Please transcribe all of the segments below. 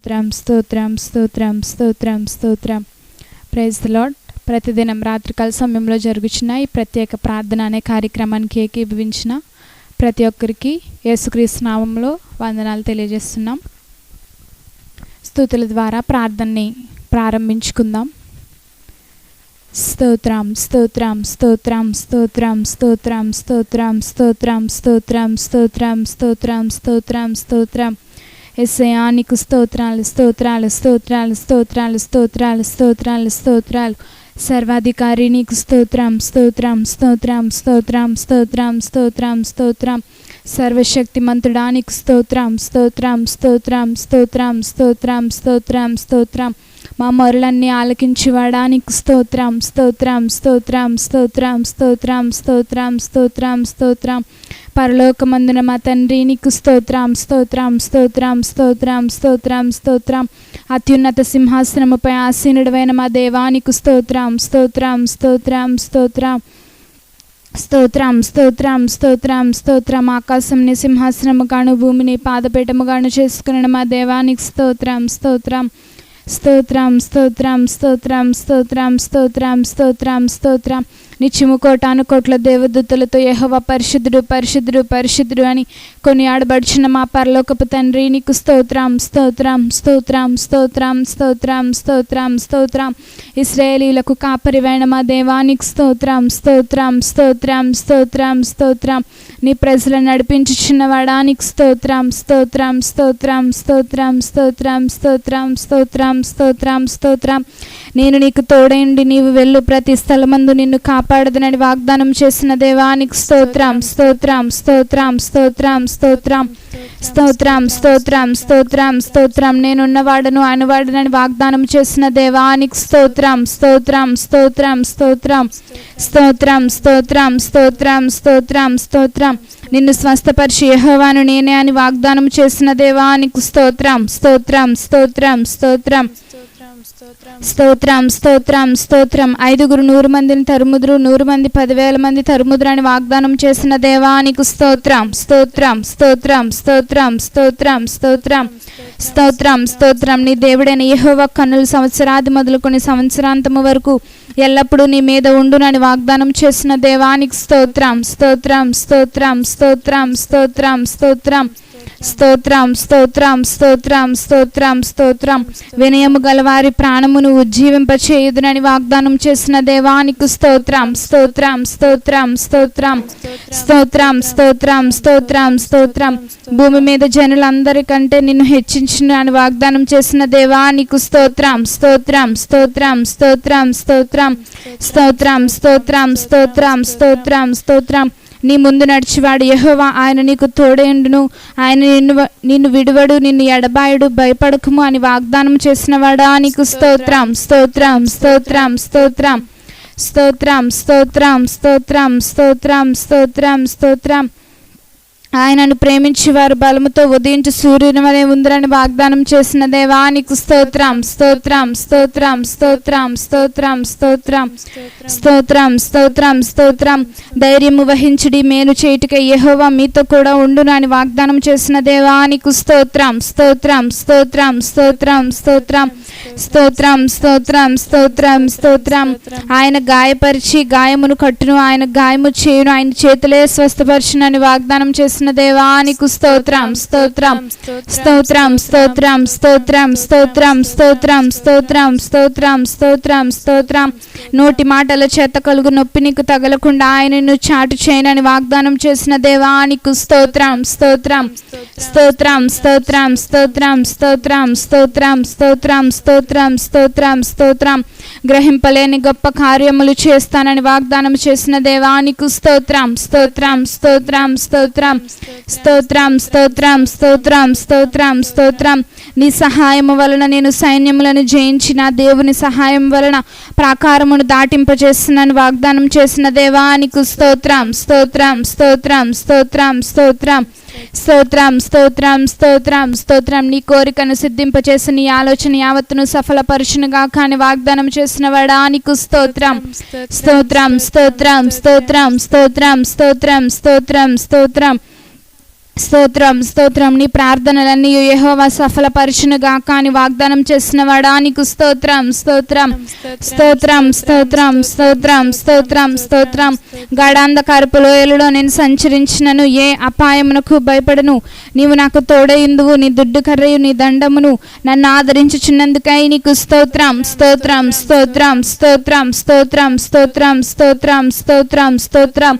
స్తోత్రం స్తోత్రం స్తోత్రం స్తోత్రం. Praise the lord. ప్రతిదినం రాత్రికాల సమయంలో జరుగుచున్న ఈ ప్రత్యేక ప్రార్థన అనే కార్యక్రమానికి ఏకీభవించిన ప్రతి ఒక్కరికి యేసుక్రీస్తు నామములో వందనాలు తెలియజేస్తున్నాం. స్తుతుల ద్వారా ప్రార్థనని ప్రారంభించుకుందాం. స్తోత్రం స్తోత్రం స్తోత్రం స్తోత్రం స్తోత్రం స్తోత్రం స్తోత్రం స్తోత్రం స్తోత్రం స్తోత్రం స్తోత్రం స్తోత్రం. యేసయ్యా నీకు స్తోత్రాలు స్తోత్రాలు స్తోత్రాలు స్తోత్రాలు స్తోత్రాలు స్తోత్రాలు స్తోత్రాలు. సర్వాధికారి నీకు స్తోత్రం స్తోత్రం స్తోత్రం స్తోత్రం స్తోత్రం స్తోత్రం స్తోత్రం. సర్వశక్తిమంతుడా నీకు స్తోత్రం స్తోత్రం స్తోత్రం స్తోత్రం స్తోత్రం స్తోత్రం స్తోత్రం. మా మొరలన్నీ ఆలకించువాడా నీకు స్తోత్రం స్తోత్రం స్తోత్రం స్తోత్రం స్తోత్రం స్తోత్రం స్తోత్రం స్తోత్రం. పరలోకమందున మా తండ్రి నీకు స్తోత్రం స్తోత్రం స్తోత్రం స్తోత్రం స్తోత్రం స్తోత్రం. అత్యున్నత సింహాసనముపై ఆసీనుడైన మా దేవా నీకు స్తోత్రం స్తోత్రం స్తోత్రం స్తోత్రం స్తోత్రం స్తోత్రం స్తోత్రం స్తోత్రం. ఆకాశంని సింహాసనముగాను భూమిని పాదపీఠముగాను చేసుకున్న మా దేవా నీకు స్తోత్రం స్తోత్రం స్తోత్రం స్తోత్రం స్తోత్రం స్తోత్రం స్తోత్రం స్తోత్రం స్తోత్రం. నిత్యము కోటాను కోట్ల దేవదూతలతో యెహోవా పరిశుద్ధుడు పరిశుద్ధుడు పరిశుద్ధుడు అని కొనియాడబడుచున్న మా పరలోకపు తండ్రి నీకు స్తోత్రం స్తోత్రం స్తోత్రం స్తోత్రం స్తోత్రం స్తోత్రం స్తోత్రం. ఇశ్రాయేలీయులకు కాపరివైన మా దేవా నీకు స్తోత్రం స్తోత్రం స్తోత్రం స్తోత్రం స్తోత్రం. నీ ప్రజలను నడిపించుచున్నవాడా నీకు స్తోత్రం స్తోత్రం స్తోత్రం స్తోత్రం స్తోత్రం స్తోత్రం స్తోత్రం స్తోత్రం స్తోత్రం. నేను నీకు తోడైండి నీవు వెళ్ళు ప్రతి స్థలమందు నిన్ను కాపాడదనని వాగ్దానం చేసిన దేవా నీకు స్తోత్రం స్తోత్రం స్తోత్రం స్తోత్రం స్తోత్రం స్తోత్రం స్తోత్రం స్తోత్రం స్తోత్రం. నేనున్నవాడను ఆయనవాడనని వాగ్దానం చేసిన దేవా నీకు స్తోత్రం స్తోత్రం స్తోత్రం స్తోత్రం స్తోత్రం స్తోత్రం స్తోత్రం స్తోత్రం స్తోత్రం. నిన్ను స్వస్థపరిచి యెహోవాను నేనే అని వాగ్దానం చేసిన దేవా నీకు స్తోత్రం స్తోత్రం స్తోత్రం స్తోత్రం స్తోత్రం స్తోత్రం స్తోత్రం. 5 100 మందిని తరుముదురు 100 మంది 10,000 మంది తరుముదురు అని వాగ్దానం చేసిన దేవా నీకు స్తోత్రం స్తోత్రం స్తోత్రం స్తోత్రం స్తోత్రం స్తోత్రం స్తోత్రం స్తోత్రం. నీ దేవుడైన యెహోవా కన్నులు సంవత్సరాది మొదలుకొని సంవత్సరాంతము వరకు ఎల్లప్పుడూ నీ మీద ఉండునని వాగ్దానం చేసిన దేవా నీకు స్తోత్రం స్తోత్రం స్తోత్రం స్తోత్రం స్తోత్రం స్తోత్రం స్తోత్రం స్తోత్రం స్తోత్రం స్తోత్రం స్తోత్రం. వినయము గలవారి ప్రాణమును ఉజ్జీవింపచేయుదునని వాగ్దానం చేసిన దేవా నీకు స్తోత్రం స్తోత్రం స్తోత్రం స్తోత్రం స్తోత్రం స్తోత్రం స్తోత్రం స్తోత్రం. భూమి మీద జనులందరికంటే నిన్ను హెచ్చించిన అని వాగ్దానం చేసిన దేవా నీకు స్తోత్రం స్తోత్రం స్తోత్రం స్తోత్రం స్తోత్రం స్తోత్రం స్తోత్రం స్తోత్రం స్తోత్రం స్తోత్రం. నీ ముందు నడిచివాడు యెహోవా, ఆయన నీకు తోడేండును, ఆయన నిన్ను విడువడు, నిన్ను ఎడబాయుడు, భయపడకుము అని వాగ్దానం చేసిన వాడా నీకు స్తోత్రం స్తోత్రం స్తోత్రం స్తోత్రం స్తోత్రం స్తోత్రం స్తోత్రం స్తోత్రం స్తోత్రం స్తోత్రం. ఆయనను ప్రేమించి వారు బలముతో ఉదయించి సూర్యుని వలె ఉందరని వాగ్దానం చేసిన దేవా నీకు స్తోత్రం స్తోత్రం స్తోత్రం స్తోత్రం స్తోత్రం స్తోత్రం స్తోత్రం స్తోత్రం స్తోత్రం. ధైర్యము వహించుడి, మేలు చేయుటకై యెహోవా మీతో కూడా ఉండును అని వాగ్దానం చేసిన దేవా నీకు స్తోత్రం స్తోత్రం స్తోత్రం స్తోత్రం స్తోత్రం స్తోత్రం స్తోత్రం స్తోత్రం స్తోత్రం. ఆయన గాయపరిచి గాయమును కట్టును, ఆయన గాయము చేయును, ఆయన చేతులే స్వస్థపరచునని వాగ్దానం చేసిన దేవా నీకు స్తోత్రం స్తోత్రం స్తోత్రం స్తోత్రం స్తోత్రం స్తోత్రం స్తోత్రం స్తోత్రం స్తోత్రం స్తోత్రం స్తోత్రం. నోటి మాటల చేత కలుగు నొప్పి నీకు తగలకుండా ఆయనను చాటు చేయనని వాగ్దానం చేసిన దేవా నీకు స్తోత్రం స్తోత్రం స్తోత్రం స్తోత్రం స్తోత్రం స్తోత్రం స్తోత్రం స్తోత్రం స్తోత్రం స్తోత్రం స్తోత్రం. గ్రహింపలేని గొప్ప కార్యములు చేస్తానని వాగ్దానం చేసిన దేవా నీకు స్తోత్రం స్తోత్రం స్తోత్రం స్తోత్రం స్తోత్రం స్తోత్రం స్తోత్రం స్తోత్రం స్తోత్రం. నీ సహాయము వలన నేను సైన్యములను జయించిన, దేవుని సహాయం వలన ప్రాకారమును దాటింపచేస్తున్నాను వాగ్దానం చేసిన దేవా నీకు స్తోత్రం స్తోత్రం స్తోత్రం స్తోత్రం స్తోత్రం స్తోత్రం స్తోత్రం స్తోత్రం స్తోత్రం. నీ కోరికను సిద్ధింపచేసి నీ ఆలోచన యావత్తును సఫలపరచునుగా కానీ వాగ్దానం చేసిన వాడా నీకు స్తోత్రం స్తోత్రం స్తోత్రం స్తోత్రం స్తోత్రం స్తోత్రం స్తోత్రం స్తోత్రం స్తోత్రం స్తోత్రం. నీ ప్రార్థనలన్నీ యెహోవా సఫలపరచును గాక అని వాగ్దానం చేసిన వాడా నీకు స్తోత్రం స్తోత్రం స్తోత్రం స్తోత్రం స్తోత్రం స్తోత్రం స్తోత్రం. గాఢాంధకారపు లోయలలో నేను సంచరించినను ఏ అపాయమునకు భయపడను. నీవు నాకు తోడయుందువు. నీ దుడ్డు కర్రయు నీ దండమును నన్ను ఆదరించుచున్నందుకై నీకు స్తోత్రం స్తోత్రం స్తోత్రం స్తోత్రం స్తోత్రం స్తోత్రం స్తోత్రం స్తోత్రం స్తోత్రం.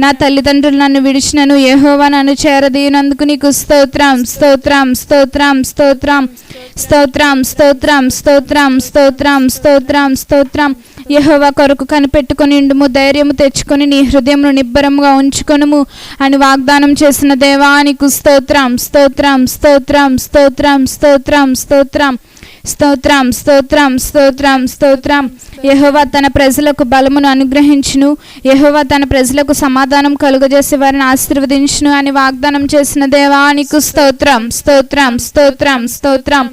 నా తల్లిదండ్రులు నన్ను విడిచినను యెహోవా నన్ను చేరదీయునందుకు నీకు స్తోత్రం స్తోత్రం స్తోత్రం స్తోత్రం స్తోత్రం స్తోత్రం స్తోత్రం స్తోత్రం స్తోత్రం స్తోత్రం. యెహోవా కొరకు కనిపెట్టుకొని ఉండుము. ధైర్యము తెచ్చుకొని నీ హృదయమును నిబ్బరముగా ఉంచుకొనుము అని వాగ్దానం చేసిన దేవా నీకు స్తోత్రం స్తోత్రం స్తోత్రం స్తోత్రం స్తోత్రం స్తోత్రం స్తోత్రం స్తోత్రం స్తోత్రం స్తోత్రం. యెహోవా తన ప్రజలకు బలమును అనుగ్రహించును. యెహోవా తన ప్రజలకు సమాధానం కలుగజేసే వారిని ఆశీర్వదించును అని వాగ్దానం చేసిన దేవా నీకు స్తోత్రం స్తోత్రం స్తోత్రం స్తోత్రం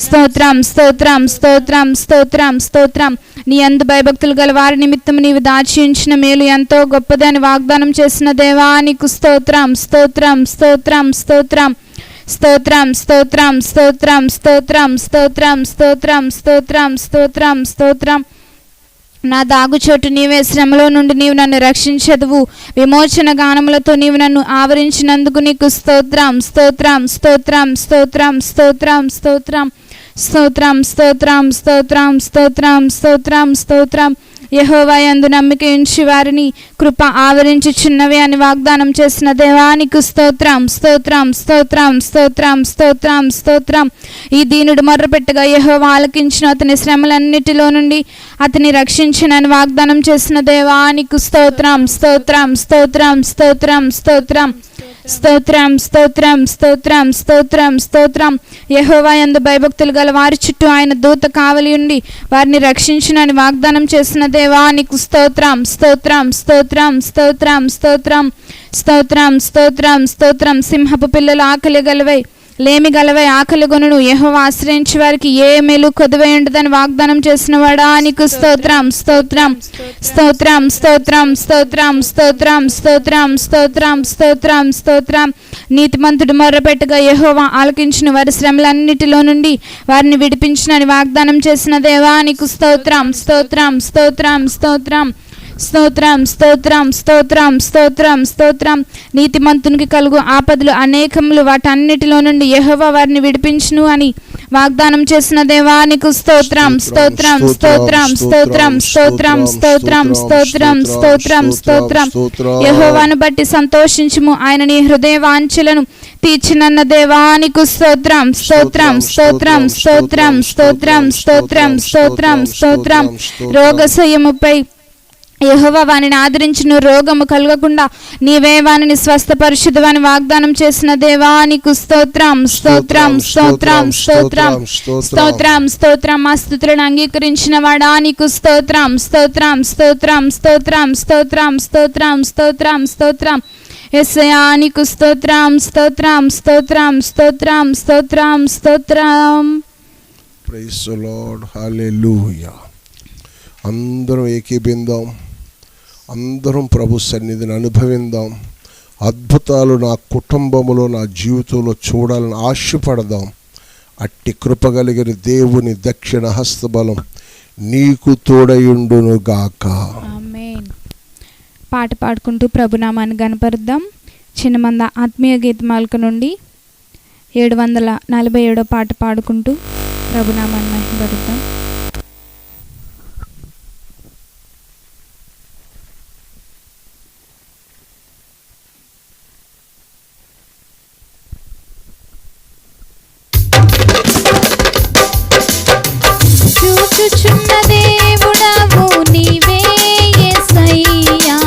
స్తోత్రం స్తోత్రం స్తోత్రం స్తోత్రం స్తోత్రం. నీ యందు భయభక్తులు గల వారి నిమిత్తం నీవు దాచి ఉంచిన మేలు ఎంతో గొప్పదని వాగ్దానం చేసిన దేవా నీకు స్తోత్రం స్తోత్రం స్తోత్రం స్తోత్రం స్తోత్రం స్తోత్రం స్తోత్రం స్తోత్రం స్తోత్రం స్తోత్రం స్తోత్రం స్తోత్రం స్తోత్రం. నా దాగుచోటు నీవే. శ్రమలో నుండి నీవు నన్ను రక్షించదువు. విమోచన గానములతో నీవు నన్ను ఆవరించినందుకు నీకు స్తోత్రం స్తోత్రం స్తోత్రం స్తోత్రం స్తోత్రం స్తోత్రం స్తోత్రం స్తోత్రం స్తోత్రం స్తోత్రం స్తోత్రం స్తోత్రం. యెహోవా యందు నమ్మిక ఉంచి వారిని కృప ఆవరించుచున్నవి అని వాగ్దానం చేసిన దేవా నీకు స్తోత్రం స్తోత్రం స్తోత్రం స్తోత్రం స్తోత్రం స్తోత్రం. ఈ దీనుడు మొర్రపెట్టగా యెహోవా ఆలకించిన అతని శ్రమలన్నిటిలో నుండి అతని రక్షించినని వాగ్దానం చేసిన దేవా నీకు స్తోత్రం స్తోత్రం స్తోత్రం స్తోత్రం స్తోత్రం స్తోత్రం స్తోత్రం స్తోత్రం స్తోత్రం స్తోత్రం. యెహోవా యందు భయభక్తులు గల వారి చుట్టూ ఆయన దూత కావలి ఉండి వారిని రక్షించునని వాగ్దానం చేసిన దేవా నీకు స్తోత్రం స్తోత్రం స్తోత్రం స్తోత్రం స్తోత్రం స్తోత్రం స్తోత్రం స్తోత్రం. సింహపు పిల్లలు ఆకలి గలవై లేమి గలవై ఆకలి గొనును. యెహోవా ఆశ్రయించి వారికి ఏ మేలు కొదువై ఉండదని వాగ్దానం చేసిన వాడా నీకు స్తోత్రం స్తోత్రం స్తోత్రం స్తోత్రం స్తోత్రం స్తోత్రం స్తోత్రం స్తోత్రం స్తోత్రం స్తోత్రం. నీతిమంతుడు మొర్రపెట్టగా యెహోవా ఆలకించిన వారి శ్రమలన్నిటిలో నుండి వారిని విడిపించునని వాగ్దానం చేసిన దేవా నీకు స్తోత్రం స్తోత్రం స్తోత్రం స్తోత్రం స్తోత్రం స్తోత్రం స్తోత్రం స్తోత్రం స్తోత్రం. నీతిమంతునికి కలుగు ఆపదలు అనేకములు. వాటన్నిటిలో నుండి యెహోవా వారిని విడిపించును అని వాగ్దానం చేసిన దేవా నీకు స్తోత్రం స్తోత్రం స్తోత్రం స్తోత్రం స్తోత్రం స్తోత్రం స్తోత్రం స్తోత్రం స్తోత్రం. యెహోవాను బట్టి సంతోషించుము. ఆయన నీ హృదయ వాంఛలను తీర్చినన్న దేవా నీకు స్తోత్రం స్తోత్రం స్తోత్రం స్తోత్రం స్తోత్రం స్తోత్రం స్తోత్రం స్తోత్రం. రోగశయ్యముపై యెహోవా వానిని ఆదరించును. రోగము కలగకుండా నీవే వానిని స్వస్థపరిచుదువు అని వాగ్దానం చేసిన దేవా నీకు స్తోత్రం స్తోత్రం స్తోత్రం స్తోత్రం స్తోత్రం స్తోత్రం. మా స్తుతులను అంగీకరించిన వాడా నీకు స్తోత్రం స్తోత్రం స్తోత్రం స్తోత్రం స్తోత్రం స్తోత్రం స్తోత్రం స్తోత్రం. యేసయ్యా నీకు స్తోత్రం స్తోత్రం స్తోత్రం స్తోత్రం స్తోత్రం స్తోత్రం. Praise the lord. హల్లెలూయా. అందరం ఏకీభిందాం. అందరం ప్రభు సన్నిధిని అనుభవిద్దాం. అద్భుతాలు నా కుటుంబంలో నా జీవితంలో చూడాలని ఆశపడదాం. అట్టి కృపగలిగిన దేవుని దక్షిణ హస్తబలం నీకు తోడయుండును గాక. ఆమేన్. పాట పాడుకుంటూ ప్రభునామాన్ని గణపరుద్దాం. చిన్నమంద ఆత్మీయ గీతమాలిక నుండి 747 పాట పాడుకుంటూ ప్రభునామాన్ని మహిమపరుద్దాం. చూచుచున్న దేవుడవు నీవే యేసయ్యా,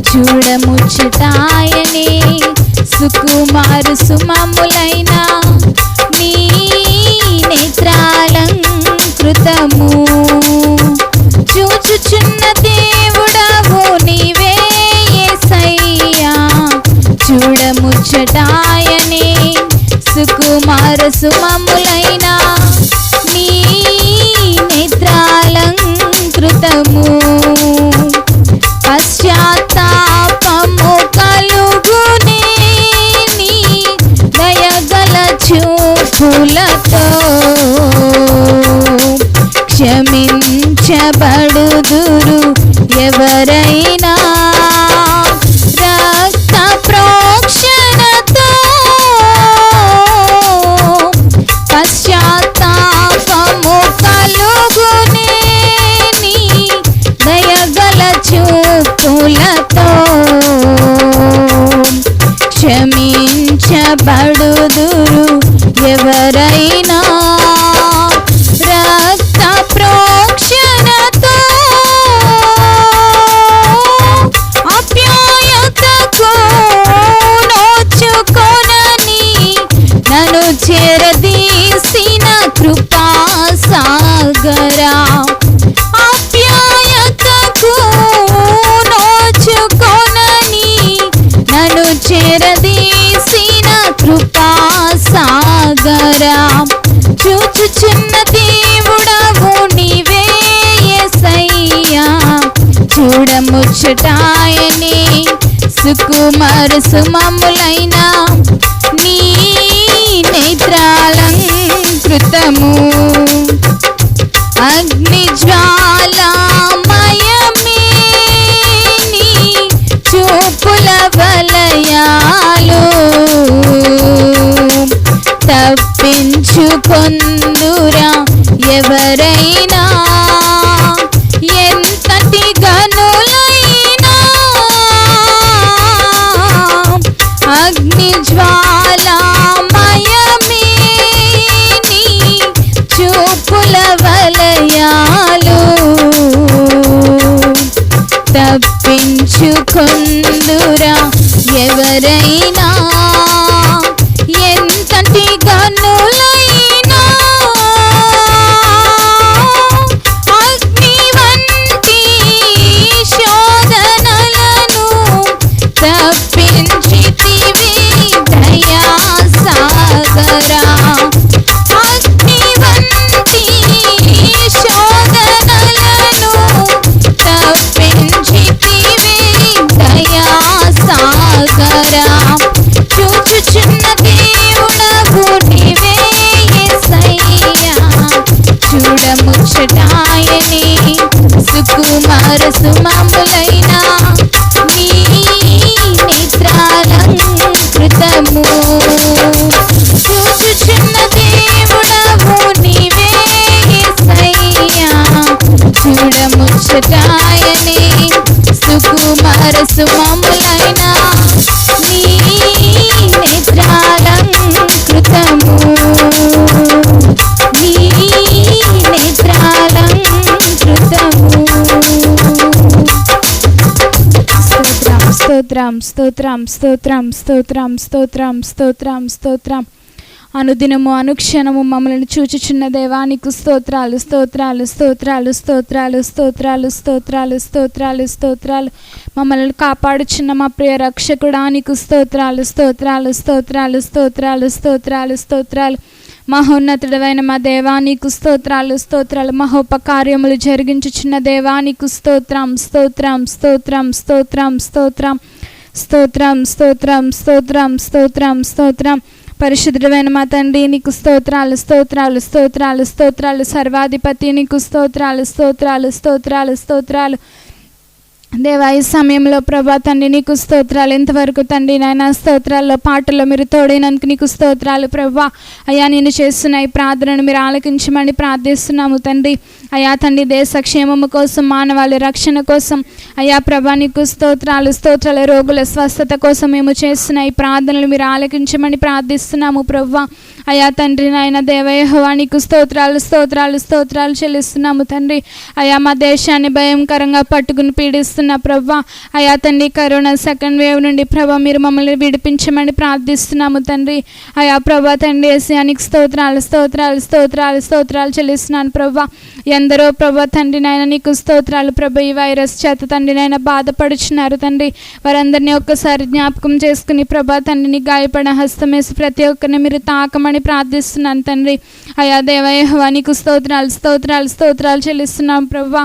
చూడముచ్చటాయనే సుకుమారు సుమములైన నీ నేత్రాలంకృతము. చూచుచున్న దేవుడవు నీవే యేసయ్యా, చూడముచ్చటాయనే సుకుమారు సుమములైన నీ నేత్రాలంకృతము. పశ్చాత్తాపము కలుగునే నీ కృతజ్ఞతలతో క్షమించబడుదురు ఎవరైనా రక్త ప్రోక్షణతో పశ్చాత్తాపము కలుగునే నీ దయగల చూపులతో క్షమించబడుదురు ఎవరైనా రక్త ప్రోక్షణతో ఆప్యాయతకు నోచుకొనని నన్ను చేరదీసిన కృపా సాగరా ఆప్యాయతకు నోచుకొనని నన్ను చేరదీసిన కృపా సాగరా చూచుచున్న దేవుడవు నీవే యేసయ్యా చూడముచ్చటాయని సుకుమార సుమములైన నీ నేత్రాలంకృతము అగ్ని జ్వాలామయమే నీ చూపుల వలయాలు తప్పించుకొందురా ఎవరైనా ఎంతటి గనులైనా అగ్ని జ్వాలామయమే నీ చూపుల వలయాలు తప్పించుకొందురా ఎవరైనా ఎంతటి గనులైనా అగ్ని వంటి శోధనలను తప్పించితివి దయా సాగరా అగ్ని వంటి శోధనలను తప్పించితివి దయా సాగరా చూచుచున్న దేవుడవు నీవే యేసయ్యా చూడముచ్చటాయని సుకుమార సుమములైన నీ నేత్రాలంకృతము చూచుచున్న దేవుడవు నీవే యేసయ్యా చూడముచ్చటాయని సుకుమార సుమములైన నీ నేత్రాలంకృతము నీ నేత్రాలంకృతము స్తోత్రం స్తోత్రం స్తోత్రం స్తోత్రం స్తోత్రం స్తోత్రం స్తోత్రం అనుదినము అనుక్షణము మమ్మల్ని చూచుచున్న దేవానికి స్తోత్రాలు స్తోత్రాలు స్తోత్రాలు స్తోత్రాలు స్తోత్రాలు స్తోత్రాలు స్తోత్రాలు స్తోత్రాలు మమ్మల్ని కాపాడుచున్న మా ప్రియ రక్షకుడానికి స్తోత్రాలు స్తోత్రాలు స్తోత్రాలు స్తోత్రాలు స్తోత్రాలు స్తోత్రాలు మహోన్నతుడైన మా దేవానికి స్తోత్రాలు స్తోత్రాలు మహోపకార్యములు జరిగించుచున్న దేవానికి స్తోత్రం స్తోత్రం స్తోత్రం స్తోత్రం స్తోత్రం స్తోత్రం స్తోత్రం స్తోత్రం స్తోత్రం స్తోత్రం పరిశుద్ధుడైన మా తండ్రి నీకు స్తోత్రాలు స్తోత్రాలు స్తోత్రాలు స్తోత్రాలు సర్వాధిపతి నీకు స్తోత్రాలు స్తోత్రాలు స్తోత్రాలు స్తోత్రాలు దేవా ఈ సమయంలో ప్రభా తండ్రి నీకు స్తోత్రాలు ఎంతవరకు తండ్రి నాయన స్తోత్రాల్లో పాటల్లో మీరు తోడైనందుకు నీకు స్తోత్రాలు ప్రభా అయ్యా నేను చేస్తున్న ఈ ప్రార్థనను మీరు ఆలకించమని ప్రార్థిస్తున్నాము తండ్రి అయ్యా తండ్రి దేశ క్షేమము కోసం మానవాళి రక్షణ కోసం అయ్యా ప్రభా నీకు స్తోత్రాలు స్తోత్రాలు రోగుల స్వస్థత కోసం మేము చేస్తున్న ఈ ప్రార్థనలు మీరు ఆలకించమని ప్రార్థిస్తున్నాము ప్రభా అయ్యా తండ్రి నాయన దేవయెహోవా నీకు స్తోత్రాలు స్తోత్రాలు స్తోత్రాలు చెల్లిస్తున్నాము తండ్రి అయ్యా మా దేశాన్ని భయంకరంగా పట్టుకుని పీడిస్తున్న ప్రభా అయ్యా తండ్రి కరోనా సెకండ్ వేవ్ నుండి ప్రభా మీరు మమ్మల్ని విడిపించమని ప్రార్థిస్తున్నాము తండ్రి అయ్యా ప్రభా తండ్రి ఏసియానికి స్తోత్రాలు స్తోత్రాలు స్తోత్రాలు స్తోత్రాలు చెల్లిస్తున్నాను ప్రభా ఎందరో ప్రభా తండ్రి నాయన నీకు స్తోత్రాలు ప్రభా ఈ వైరస్ చేత తండ్రి నాయన బాధపడుచున్నారు తండ్రి వారందరినీ ఒక్కసారి జ్ఞాపకం చేసుకుని ప్రభా తండ్రిని గాయపడిన హస్తమేసి ప్రతి ఒక్కరిని మీరు తాకమని ప్రార్థిస్తున్నాను తండ్రి అయ్యా దేవయెహోవా నీకు స్తోత్రాలు స్తోత్రాలు స్తోత్రాలు చెల్లిస్తున్నాం ప్రభా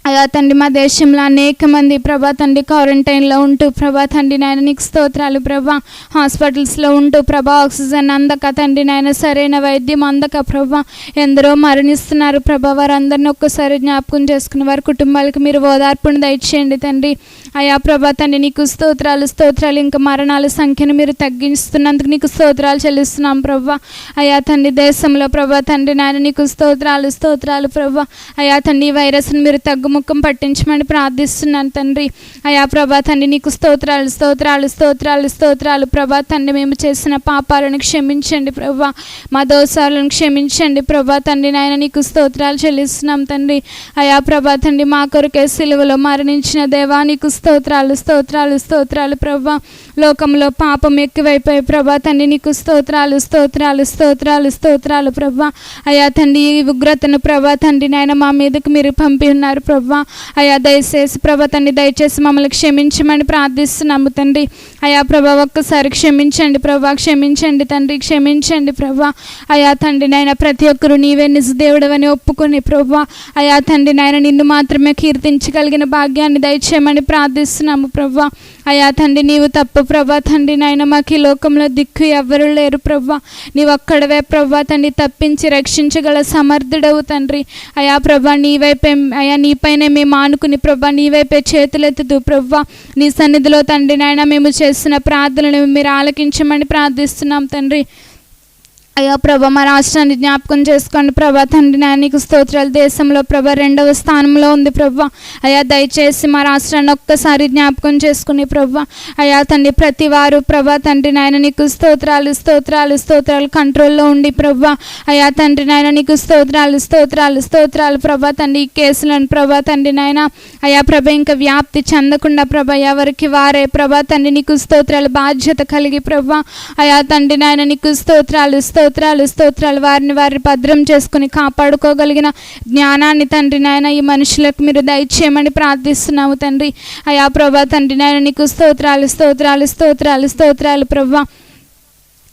అయా తండ్రి మా దేశంలో అనేక మంది ప్రభా తండ్రి క్వారంటైన్లో ఉంటూ ప్రభా తండ్రి నాయన నీకు స్తోత్రాలు ప్రభా. హాస్పిటల్స్లో ఉంటూ ప్రభా ఆక్సిజన్ అందక తండ్రి నాయన సరైన వైద్యం అందక ప్రభా ఎందరో మరణిస్తున్నారు ప్రభా. వారందరినీ ఒక్కసారి జ్ఞాపకం చేసుకుని వారి కుటుంబాలకు మీరు ఓదార్పును దయచేయండి తండ్రి. అయా ప్రభా తండ్రి నీకు స్తోత్రాలు స్తోత్రాలు. ఇంకా మరణాల సంఖ్యను మీరు తగ్గిస్తున్నందుకు నీకు స్తోత్రాలు చెల్లిస్తున్నాం ప్రభా. అయా తండ్రి దేశంలో ప్రభా తండ్రి నాయన నీకు స్తోత్రాలు స్తోత్రాలు ప్రభా. అయా తండ్రి ఈ వైరస్ను మీరు తగ్గుముఖం పట్టించమని ప్రార్థిస్తున్నాను తండ్రి. అయా ప్రభా తండ్రి నీకు స్తోత్రాలు స్తోత్రాలు స్తోత్రాలు స్తోత్రాలు ప్రభా తండ్రి. మేము చేసిన పాపాలను క్షమించండి ప్రభా, మా దోషాలను క్షమించండి ప్రభా తండ్రి నాయన నీకు స్తోత్రాలు చెల్లిస్తున్నాం తండ్రి. అయా ప్రభా తండ్రి మా కొరకే సిలువలో మరణించిన దేవా నీకు స్తోత్రాలు స్తోత్రాలు స్తోత్రాలు ప్రభా. లోకంలో పాపం ఎక్కువైపోయి ప్రభా తండ్రి నీకు స్తోత్రాలు స్తోత్రాలు స్తోత్రాలు స్తోత్రాలు ప్రభా. అయా తండ్రి ఈ ఉగ్రతను ప్రభా తండ్రి నాయన మా మీదకు మీరు పంపి ఉన్నారు ప్రభా. అయా దయచేసి ప్రభా తండ్రి దయచేసి మమ్మల్ని క్షమించమని ప్రార్థిస్తున్నాము తండ్రి. అయా ప్రభా ఒక్కసారి క్షమించండి ప్రభా, క్షమించండి తండ్రి, క్షమించండి ప్రభా. అయా తండ్రి నాయన ప్రతి ఒక్కరు నీవే నిజ దేవుడవని ఒప్పుకొని ప్రభా అయా తండ్రి నాయన నిన్ను మాత్రమే కీర్తించగలిగిన భాగ్యాన్ని దయచేయమని ప్రార్థిస్తున్నాము ప్రభా. అయా తండ్రి నీవు తప్ప ప్రభా తండ్రి నాయన మాకు ఈ లోకంలో దిక్కు ఎవ్వరు లేరు ప్రభా. నీవు ఒక్కడవే ప్రభా తండ్రి తప్పించి రక్షించగల సమర్థుడవు తండ్రి. అయా ప్రభా నీవైపే అయా నీపైనే మేము ఆనుకుని ప్రభా నీవైపే చేతులెత్తుతూ ప్రభా నీ సన్నిధిలో తండ్రి నాయన మేము చేసిన ప్రార్థనలు మీరు ఆలకించమని ప్రార్థిస్తున్నాం తండ్రి. అయ్యా ప్రభా మా రాష్ట్రాన్ని జ్ఞాపకం చేసుకోండి ప్రభా తండ్రి నాయన నీకు స్తోత్రాలు. దేశంలో ప్రభా 2వ స్థానంలో ఉంది ప్రభా. అయ్యా దయచేసి మా రాష్ట్రాన్ని ఒక్కసారి జ్ఞాపకం చేసుకుని ప్రభా అయ్యా తండ్రి ప్రతి వారు ప్రభా తండ్రి నాయన నీకు స్తోత్రాలు స్తోత్రాలు స్తోత్రాలు కంట్రోల్లో ఉండి ప్రభా అయ్యా తండ్రి నాయన నీకు స్తోత్రాలు స్తోత్రాలు స్తోత్రాలు ప్రభా తండ్రి. ఈ కేసులను ప్రభా తండ్రి నాయన అయ్యా ప్రభా ఇంకా వ్యాప్తి చెందకుండా ప్రభా ఎవరికి వారే ప్రభా తండ్రి నీకు స్తోత్రాలు బాధ్యత కలిగి ప్రభా అయ్యా తండ్రి నాయన నీకు స్తోత్రాలు స్తోత్రాలు స్తోత్రాలు. వారిని భద్రం చేసుకుని కాపాడుకోగలిగిన జ్ఞానాన్ని తండ్రి నాయన ఈ మనుషులకు మీరు దయచేయమని ప్రార్థిస్తున్నాము తండ్రి. అయా ప్రభా తండ్రి నాయన నీకు స్తోత్రాలు స్తోత్రాలు స్తోత్రాలు స్తోత్రాలు ప్రభా.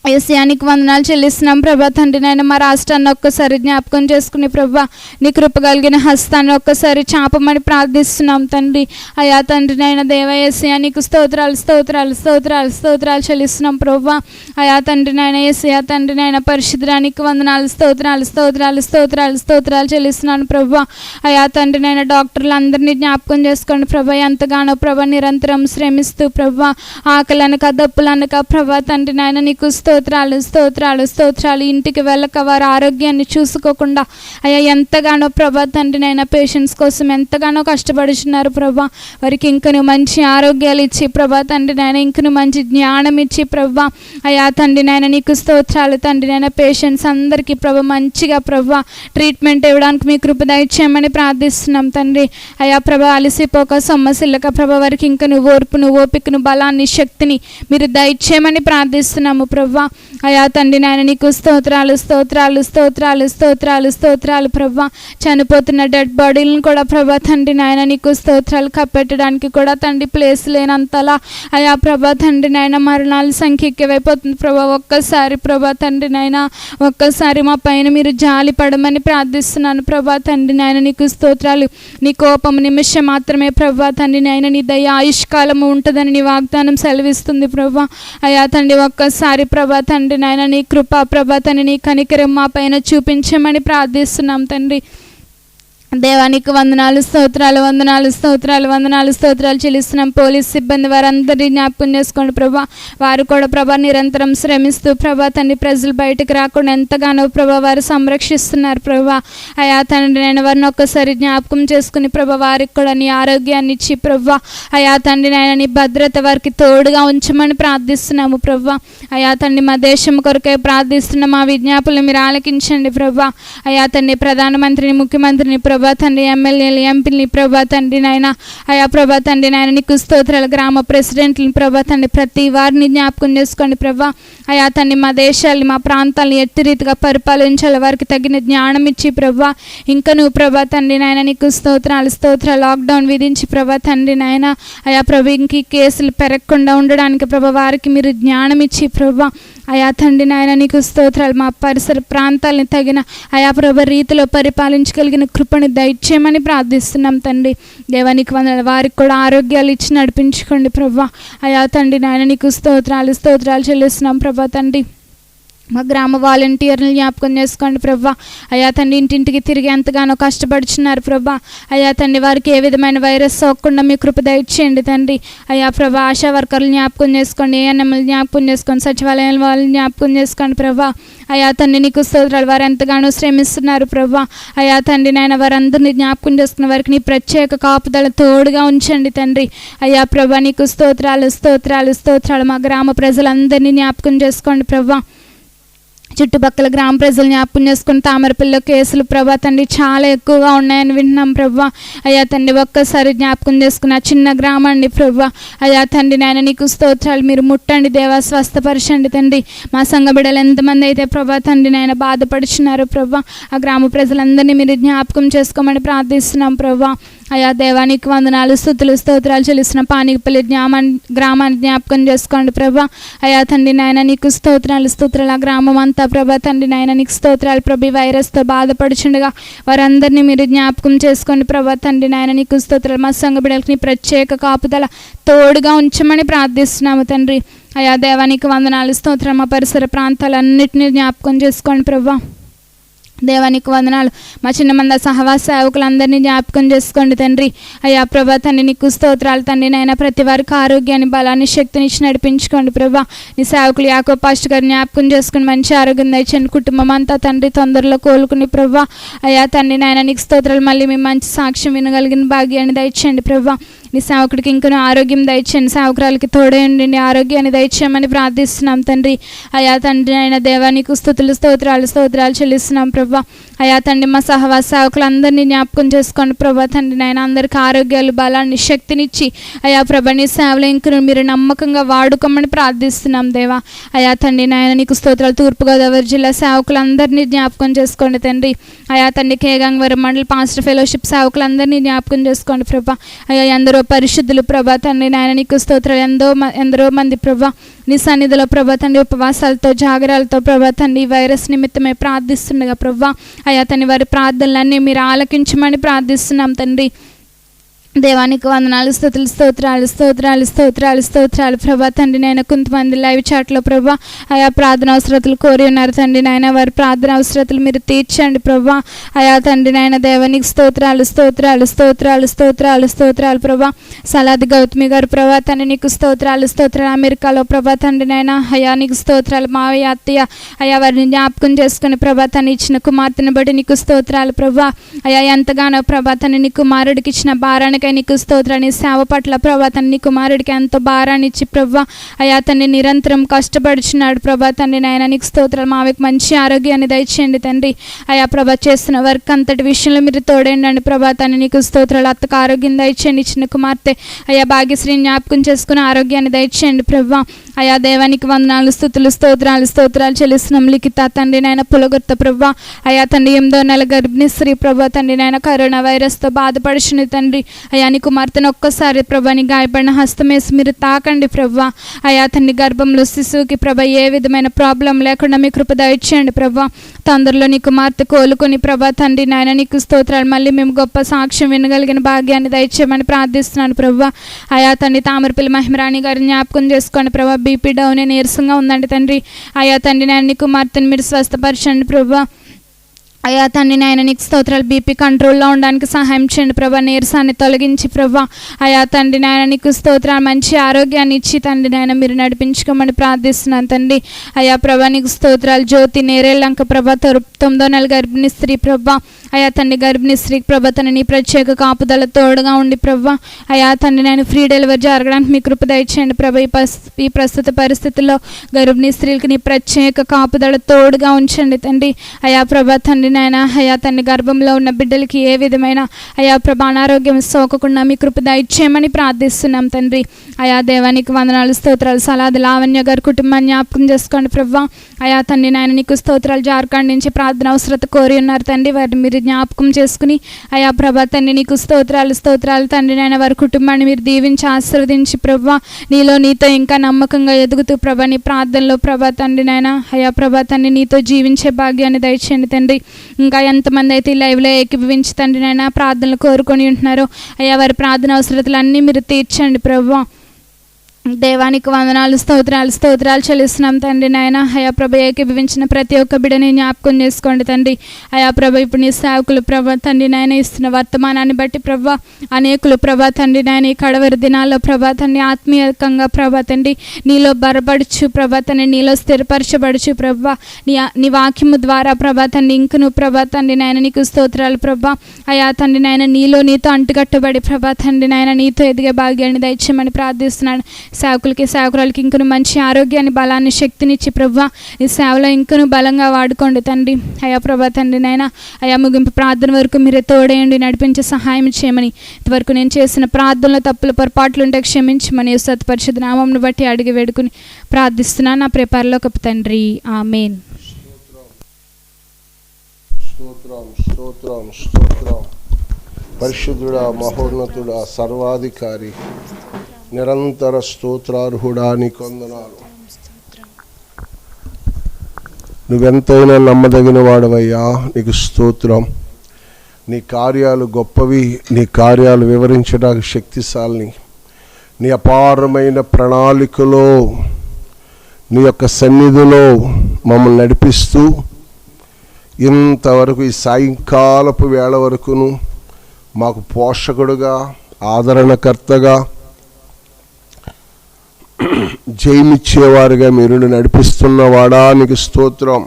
ఏసియానికి వందనాలు చెల్లిస్తున్నాం ప్రభా తండ్రి నాయన. మా రాష్ట్రాన్ని ఒక్కసారి జ్ఞాపకం చేసుకుని ప్రభా నీ కృప కలిగిన హస్తాన్ని ఒక్కసారి చాపమని ప్రార్థిస్తున్నాం తండ్రి. అయా తండ్రి నాయన దేవ ఏసియానికి స్తోత్రాలు స్తోత్రాలు స్తోత్రాలు స్తోత్రాలు చెల్లిస్తున్నాం ప్రభా. అయా తండ్రి నాయన ఏసియా తండ్రి నాయన పరిశుద్ధానికి వందనాలు స్తోత్రాలు స్తోత్రాలు స్తోత్రాలు స్తోత్రాలు చెల్లిస్తున్నాను ప్రభా. అయా తండ్రి నాయన డాక్టర్లు అందరినీ జ్ఞాపకం చేసుకోండి ప్రభా. ఎంతగానో ప్రభా నిరంతరం శ్రమిస్తూ ప్రభా ఆకలి అనక దప్పులు అనక ప్రభా తండ్రి నాయన నీకు స్తోత్రాలు స్తోత్రాలు స్తోత్రాలు. ఇంటికి వెళ్ళక వారి ఆరోగ్యాన్ని చూసుకోకుండా అయ్యా ఎంతగానో ప్రభా తండ్రి నాయన పేషెంట్స్ కోసం ఎంతగానో కష్టపడుచున్నారు ప్రభా. వారికి ఇంకను మంచి ఆరోగ్యాలు ఇచ్చి ప్రభా తండ్రి నాయన ఇంకను మంచి జ్ఞానం ఇచ్చి ప్రభా అయ్యా తండ్రి నాయన నీకు స్తోత్రాలు తండ్రి నాయన. పేషెంట్స్ అందరికీ ప్రభా మంచిగా ప్రభా ట్రీట్మెంట్ ఇవ్వడానికి మీ కృప దయచేయమని ప్రార్థిస్తున్నాం తండ్రి. అయ్యా ప్రభా అలసిపోక సమస్యలక ప్రభా వారికి ఇంకను ఓర్పును ఓపికను బలాన్ని శక్తిని మీరు దయచేయమని ప్రార్థిస్తున్నాము ప్రభా. అయా తండ్రి నాయన నీకు స్తోత్రాలు స్తోత్రాలు స్తోత్రాలు స్తోత్రాలు స్తోత్రాలు ప్రభా. చనిపోతున్న డెడ్ బాడీలను కూడా ప్రభా తండ్రి నాయన నీకు స్తోత్రాలు కప్పెట్టడానికి కూడా తండ్రి ప్లేస్ లేనంతలా అయా ప్రభా తండ్రి నాయన మరణాల సంఖ్య ఎక్కువైపోతుంది ప్రభా. ఒక్కసారి ప్రభా తండ్రి నాయన ఒక్కసారి మా పైన మీరు జాలి పడమని ప్రార్థిస్తున్నాను ప్రభా తండ్రి నాయన నీకు స్తోత్రాలు. నీ కోపం నిమిషం మాత్రమే ప్రభా తండ్రి నాయన నీ దయ ఆయుష్కాలము ఉంటుందని నీ వాగ్దానం సెలవిస్తుంది ప్రభా. అయా తండ్రి ఒక్కసారి ప్రభా తండ్రి నాయన నీ కృప ప్రభా తండ్రి నీ కనికరం మా పైన చూపించమని ప్రార్థిస్తున్నాం తండ్రి. దేవానికి వందనాలు స్తోత్రాలు వందనాలు స్తోత్రాలు వందనాలు స్తోత్రాలు చెల్లిస్తున్నాం. పోలీస్ సిబ్బంది వారందరినీ జ్ఞాపకం చేసుకోండి ప్రభా. వారు కూడా ప్రభా నిరంతరం శ్రమిస్తూ ప్రభా తండ్రి ప్రజలు బయటకు రాకుండా ఎంతగానో ప్రభా వారు సంరక్షిస్తున్నారు ప్రభా. అయా తండ్రి నాయన వారిని ఒక్కసారి జ్ఞాపకం చేసుకుని ప్రభా వారికి కూడా నీ ఆరోగ్యాన్ని ఇచ్చి ప్రభా అయా తండ్రి నాయన నీ భద్రత వారికి తోడుగా ఉంచమని ప్రార్థిస్తున్నాము ప్రభా. అయా తండ్రి మా దేశం కొరకే ప్రార్థిస్తున్న మా విజ్ఞాపనలు మీరు ఆలకించండి ప్రభా. అయా తండ్రి ప్రధానమంత్రిని ముఖ్యమంత్రిని ప్రభా తండ్రి ఎమ్మెల్యేలు ఎంపీని ప్రభా తండ్రి నాయన అయా ప్రభా తండ్రి నాయన నీకు స్తోత్రాలు. గ్రామ ప్రెసిడెంట్ని ప్రభా తండ్రి ప్రతి వారిని జ్ఞాపకం చేసుకోండి ప్రభా. అయా తండ్రి మా దేశాన్ని మా ప్రాంతాలను ఎట్టి రీతిగా పరిపాలించాలి వారికి తగిన జ్ఞానం ఇచ్చి ప్రభా. ఇంకా నువ్వు ప్రభా తండ్రి నాయన నీకు స్తోత్రాలు స్తోత్రాలు. లాక్డౌన్ విధించి ప్రభా తండ్రి నాయన అయా ప్రభు ఇంక కేసులు పెరగకుండా ఉండడానికి ప్రభా వారికి మీరు జ్ఞానం ఇచ్చి ప్రభా అయా తండ్రి నాయన నీకు స్తోత్రాలు. మా పరిసర ప్రాంతాలని తగిన అయా ప్రభ రీతిలో పరిపాలించగలిగిన కృపను దయచేయమని ప్రార్థిస్తున్నాం తండ్రి. దేవానికి వందనాలు. వారికి కూడా ఆరోగ్యాలు ఇచ్చి నడిపించుకోండి ప్రభా. అయా తండ్రి నాయన నీకు స్తోత్రాలు చెల్లిస్తున్నాం ప్రభా తండ్రి. మా గ్రామ వాలంటీర్లు జ్ఞాపకం చేసుకోండి ప్రభా. అయా తండ్రి ఇంటింటికి తిరిగి ఎంతగానో కష్టపడుచున్నారు ప్రభా. అయా తండ్రి వారికి ఏ విధమైన వైరస్ సోకకుండా మీ కృప దయచేయండి తండ్రి. అయా ప్రభా ఆశా వర్కర్లు జ్ఞాపకం చేసుకోండి, ఏఎన్ఎంలు జ్ఞాపకం చేసుకోండి, సచివాలయం వాళ్ళని జ్ఞాపకం చేసుకోండి ప్రభా. అయా తండ్రి నీకు స్తోత్రాలు. వారు ఎంతగానో శ్రమిస్తున్నారు ప్రభా. అయా తండ్రి నాయన వారందరినీ జ్ఞాపకం చేసుకున్న వారికి నీ ప్రత్యేక కాపుదల తోడుగా ఉంచండి తండ్రి. అయా ప్రభా నీకు స్తోత్రాలు. మా గ్రామ ప్రజలందరినీ జ్ఞాపకం చేసుకోండి ప్రభా. చుట్టుపక్కల గ్రామ ప్రజలు జ్ఞాపకం చేసుకుని తామరపల్లిలో కేసులు ప్రభా తండ్రి చాలా ఎక్కువగా ఉన్నాయని వింటున్నాం ప్రభా. అయా తండ్రి ఒక్కసారి జ్ఞాపకం చేసుకున్న చిన్న గ్రామాన్ని ప్రభా. అయా తండ్రి నాయన నీకు స్తోత్రాలు. మీరు ముట్టండి దేవా, స్వస్థపరచండి తండ్రి. మా సంఘ బిడ్డలు ఎంతమంది అయితే ప్రభా తండ్రి నాయన బాధపడుచున్నారు ప్రభా, ఆ గ్రామ ప్రజలందరినీ మీరు జ్ఞాపకం చేసుకోమని ప్రార్థిస్తున్నాం ప్రభా. అయా దేవానికి వందనాలు, స్తోత్రాలు చెల్లిస్తున్న పానికపల్లి గ్రామాన్ని జ్ఞాపకం చేసుకోండి ప్రభా. అయా తండ్రి నాయన నీకు స్తోత్రాలు. ఆ గ్రామం అంతా ప్రభా తండ్రి నాయన నీకు స్తోత్రాలు. ప్రభు వైరస్తో బాధపడుచుండగా వారందరినీ మీరు జ్ఞాపకం చేసుకోండి ప్రభా తండ్రి నాయన నీకు స్తోత్రాలు. మా సంఘ బిడ్డలకి నీ ప్రత్యేక కాపుదల తోడుగా ఉంచమని ప్రార్థిస్తున్నాము తండ్రి. అయా దేవానికి వందనాలు, స్తోత్రం. మా పరిసర ప్రాంతాలన్నింటినీ జ్ఞాపకం చేసుకోండి ప్రభా. దేవానికి వందనాలు. మా చిన్న మంద సహవాస సేవకులందరినీ జ్ఞాపకం చేసుకోండి తండ్రి. అయ్యా ప్రభా తండ్రి నీకు స్తోత్రాలు తండ్రి నాయన. ప్రతి వారికి ఆరోగ్యాన్ని, బలాన్ని, శక్తిని ఇచ్చి నడిపించుకోండి ప్రభా. నీ సేవకులు యాకోబు పాస్టర్ గారు జ్ఞాపకం చేసుకుని మంచి ఆరోగ్యం దయచేయండి. కుటుంబం అంతా తండ్రి తొందరలో కోలుకుని ప్రభా. అయ్యా తండ్రి నాయన నీకు స్తోత్రాలు. మళ్ళీ మీ మంచి సాక్ష్యం వినగలిగిన భాగ్యాన్ని దయచేయండి ప్రభా. నీ సేవకుడికి ఇంకా ఆరోగ్యం దయచేయండి, సేవకురాలకి తోడేయండి, ఆరోగ్యాన్ని దయచేయమని ప్రార్థిస్తున్నాం తండ్రి. అయా తండ్రి నాయన దేవా నీకు స్తోత్రాలు చెల్లిస్తున్నాం ప్రభా. అయా తండ్రి మా సహవాస సేవకులందరినీ జ్ఞాపకం చేసుకోండి ప్రభా తండ్రి నాయన. అందరికీ ఆరోగ్యాలు, బలాన్ని, శక్తినిచ్చి అయా ప్రభా నీ సేవలు ఇంకా మీరు నమ్మకంగా వాడుకోమని ప్రార్థిస్తున్నాం దేవా. అయా తండ్రి నాయన నీకు స్తోత్రాలు. తూర్పుగోదావరి జిల్లా సేవకులందరినీ జ్ఞాపకం చేసుకోండి తండ్రి. అయా తండ్రి కేగంగవరం మండల పాస్టర్ ఫెలోషిప్ సేవకులందరినీ జ్ఞాపకం చేసుకోండి ప్రభా. అయా ఎందరో పరిశుద్ధులు ప్రభా తండ్రి నాయన నీకు స్తోత్రాలు. ఎందరో మంది ప్రభా నీ సన్నిధిలో ప్రభా తండ్రి ఉపవాసాలతో, జాగరాలతో ప్రభా తండ్రి వైరస్ నిమిత్తమే ప్రార్థిస్తుండగా ప్రభా అయా తండ్రి వారి ప్రార్థనలన్నీ మీరు ఆలకించమని ప్రార్థిస్తున్నాం తండ్రి. దేవానికి వందనాలు, స్తోత్రాలు ప్రభా తండ్రి నాయన. కొంతమంది లైవ్ చాట్లో ప్రభా ఆయా ప్రార్థన అవసరతలు కోరి ఉన్నారు తండ్రి నాయన. వారి ప్రార్థన అవసరతలు మీరు తీర్చండి ప్రభా. అయా తండ్రి నాయన దేవానికి స్తోత్రాలు ప్రభా. సలాది గౌతమి గారు ప్రభా తండ్రి నీకు స్తోత్రాలు. అమెరికాలో ప్రభా తండ్రి నాయన అయా నీకు స్తోత్రాలు. మావయ్య అత్తయ్య అయా వారిని జ్ఞాపకం చేసుకుని ప్రభా తను ఇచ్చిన కుమార్తెను బట్టి నీకు స్తోత్రాలు ప్రభా. అయా ఎంతగానో ప్రభా తను నీ కుమారుడికి ఇచ్చిన భారానికి నీకు స్తోత్రాన్ని. సేవ పట్ల ప్రభా తండ్రి నీ కుమారుడికి ఎంతో భారాన్ని ఇచ్చి ప్రభా అయా తండ్రి నిరంతరం కష్టపడుచున్నాడు ప్రభా తండ్రి నాయన నీకు స్తోత్రాలు. మావికి మంచి ఆరోగ్యాన్ని దయచేయండి తండ్రి. అయా ప్రభా చేస్తున్న వర్క్ అంతటి విషయంలో మీరు తోడేయండి ప్రభా తండ్రి నీకు స్తోత్రాలు. అత్తకు ఆరోగ్యం దయచేయండి. చిన్న కుమార్తె అయా భాగ్యశ్రీని జ్ఞాపకం చేసుకుని ఆరోగ్యాన్ని దయచేయండి ప్రభా. అయా దేవానికి వందనాలు, స్తోత్రాలు చెల్లిస్తున్నాం. లిఖిత తండ్రి నాయన పులగొత్త ప్రభా అయా తండ్రి 8వ నెల గర్భిణీ స్త్రీ ప్రభా తండ్రి నాయన కరోనా వైరస్తో బాధపడుచుని తండ్రి. అయా నీ కుమార్తెను ఒక్కసారి ప్రభా నీ గాయపడిన హస్తమేసి మీరు తాకండి ప్రభా. అయా తండ్రి గర్భంలో శిశువుకి ప్రభా ఏ విధమైన ప్రాబ్లం లేకుండా మీ కృప దయచేయండి ప్రభా. తొందరలో నీ కుమార్తె కోలుకొని ప్రభా తండ్రి నాయన నీకు స్తోత్రాలు. మళ్ళీ మేము గొప్ప సాక్ష్యం వినగలిగిన భాగ్యాన్ని దయచేయమని ప్రార్థిస్తున్నాను ప్రభా. అయా తండ్రి తామరపల్లి మహిమరాణి గారిని జ్ఞాపకం చేసుకోండి ప్రభా. బీపీ డౌన్ నీరసంగా ఉందండి తండ్రి. అయా తండ్రి నాయన నీ కుమార్తెను మీరు స్వస్థపరచండి ప్రభా. అయా తండ్రి నాయన నీకు స్తోత్రాలు. బీపీ కంట్రోల్లో ఉండడానికి సహాయం చేయండి ప్రభా. నీరసాన్ని తొలగించి ప్రభా అయా తండ్రి నాయన నీకు స్తోత్రాలు. మంచి ఆరోగ్యాన్ని ఇచ్చి తండ్రి నాయన మీరు నడిపించుకోమని ప్రార్థిస్తున్నాను తండ్రి. అయా ప్రభా నీకు స్తోత్రాలు. జ్యోతి నేరేళ్ళంక ప్రభా 9వ నెల గర్భిణీ స్త్రీ ప్రభా అయా తండ్రి గర్భిణీ స్త్రీకి ప్రభా తన నీ ప్రత్యేక కాపుదల తోడుగా ఉండి ప్రభా అయా తండ్రి నేను ఫ్రీ డెలివరీ జరగడానికి మీ కృప దయచేయండి ప్రభా. ఈ ప్రస్తుత పరిస్థితుల్లో గర్భిణీ స్త్రీలకి నీ ప్రత్యేక కాపుదల తోడుగా ఉంచండి తండ్రి. అయా ప్రభా తండ్రి నాయన అయా తండ్రి గర్భంలో ఉన్న బిడ్డలకి ఏ విధమైన అయా ప్రభా అనారోగ్యం సోకకుండా మీ కృప దయచేయమని ప్రార్థిస్తున్నాం తండ్రి. అయా దేవానికి వందనాలు స్తోత్రాలు. సలాది లావణ్య గారి కుటుంబాన్ని జ్ఞాపకం చేసుకోండి ప్రభా. అయా తండ్రి నాయన నీకు స్తోత్రాలు. జార్ఖండ్ నుంచి ప్రార్థన అవసరత కోరి ఉన్నారు తండ్రి, వారిని మీరు జ్ఞాపకం చేసుకుని అయా ప్రభా తండ్రి నీకు స్తోత్రాలు తండ్రి నాయన వారి కుటుంబాన్ని మీరు దీవించి ఆశీర్వదించి ప్రభా నీతో ఇంకా నమ్మకంగా ఎదుగుతూ ప్రభా నీ ప్రార్థనలో ప్రభా తండ్రి నాయన అయా ప్రభా తండ్రి నీతో జీవించే భాగ్యాన్ని దయచేయండి తండ్రి. ఇంకా ఎంతమంది అయితే ఈ లైవ్లో ఏకీభవించి తండ్రి నాయన ప్రార్థనలు కోరుకొని ఉంటున్నారో అయా వారి ప్రార్థన అవసరతలన్నీ మీరు తీర్చండి ప్రభా. దేవానికి వందనాలు స్తోత్రాలు చెల్లిస్తున్నాం తండ్రి నాయన. అయా ప్రభ ఏకీభవించిన ప్రతి ఒక్క బిడ్డని జ్ఞాపకం చేసుకోండి తండ్రి. అయా ప్రభ ఇప్పుడు నీ సేవకులు ప్రభ తండ్రి నాయన ఇస్తున్న వర్తమానాన్ని బట్టి ప్రభ అనేకులు ప్రభ తండ్రి నాయన ఈ కడవరి దినాల్లో ప్రభ తండ్రి ఆత్మీయంగా ప్రభ తండ్రి నీలో బలపడుచు ప్రభ తండ్రి నీలో స్థిరపరచబడుచు ప్రభ నీ వాక్యము ద్వారా ప్రభ తండ్రి ఇంకను ప్రభ తండ్రి నాయన నీకు స్తోత్రాలు ప్రభ. అయా తండ్రి నాయన నీతో అంటుకట్టబడి ప్రభ తండ్రి నాయన నీతో ఎదిగే భాగ్యాన్ని దయచేయమని ప్రార్థిస్తున్నాను. సేవకురాలకి ఇంకను మంచి ఆరోగ్యాన్ని బలాన్ని శక్తినిచ్చి ప్రభా ఈ సేవలో ఇంకను బలంగా వాడుకోండి తండ్రి. అయా ప్రభా తండ్రి నాయన అయా ముగింపు ప్రార్థన వరకు మీరే తోడేయండి, నడిపించే సహాయం చేయమని ఇంతవరకు నేను చేసిన ప్రార్థనలో తప్పులు పొరపాట్లు ఉంటే క్షమించమని సత్ పరిశుద్ధ నామమును బట్టి అడిగి వేడుకుని ప్రార్థిస్తున్నాను నా పరలోకపు తండ్రి. ఆమేన్. పరిశుద్ధుడా, మహోన్నతుడా, సర్వాధికారి, నిరంతర స్తోత్రార్హుడా నీకు వందనాలు. నువ్వెంతైనా నమ్మదగిన వాడవయ్యా, నీకు స్తోత్రం. నీ కార్యాలు గొప్పవి, నీ కార్యాలు వివరించడానికి శక్తిశాలిని. నీ అపారమైన ప్రణాళికలో నీ యొక్క సన్నిధిలో మమ్మల్ని నడిపిస్తూ ఇంతవరకు ఈ సాయంకాలపు వేళ వరకును మాకు పోషకుడుగా, ఆదరణకర్తగా, జయమిచ్చేవారుగా మీరు నడిపిస్తున్నవాడా నీకు స్తోత్రం.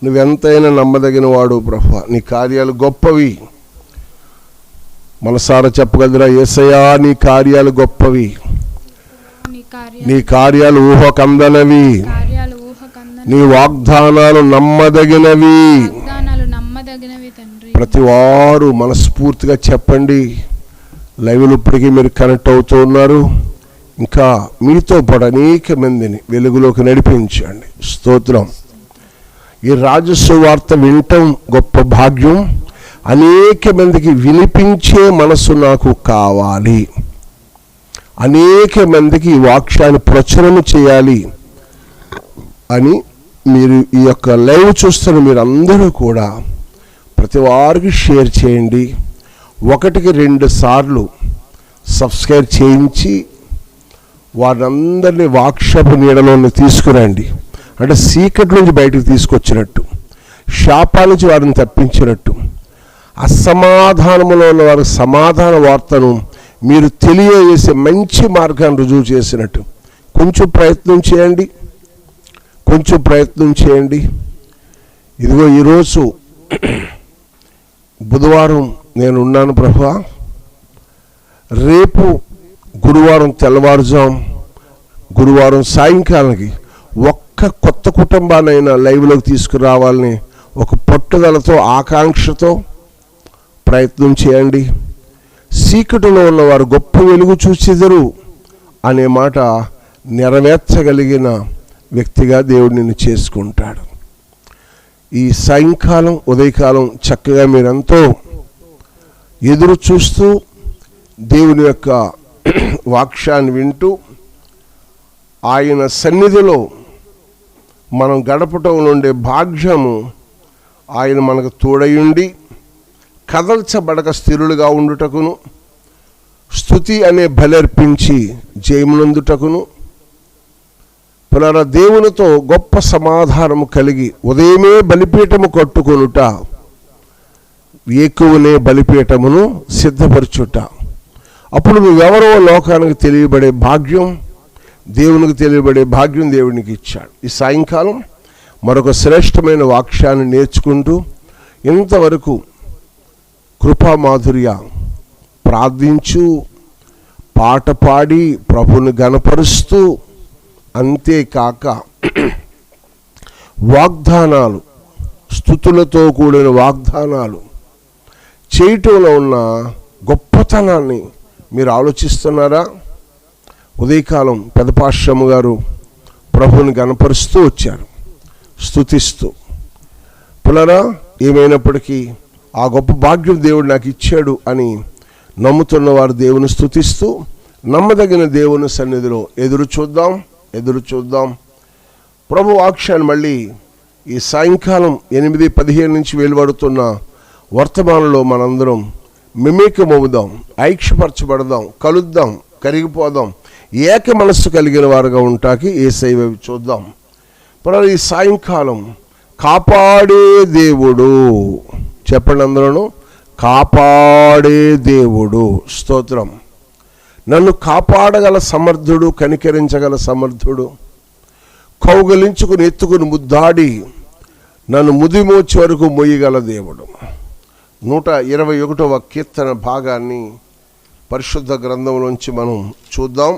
నువ్వెంతైనా నమ్మదగిన వాడు ప్రభా. నీ కార్యాలు గొప్పవి. మనసారా చెప్పగలరా, యేసయ్యా నీ కార్యాలు గొప్పవి, నీ కార్యాలు ఊహకందనవి, నీ వాగ్దానాలు నమ్మదగినవి. ప్రతి వారు మనస్ఫూర్తిగా చెప్పండి. లైవ్లు ఇప్పటికీ మీరు కనెక్ట్ అవుతూ ఉన్నారు. ఇంకా మీతో పాటు అనేక మందిని వెలుగులోకి నడిపించండి. స్తోత్రం. ఈ రాజస్వ వార్త వినటం గొప్ప భాగ్యం. అనేక మందికి వినిపించే మనసు నాకు కావాలి. అనేక మందికి ఈ వాక్యాన్ని ప్రచురణ చేయాలి అని మీరు ఈ యొక్క లైవ్ చూస్తున్న మీరందరూ కూడా ప్రతి వారికి షేర్ చేయండి. 1-2 సార్లు సబ్స్క్రైబ్ చేయించి వారందరినీ వాక్యపు నీడలోని తీసుకురండి. అంటే సీక్రెట్ నుంచి బయటకు తీసుకొచ్చినట్టు, శాపాల నుంచి వారిని తప్పించినట్టు, అసమాధానములో ఉన్న వారి సమాధాన వార్తను మీరు తెలియజేసే మంచి మార్గాన్ని రుజువు చేసినట్టు కొంచెం ప్రయత్నం చేయండి. ఇదిగో ఈరోజు బుధవారం నేను ఉన్నాను ప్రభా. రేపు గురువారం తెల్లవారుజాం, గురువారం సాయంకాలానికి ఒక్క కొత్త కుటుంబానైనా లైవ్లోకి తీసుకురావాలని ఒక పట్టుదలతో, ఆకాంక్షతో ప్రయత్నం చేయండి. సీకటిలో ఉన్నవారు గొప్ప వెలుగు చూచెదరు అనే మాట నెరవేర్చగలిగిన వ్యక్తిగా దేవుడు నిన్ను చేసుకుంటాడు. ఈ సాయంకాలం, ఉదయకాలం చక్కగా మీరంతో ఎదురు చూస్తూ దేవుని యొక్క వాక్యాన్ని వింటూ ఆయన సన్నిధిలో మనం గడపటం నుండే భాగ్యము ఆయన మనకు తోడయుండి కదల్చబడక స్థిరులుగా ఉండుటకును, స్తుతి అనే బలర్పించి జయమునందుటకును, పునర దేవునితో గొప్ప సమాధానము కలిగి ఉదయమే బలిపీఠము కట్టుకొనుట, ఎక్కువనే బలిపీఠమును సిద్ధపరచుట. అప్పుడు నువ్వెవరో లోకానికి తెలియబడే భాగ్యం, దేవునికి తెలియబడే భాగ్యం దేవునికి ఇచ్చాడు. ఈ సాయంకాలం మరొక శ్రేష్టమైన వాక్యాన్ని నేర్చుకుంటూ ఇంతవరకు కృపామాధుర్య ప్రార్థించు, పాట పాడి ప్రభుని గణపరుస్తూ, అంతేకాక వాగ్దానాలు, స్తుతులతో కూడిన వాగ్దానాలు చేయటంలో ఉన్న గొప్పతనాన్ని మీరు ఆలోచిస్తున్నారా? ఉదయకాలం పెదపాశ్రమ గారు ప్రభువుని గణపరుస్తూ వచ్చారు, స్తుతిస్తూ. పులరా ఏమైనప్పటికీ ఆ గొప్ప భాగ్యం దేవుడు నాకు ఇచ్చాడు అని నమ్ముతున్న వారు దేవుని స్తుతిస్తూ నమ్మదగిన దేవుని సన్నిధిలో ఎదురు చూద్దాం. ప్రభు వాక్యాన్ని మళ్ళీ ఈ సాయంకాలం 8:15 నుంచి వెలువడుతున్న వర్తమానంలో మనందరం మిమేకమవుదాం, ఐక్యపరచబడదాం, కలుద్దాం, కరిగిపోదాం, ఏక మనస్సు కలిగిన వారుగా ఉంటాకి యేసయ్య వైపు చూద్దాం. ప్రభు ఈ సాయంకాలం కాపాడే దేవుడు, చెప్పండి అందరూ, కాపాడే దేవుడు. స్తోత్రం. నన్ను కాపాడగల సమర్థుడు, కనికరించగల సమర్థుడు, కౌగలించుకుని ఎత్తుకుని ముద్దాడి నన్ను ముదిమోచి వరకు మొయ్యగల దేవుడు. 121వ కీర్తన భాగాన్ని పరిశుద్ధ గ్రంథంలోంచి మనం చూద్దాం.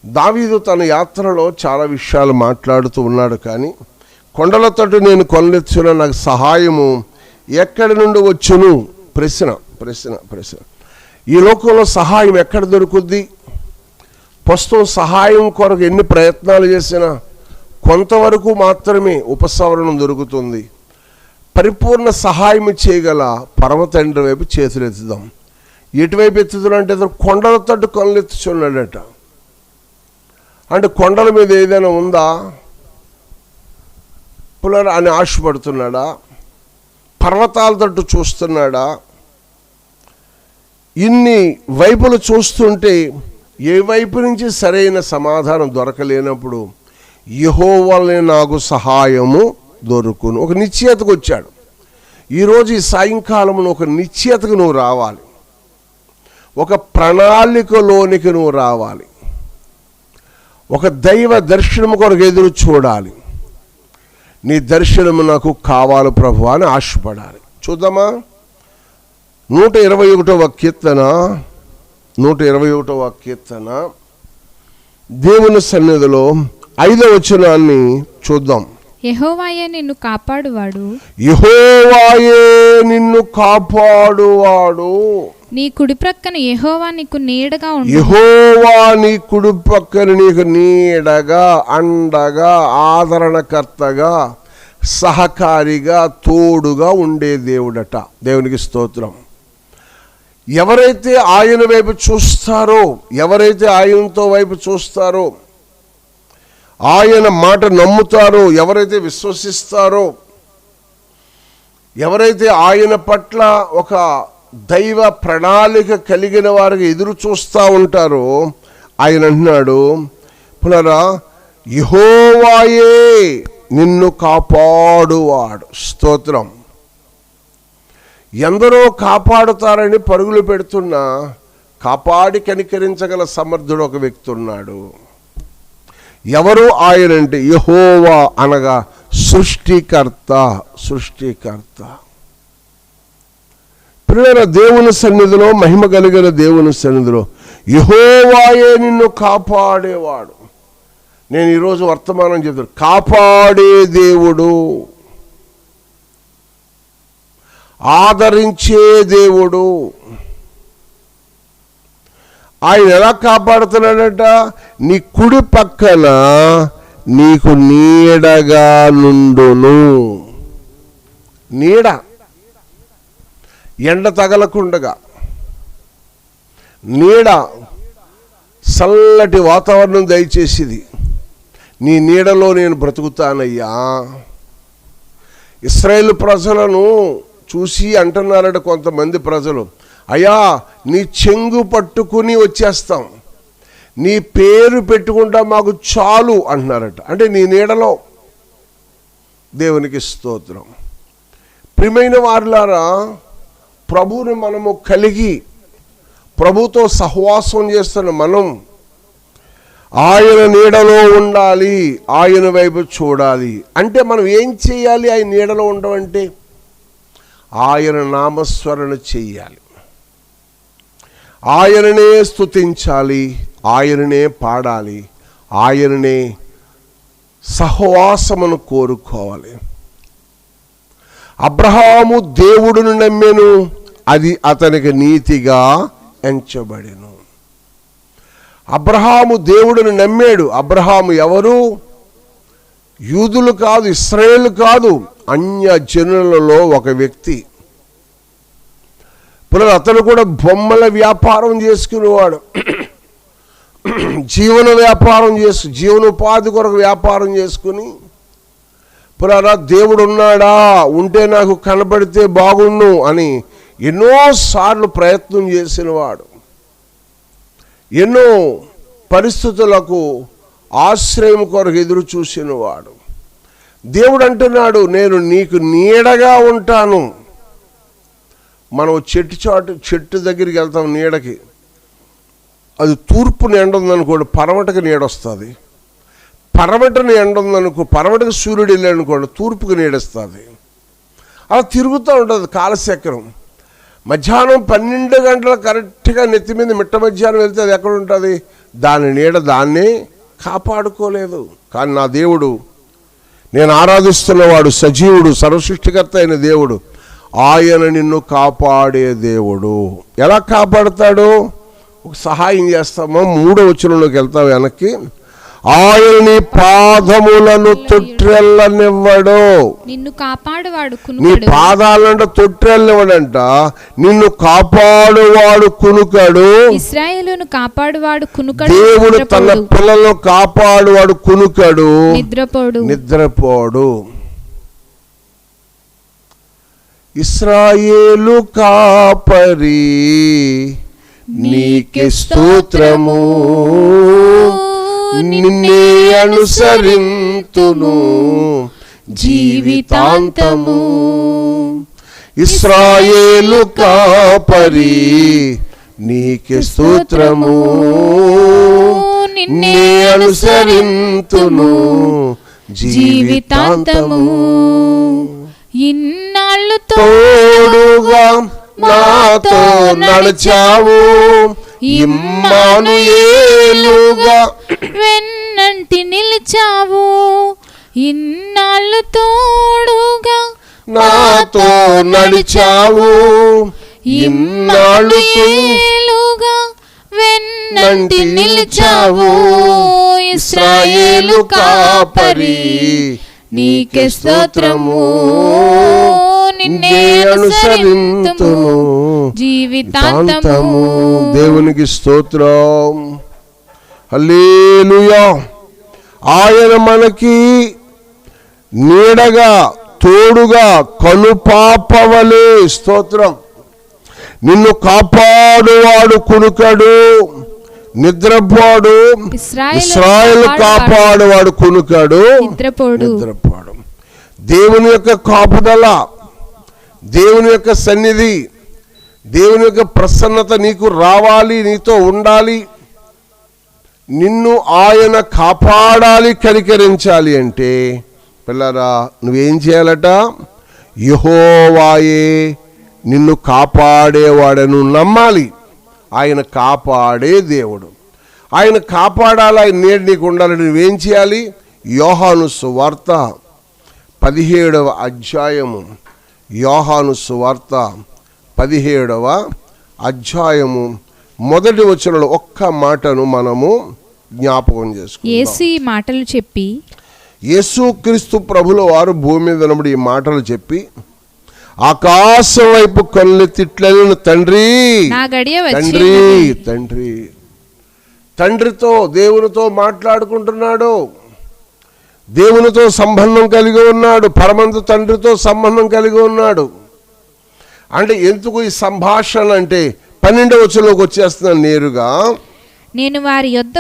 దావీదు తన యాత్రలో చాలా విషయాలు మాట్లాడుతూ ఉన్నాడు. కానీ కొండల తట్టు నేను కొనలెచ్చున నాకు సహాయము ఎక్కడి నుండి వచ్చును? ప్రశ్న. ఈ లోకంలో సహాయం ఎక్కడ దొరుకుద్ది? ప్రస్తుతం సహాయం కొరకు ఎన్ని ప్రయత్నాలు చేసినా కొంతవరకు మాత్రమే ఉపసంహరణం దొరుకుతుంది. పరిపూర్ణ సహాయం చేయగల పరమ తండ్రి వైపు చేతులు ఎత్తుదాం. ఎటువైపు ఎత్తుతున్నాడు అంటే కొండల తట్టు కొనలెత్తుచున్నాడట. అంటే కొండల మీద ఏదైనా ఉందా పులర్ అని ఆశపడుతున్నాడా? పర్వతాల తట్టు చూస్తున్నాడా? ఇన్ని వైపులు చూస్తుంటే ఏ వైపు నుంచి సరైన సమాధానం దొరకలేనప్పుడు యెహోవానే నాకు సహాయము దొరుకును. ఒక నిశ్చయతకు వచ్చాడు. ఈరోజు ఈ సాయంకాలమును ఒక నిశ్చయతకు నువ్వు రావాలి, ఒక ప్రణాళికలోనికి నువ్వు రావాలి, ఒక దైవ దర్శనము కొరకు ఎదురు చూడాలి. నీ దర్శనము నాకు కావాలి ప్రభు అని ఆశపడాలి. చూద్దామా? 121వ కీర్తన దేవుని సన్నిధిలో 5వ వచనాన్ని చూద్దాం. యెహోవాయే నిన్ను కాపాడువాడు, నీ కుడి ప్రక్కన యెహోవా నీకు నీడగా ఉండు. యెహోవా నీ కుడి ప్రక్కన నీకు నీడగా, అండగా, ఆదరణకర్తగా, సహకారిగా, తోడుగా ఉండే దేవుడట. దేవునికి స్తోత్రం. ఎవరైతే ఆయన వైపు చూస్తారో, ఎవరైతే ఆయనతో వైపు చూస్తారో, ఆయన మాట నమ్ముతారో, ఎవరైతే విశ్వసిస్తారో, ఎవరైతే ఆయన పట్ల ఒక దైవ ప్రణాళిక కలిగిన వారికి ఎదురు చూస్తూ ఉంటారో, ఆయన అంటున్నాడు పునరా యెహోవాయే నిన్ను కాపాడువాడు. స్తోత్రం. ఎందరో కాపాడుతారని పరుగులు పెడుతున్నా కాపాడి కనికరించగల సమర్థుడు ఒక వ్యక్తి ఉన్నాడు. ఎవరు ఆయనంటే యెహోవా అనగా సృష్టికర్త. ప్రియమైన దేవుని సన్నిధిలో, మహిమ కలిగిన దేవుని సన్నిధిలో యెహోవాయే నిన్ను కాపాడేవాడు. నేను ఈరోజు వర్తమానం చెప్తాను, కాపాడే దేవుడు, ఆదరించే దేవుడు. ఆయన ఎలా కాపాడుతున్నాడట? నీ కుడి పక్కన నీకు నీడగా నుండును. నీడ, ఎండ తగలకుండగా నీడ, చల్లటి వాతావరణం దయచేసిది. నీ నీడలో నేను బ్రతుకుతానయ్యా. ఇశ్రాయేలు ప్రజలను చూసి అంటున్నారట కొంతమంది ప్రజలు, అయ్యా నీ చెంగు పట్టుకుని వచ్చేస్తాం, నీ పేరు పెట్టుకుంటా మాకు చాలు అంటున్నారట. అంటే నీ నీడలో. దేవునికి స్తోత్రం. ప్రియమైన వారులారా, ప్రభువుని మనము కలిగి ప్రభుతో సహవాసం చేస్తున్న మనం ఆయన నీడలో ఉండాలి, ఆయన వైపు చూడాలి. అంటే మనం ఏం చేయాలి? ఆయన నీడలో ఉండమంటే ఆయన నామస్మరణ చెయ్యాలి, ఆయననే స్తుతించాలి, ఆయననే పాడాలి, ఆయననే సహవాసమును కోరుకోవాలి. అబ్రహాము దేవుడును నమ్మెను, అది అతనికి నీతిగా ఎంచబడెను. అబ్రహాము దేవుడిని నమ్మాడు. అబ్రహాము ఎవరు? యూదులు కాదు, ఇశ్రాయేలు కాదు, అన్య జనులలో ఒక వ్యక్తి. ఇప్పుడు అతను కూడా బొమ్మల వ్యాపారం చేసుకునేవాడు. జీవనోపాధి కొరకు వ్యాపారం చేసుకుని, పురాణ దేవుడు ఉన్నాడా, ఉంటే నాకు కనబడితే బాగుండు అని ఎన్నోసార్లు ప్రయత్నం చేసినవాడు. ఎన్నో పరిస్థితులకు ఆశ్రయం కొరకు ఎదురు చూసినవాడు. దేవుడు అంటున్నాడు, నేను నీకు నీడగా ఉంటాను. మనం చెట్టు దగ్గరికి వెళ్తాం నీడకి, అది తూర్పుని ఎండ ఉందనుకోండి, పడమటకి నీడొస్తుంది. పడమటని ఎండ ఉందనుకో, పడమటకి సూర్యుడు వెళ్ళాడనుకోండి, తూర్పుకి నీడొస్తుంది. అలా తిరుగుతూ ఉంటుంది కాలచక్రం. మధ్యాహ్నం 12 గంటల కరెక్ట్గా నెత్తి మీద మిట్ట మధ్యాహ్నం వెళ్తే అది ఎక్కడ ఉంటుంది? దాని నీడ దాన్నే కాపాడుకోలేదు. కానీ నా దేవుడు, నేను ఆరాధిస్తున్నవాడు సజీవుడు, సర్వసృష్టికర్త అయిన దేవుడు, ఆయన నిన్ను కాపాడే దేవుడు. ఎలా కాపాడుతాడు? ఒక సహాయం చేస్తామా? 3వ వచనంలోకి వెళ్తావు వెనక్కి. ఆయన నీ పాదములను తొట్రెల్లనివ్వడు. నిన్ను కాపాడువాడు నీ పాదాలంట తొట్రెల్లనివ్వడంట, నిన్ను కాపాడువాడు కునుకడు. ఇశ్రాయేలును కాపాడువాడు కునుకడు. దేవుడు తన పిల్లలను కాపాడువాడు కునుకడు, నిద్రపోడు. ఇశ్రాయేలు కాపరి నీకే స్తోత్రము, నిన్నే అనుసరింతును జీవితాంతము. ఇశ్రాయేలు కాపరి నీకే స్తోత్రము, నిన్నే అనుసరింతును జీవితాంతము. ఇన్నాళ్ళు తోడుగా నాతో నడిచావు, ఇమ్మానుయేలుగా వెన్నంటి నిలిచావు. ఇన్నాళ్ళు తోడుగా నాతో నడిచావు, ఇమ్మానుయేలుగా వెన్నంటి నిలిచావు. ఇశ్రాయేలు కాపరి నీకే స్తోత్రము, నిన్నే అనుసరింతుము జీవితాంతము. దేవునికి స్తోత్రం, హల్లెలూయా. ఆయన మనకి నీడగా తోడుగా కనుపాపవలే. స్తోత్రం. నిన్ను కాపాడువాడు కునుకడు, నిద్రపోడు. ఇశ్రాయేలు కాపాడువాడు కునుకడు, నిద్రపోడు. దేవుని యొక్క కాపుదల, దేవుని యొక్క సన్నిధి, దేవుని యొక్క ప్రసన్నత నీకు రావాలి, నీతో ఉండాలి. నిన్ను ఆయన కాపాడాలి, కనికరించాలి అంటే పిల్లరా నువ్వేం చేయాలట? యెహోవాయే నిన్ను కాపాడేవాడను నమ్మాలి. ఆయన కాపాడే దేవుడు, ఆయన కాపాడాలి, ఆయన నీడ నీకు ఉండాలి. నువ్వేం చేయాలి? యోహాను సువార్త 17వ అధ్యాయము, యోహాను సువార్త 17వ అధ్యాయము 1వ వచనంలో ఒక్క మాటను మనము జ్ఞాపకం చేసుకుందాం. యేసు ఈ మాటలు చెప్పి, యేసుక్రీస్తు ప్రభుల వారు భూమి మీద ఉన్నప్పుడు ఈ మాటలు చెప్పి ఆకాశం వైపు కళ్ళెత్తిట్లను, తండ్రి తండ్రి తండ్రి తండ్రితో దేవునితో మాట్లాడుకుంటున్నాడు, దేవునితో సంబంధం కలిగి ఉన్నాడు, పరమంత తండ్రితో సంబంధం కలిగి ఉన్నాడు. అంటే ఎందుకు ఈ సంభాషణ అంటే 12వ వచనంలోకి వచ్చేస్తున్నాను నేరుగా. నేను వారి యొద్ద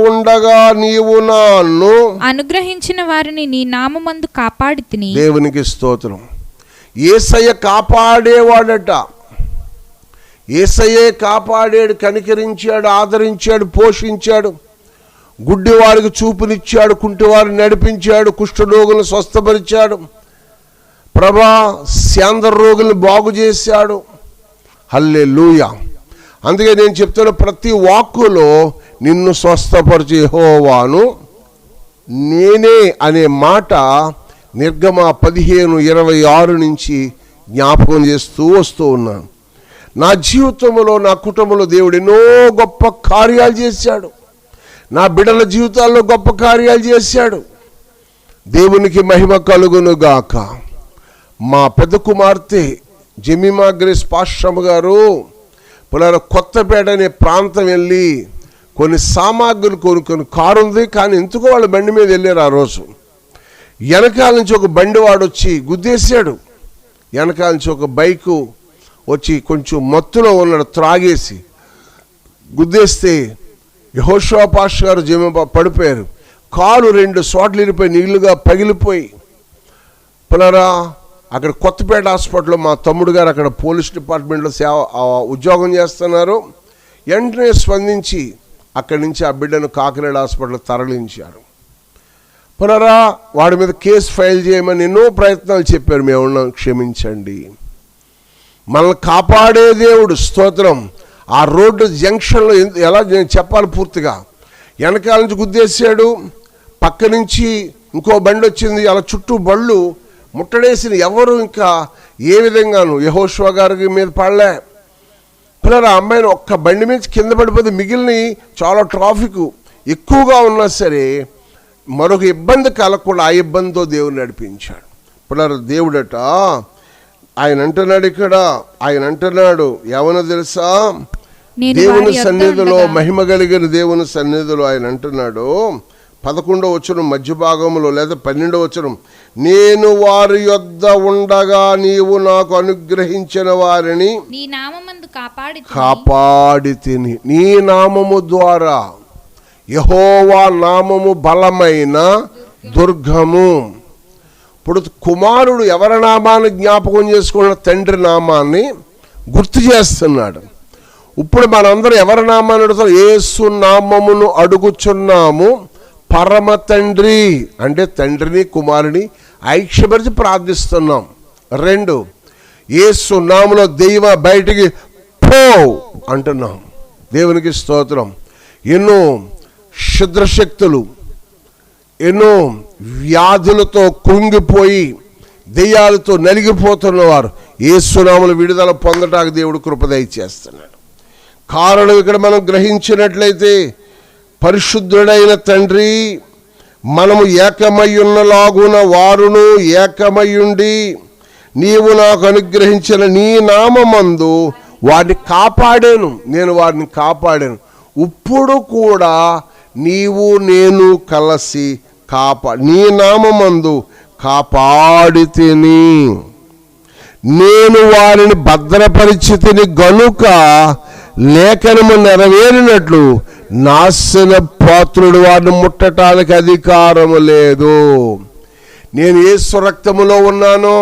ఉండగా నీవు నన్ను అనుగ్రహించిన వారిని నీ నామమందు కాపాడితిని. దేవునికి స్తోత్రం. యేసయ్య కాపాడేవాడట. యేసయ్యే కాపాడాడు, కనికరించాడు, ఆదరించాడు, పోషించాడు. గుడ్డి వారికి చూపునిచ్చాడు, కుంటివారిని నడిపించాడు, కుష్ఠరోగులను స్వస్థపరిచాడు, ప్రభా శాంత రోగులను బాగు చేశాడు. హల్లెలూయా. అందుకే నేను చెప్తున్న ప్రతి వాక్కులో నిన్ను స్వస్థపరిచే యెహోవాను నేనే అనే మాట నిర్గమ 15:26 నుంచి జ్ఞాపకం చేస్తూ వస్తూ ఉన్నాను. నా జీవితంలో, నా కుటుంబంలో దేవుడు ఎన్నో గొప్ప కార్యాలు చేశాడు. నా బిడ్డల జీవితాల్లో గొప్ప కార్యాలు చేశాడు. దేవునికి మహిమ కలుగును గాక. మా పెద్ద కుమార్తె జెమిమా గ్రేస్ పాశ్రమ గారు కొత్తపేట అనే ప్రాంతం వెళ్ళి కొన్ని సామాగ్రిలు కొనుక్కొని, కారు ఉంది కానీ ఎందుకో వాళ్ళు బండి మీద వెళ్ళారు. ఆ రోజు వెనకాల నుంచి ఒక బండి వాడు వచ్చి గుద్దేశాడు. వెనకాల నుంచి ఒక బైకు వచ్చి కొంచెం మత్తులో ఉన్నాడు, త్రాగేసి గుద్దేస్తే యెహోషువ పాషా గారు జెమిమా పడిపోయారు. కాలు 2 చోట్ల ఇరిపోయి నీళ్లుగా పగిలిపోయి అక్కడ కొత్తపేట హాస్పిటల్లో మా తమ్ముడు గారు అక్కడ పోలీస్ డిపార్ట్మెంట్లో ఉద్యోగం చేస్తున్నారు. వెంటనే స్పందించి అక్కడి నుంచి ఆ బిడ్డను కాకినాడ హాస్పిటల్ తరలించారు. వాడి మీద కేసు ఫైల్ చేయమని ఎన్నో ప్రయత్నాలు చెప్పారు. మేము ఉన్నాం, క్షమించండి. మనల్ని కాపాడే దేవుడు, స్తోత్రం. ఆ రోడ్డు జంక్షన్లో ఎలా చెప్పాలి పూర్తిగా, వెనకాల నుంచి గుద్దేశాడు, పక్క నుంచి ఇంకో బండి వచ్చింది, అలా చుట్టూ బళ్ళు ముట్టడేసిన. ఎవరు ఇంకా ఏ విధంగాను యెహోషువ గారి మీద పడలే. ఆ అమ్మాయిని ఒక్క బండి మీద కింద పడిపోతే మిగిలిన చాలా ట్రాఫిక్ ఎక్కువగా ఉన్నా సరే మరొక ఇబ్బంది కలగకుండా ఆ ఇబ్బందితో దేవుడు నడిపించాడు. దేవుడట ఆయన అంటున్నాడు, ఇక్కడ ఆయన అంటున్నాడు ఏమన్నా తెలుసా, దేవుని సన్నిధిలో, మహిమ కలిగిన దేవుని సన్నిధిలో ఆయన అంటున్నాడు 11వ వచనం మధ్య భాగంలో లేదా 12వ వచనం, నేను వారి యొద్ద ఉండగా నీవు నాకు అనుగ్రహించిన వారిని నీ నామమందు కాపాడితిని. నీ నామము ద్వారా, యెహోవా నామము బలమైన దుర్గము. ఇప్పుడు కుమారుడు ఎవరి నామాన్ని జ్ఞాపకం చేసుకున్న, తండ్రి నామాన్ని గుర్తు చేస్తున్నాడు. ఇప్పుడు మనందరం ఎవరి నామాన్ని అడుగుతాం? యేసు నామమును అడుగుచున్నాము పరమ తండ్రి, అంటే తండ్రిని కుమారుని ఐక్యపరిచి ప్రార్థిస్తున్నాం. 2, యేసు నామములో దెయ్యం బయటికి పో అంటున్నాం. దేవునికి స్తోత్రం. ఎన్నో క్షుద్రశక్తులు, ఎన్నో వ్యాధులతో కృంగిపోయి దెయ్యాలతో నలిగిపోతున్నవారు యేసు నామములో విడుదల పొందటానికి దేవుడు కృప దయచేస్తున్నాడు. కారణం ఇక్కడ మనం గ్రహించినట్లయితే, పరిశుద్ధుడైన తండ్రి మనము ఏకమయ్యున్నలాగున వారును ఏకమయ్యుండి నీవు నాకు అనుగ్రహించిన నీ నామమందు వారిని కాపాడాను, నేను వారిని కాపాడాను. ఇప్పుడు కూడా నీవు నేను కలిసి నీ నామమందు కాపాడితిని, నేను వారిని భద్రపరిచితిని గనుక లేఖనము నెరవేరినట్లు నాశన పాత్రుడు వారిని ముట్టడానికి అధికారము లేదు. నేను యేసు రక్తములో ఉన్నాను,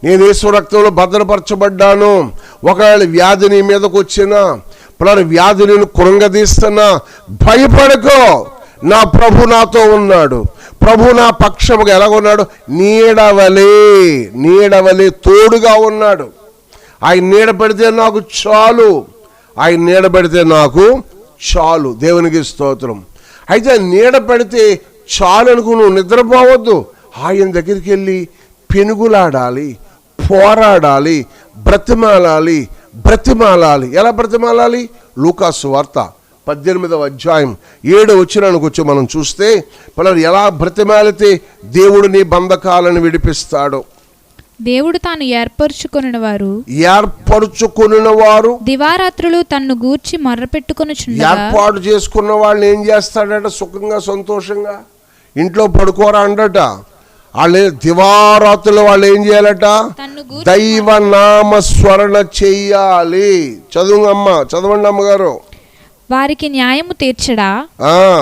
నేను యేసు రక్తంలో భద్రపరచబడ్డాను. ఒకవేళ వ్యాధి నీ మీదకు వచ్చినా, వ్యాధి నేను కృంగదీస్తున్నా, భయపడకో, నా ప్రభు నాతో ఉన్నాడు. ప్రభు నా పక్షముగా ఎలాగున్నాడు? నీడవలే తోడుగా ఉన్నాడు. ఆయన నీడ పెడితే నాకు చాలు, ఆయన నీడ పెడితే నాకు చాలు. దేవునికి స్తోత్రం. అయితే నీడ పెడితే చాలు అనుకు నువ్వు నిద్రపోవద్దు. ఆయన దగ్గరికి వెళ్ళి పెనుగులాడాలి, పోరాడాలి, బ్రతిమాలాలి. ఎలా బ్రతిమాలాలి? లూకాసు వార్త 18వ అధ్యాయం 7వ వచనానికి వచ్చి మనం చూస్తే ఎలా బ్రతిమాలితే దేవుడు నీ బంధకాలను విడిపిస్తాడు. దేవుడు తాను ఏర్పరచుకొనిన వారు దివారాత్రులు తన్ను గూర్చి మొర్రపెట్టుకొనుచుండగా, ఏర్పాటు చేసుకున్న వాళ్ళని ఏం చేస్తాడట? సుఖంగా సంతోషంగా ఇంట్లో పడుకోరా అండట. వాళ్ళు దివారాత్రులు వాళ్ళు ఏం చేయాలట? దైవ నామ స్మరణ చెయ్యాలి. చదవండి అమ్మగారు. వారికి న్యాయము తీర్చడా,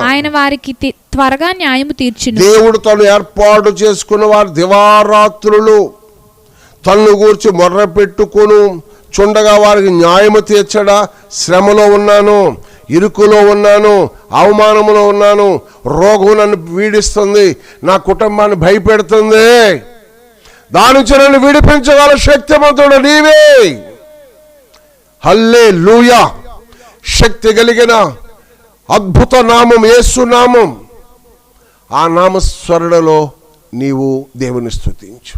ఆయన వారికి త్వరగా న్యాయము తీర్చును. దేవుడు తను ఏర్పాటు చేసుకున్న వారు దివారాత్రులు తన్ను గూర్చి మొర్ర పెట్టుకును చుండగా వారికి న్యాయము తీర్చడా. శ్రమలో ఉన్నాను, ఇరుకులో ఉన్నాను, అవమానములో ఉన్నాను, రోగం నన్ను పీడిస్తుంది, నా కుటుంబాన్ని భయపెడుతుంది, దాని నుంచి నన్ను విడిపించగల శక్తిమంతుడు నీవే. హల్లెలూయా. శక్తి కలిగిన అద్భుత నామం యేసు నామం. ఆ నామస్మరణలో నీవు దేవుని స్తుతించు.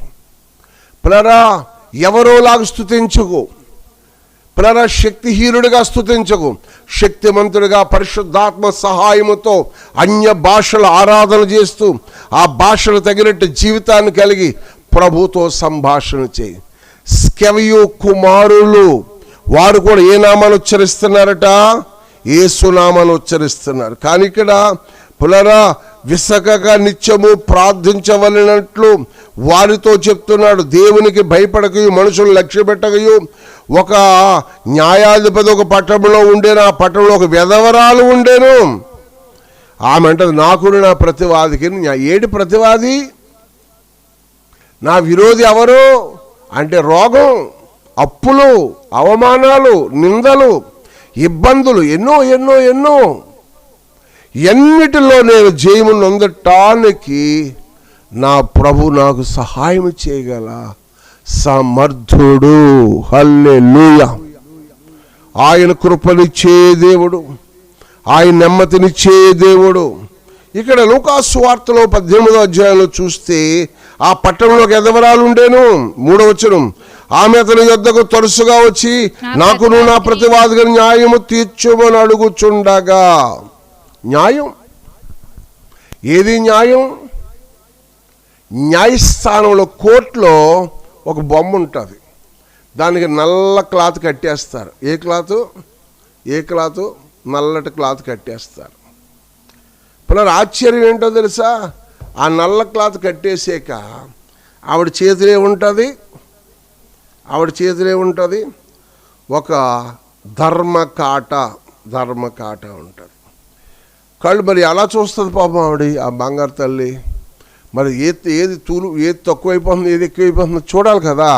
ఎవరోలాగా స్తుతించుకో. పిల్లరా, శక్తిహీనుడిగా స్తుతించకు, శక్తిమంతుడిగా పరిశుద్ధాత్మ సహాయముతో అన్య భాషల ఆరాధన చేస్తూ ఆ భాషలు తగినట్టు జీవితాన్ని కలిగి ప్రభుతో సంభాషణ చేయి. స్కెవయు కుమారులు వారు కూడా ఏ నామాన్ని ఉచ్చరిస్తున్నారట? యేసు నామాన్ని ఉచ్చరిస్తున్నారు. కానీ ఇక్కడ పులరా విసకగా నిత్యము ప్రార్థించవలనట్లు వారితో చెప్తున్నాడు. దేవునికి భయపడకయు, మనుషులు లక్ష్య పెట్టకయు. ఒక న్యాయాధిపతి ఒక పట్టణంలో ఉండేను, ఆ పట్టణంలో ఒక విధవరాలు ఉండేను. ఆమె అంటది, నాకు నా ప్రతివాదికి. ఏడి ప్రతివాది? నా విరోధి ఎవరు అంటే రోగం, అప్పులు, అవమానాలు, నిందలు, ఇబ్బందులు, ఎన్నో ఎన్నో ఎన్నో. ఎన్నిటిలో నేను జయము నొందటానికి నా ప్రభు నాకు సహాయం చేయగల సమర్థుడు. హల్లెలూయా. ఆయన కృపనిచ్చే దేవుడు, ఆయన నెమ్మదినిచ్చే దేవుడు. ఇక్కడ లూకాసు వార్తలో 18వ అధ్యాయంలో చూస్తే ఆ పట్టణంలో ఒక విధవరాలు ఉండేను. 3వ వచనం, ఆమె అతని యొద్దకు తరచుగా వచ్చి నాకును నా ప్రతివాదిగా న్యాయము తీర్చుమని అడుగుచుండగా. న్యాయం ఏది? న్యాయం న్యాయస్థానంలో కోర్టులో ఒక బొమ్మ ఉంటుంది, దానికి నల్ల క్లాత్ కట్టేస్తారు. ఏ క్లాత్? నల్లటి క్లాత్ కట్టేస్తారు. పిల్లలు ఆశ్చర్యం ఏంటో తెలుసా? ఆ నల్ల క్లాత్ కట్టేసాక ఆవిడ చేతిలో ఉంటుంది ఒక ధర్మకాట ఉంటుంది. కళ్ళు మరి అలా చూస్తుంది పాపం ఆవిడ, ఆ బంగారు తల్లి. మరి ఏది తక్కువైపోతుంది, ఏది ఎక్కువైపోతుందో చూడాలి కదా.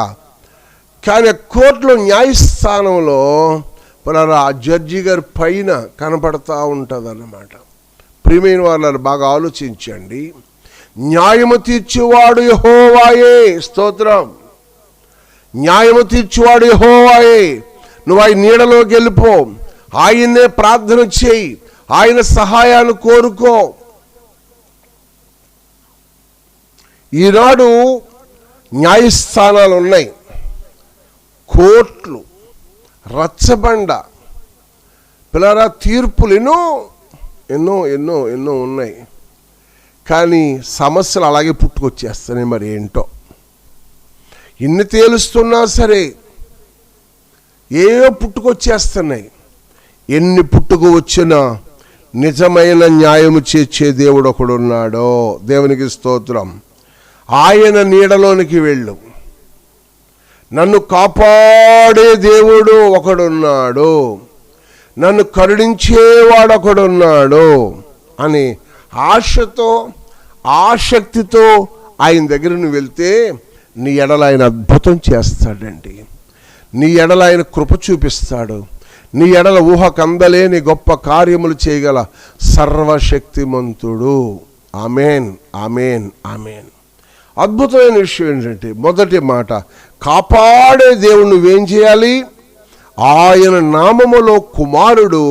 కానీ కోర్టులో న్యాయస్థానంలో ఆ జడ్జి గారి పైన కనపడతా ఉంటుంది అన్నమాట. ప్రియమైన వాళ్ళు బాగా ఆలోచించండి. న్యాయము తీర్చేవాడు యెహోవాయే. స్తోత్రం. న్యాయము తీర్చేవాడు యెహోవాయే. నువ్వు ఆయన నీడలోకి వెళ్ళిపో, ఆయన్నే ప్రార్థన చేయి, ఆయన సహాయాన్ని కోరుకో. ఈనాడు న్యాయస్థానాలు ఉన్నాయి, కోర్టులు, రచ్చబండ, పిల్లరా తీర్పులు ఎన్నో ఎన్నో ఎన్నో ఉన్నాయి. కానీ సమస్యలు అలాగే పుట్టుకొచ్చేస్తున్నాయి. మరి ఏంటో ఇన్ని తేలుస్తున్నా సరే ఏవో పుట్టుకొచ్చేస్తున్నాయి. ఎన్ని పుట్టుకు వచ్చినా నిజమైన న్యాయము చేర్చే దేవుడు ఒకడున్నాడో. దేవునికి స్తోత్రం. ఆయన నీడలోనికి వెళ్ళు, నన్ను కాపాడే దేవుడు ఒకడున్నాడు, నన్ను కరుణించేవాడు ఒకడున్నాడు అని ఆశతో ఆసక్తితో ఆయన దగ్గర నువ్వు వెళ్తే నీ ఎడల ఆయన అద్భుతం చేస్తాడండి. నీ ఎడల ఆయన కృప చూపిస్తాడు. నీ ఎడల ఊహకందలేని గొప్ప కార్యములు చేయగల సర్వశక్తిమంతుడు. Amen, amen, amen. అద్భుతమైన విషయం ఏంటంటే, మొదటి మాట, కాపాడే దేవుడు నువ్వేం చేయాలి? ఆయన నామములో కుమారుడు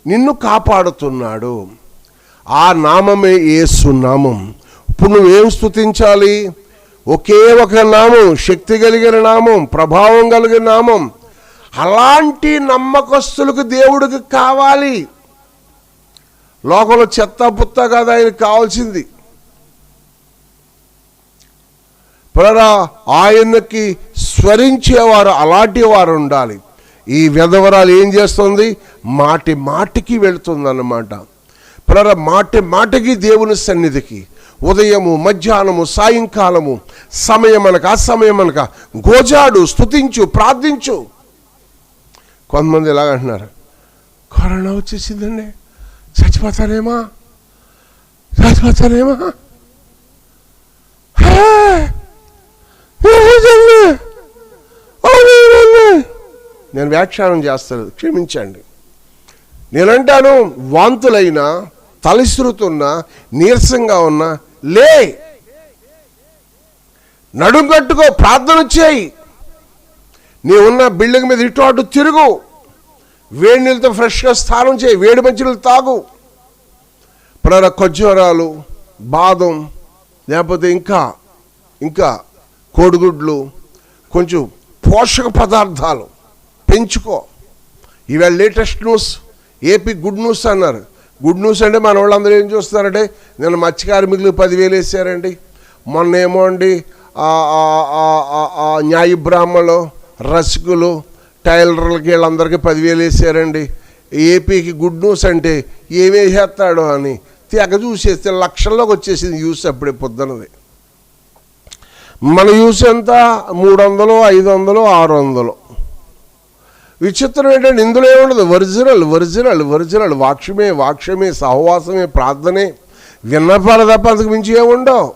నిన్ను కాపాడుతున్నాడు. ఆ నామమే యేసు నామం. ఇప్పుడు నువ్వేం స్తుతించాలి? ఒకే ఒక నామం, శక్తి కలిగిన నామం, ప్రభావం కలిగిన నామం. అలాంటి నమ్మకస్తులకు దేవుడికి కావాలి. లోకంలో చెత్త పుత్త కాదు ఆయనకు కావాల్సింది. ఆయనకి స్మరించేవారు అలాంటి వారు ఉండాలి. ఈ విధవరాలు ఏం చేస్తుంది? మాటి మాటికి వెళుతుంది అన్నమాట. మాటి మాటికి దేవుని సన్నిధికి ఉదయము, మధ్యాహ్నము, సాయంకాలము, సమయం అనక అసమయం అనక గోజాడు, స్తుతించు, ప్రార్థించు. కొంతమంది ఎలాగంటున్నారు, కరోనా వచ్చేసిందండి, చచ్చిపోతానేమా. నేను వ్యాఖ్యానం చేస్తాను, క్షమించండి. నేనంటాను, వాంతులైనా, తలసిరుతున్నా, నీరసంగా ఉన్నా లే, నడుం కట్టుకో, ప్రార్థన చేయి. నీ ఉన్న బిల్డింగ్ మీద ఇటు అటు తిరుగు, వేడి నీళ్ళతో ఫ్రెష్గా స్నానం చేయి, వేడి మంచినీళ్ళు తాగు. ఖర్జూరాలు, బాదం, లేకపోతే ఇంకా కోడిగుడ్లు, కొంచెం పోషక పదార్థాలు, పెంచుకో. ఇవాళ latest news, AP good news అన్నారు. గుడ్ న్యూస్ అంటే మన వాళ్ళందరూ ఏం చూస్తున్నారంటే, నేను మత్స్య కార్మికులకు 10,000 వేసారండి, మొన్నేమో అండి న్యాయ బ్రాహ్మణులు, రసికులు, టైలర్లకి వీళ్ళందరికీ 10,000 వేసారండి. ఏపీకి గుడ్ న్యూస్ అంటే ఏమేసేస్తాడో అని తెగ చూసేస్తే లక్షల్లోకి వచ్చేసింది యూస్. అప్పుడే పొద్దున్నది మన యూస్ ఎంత, 300, 500, 600. విచిత్రం ఏంటంటే ఇందులో ఏముండదు, ఒరిజినల్ ఒరిజినల్ ఒరిజినల్ వాక్యమే వాక్యమే, సహవాసమే, ప్రార్థనే, విన్నపాల తప్ప అంతకు మించి ఏముండవు.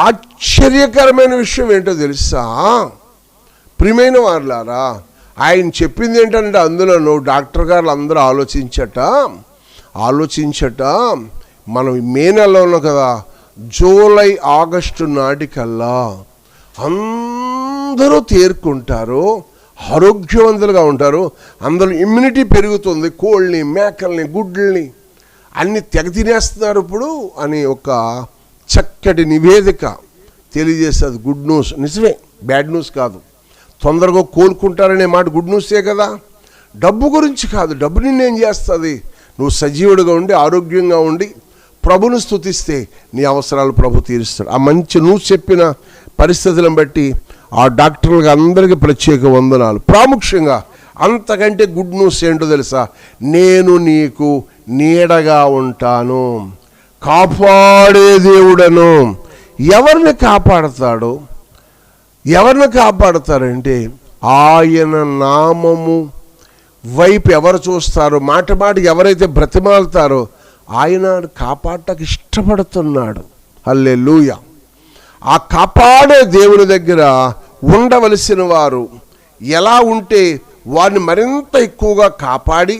ఆశ్చర్యకరమైన విషయం ఏంటో తెలుసా ప్రియమైన వారులారా, ఆయన చెప్పింది ఏంటంటే అందులో డాక్టర్ గారు అందరూ ఆలోచించట మనం మే నెలలో ఉన్నాం కదా, జూలై ఆగస్టు నాటికల్లా అందరూ తేరుకుంటారు, ఆరోగ్యవంతులుగా ఉంటారు, అందరూ ఇమ్యూనిటీ పెరుగుతుంది, కోళ్ళని, మేకల్ని, గుడ్లని అన్ని తెగ తినేస్తున్నారు ఇప్పుడు అని ఒక చక్కటి నివేదిక తెలియజేస్తుంది. గుడ్ న్యూస్, నిజమే, బ్యాడ్ న్యూస్ కాదు. తొందరగా కోలుకుంటారనే మాట గుడ్ న్యూసే కదా. డబ్బు గురించి కాదు, డబ్బు నిన్నేం చేస్తుంది, నువ్వు సజీవుడిగా ఉండి ఆరోగ్యంగా ఉండి ప్రభును స్తుతిస్తే నీ అవసరాలు ప్రభు తీరుస్తాడు. ఆ మంచి నువ్వు చెప్పిన పరిస్థితులను బట్టి ఆ డాక్టర్లకు అందరికీ ప్రత్యేక వందనాలు. ప్రాముఖ్యంగా అంతకంటే గుడ్ న్యూస్ ఏంటో తెలుసా, నేను నీకు నీడగా ఉంటాను, కాపాడే దేవుడను. ఎవరిని కాపాడతాడు, ఎవరిని కాపాడతారంటే ఆయన నామము వైపు ఎవరు చూస్తారో, మాట మాటికి ఎవరైతే బ్రతిమాలుతారో ఆయన కాపాడటానికి ఇష్టపడుతున్నాడు. హల్లెలూయా. ఆ కాపాడే దేవుని దగ్గర ఉండవలసిన వారు ఎలా ఉంటే వారిని మరింత ఎక్కువగా కాపాడి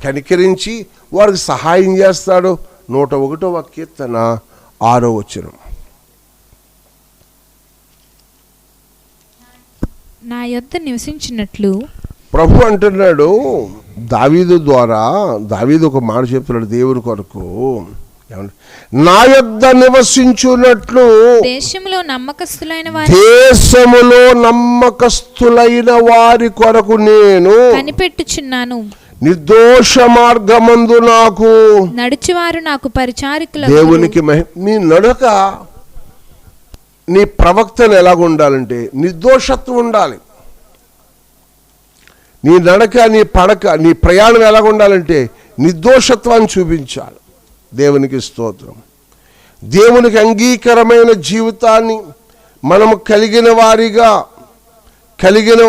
కనికరించి వారికి సహాయం చేస్తాడు. 101వ కీర్తన 6వ వచనం. నా యొద్ద నివసించినట్లు ప్రభు అంటున్నాడు దావీదు ద్వారా. దావీదు ఒక మాట చెప్తున్నాడు దేవుని కొరకు, నా యొద్ద నివసించున్నట్లు దేశములో నమ్మకస్తులైన వారి కొరకు నేను కనిపెట్టుచున్నాను. నిర్దోష మార్గమందు నాకు నడుచువారు నాకు పరిచారికులు. దేవునికి నీ నడక, నీ ప్రవక్తను ఎలాగుండాలంటే నిర్దోషత్వం ఉండాలి. నీ నడక, నీ పడక, నీ ప్రయాణం ఎలాగుండాలంటే నిర్దోషత్వాన్ని చూపించాలి. దేవునికి స్తోత్రం. దేవునికి అంగీకారమైన జీవితాన్ని మనము కలిగిన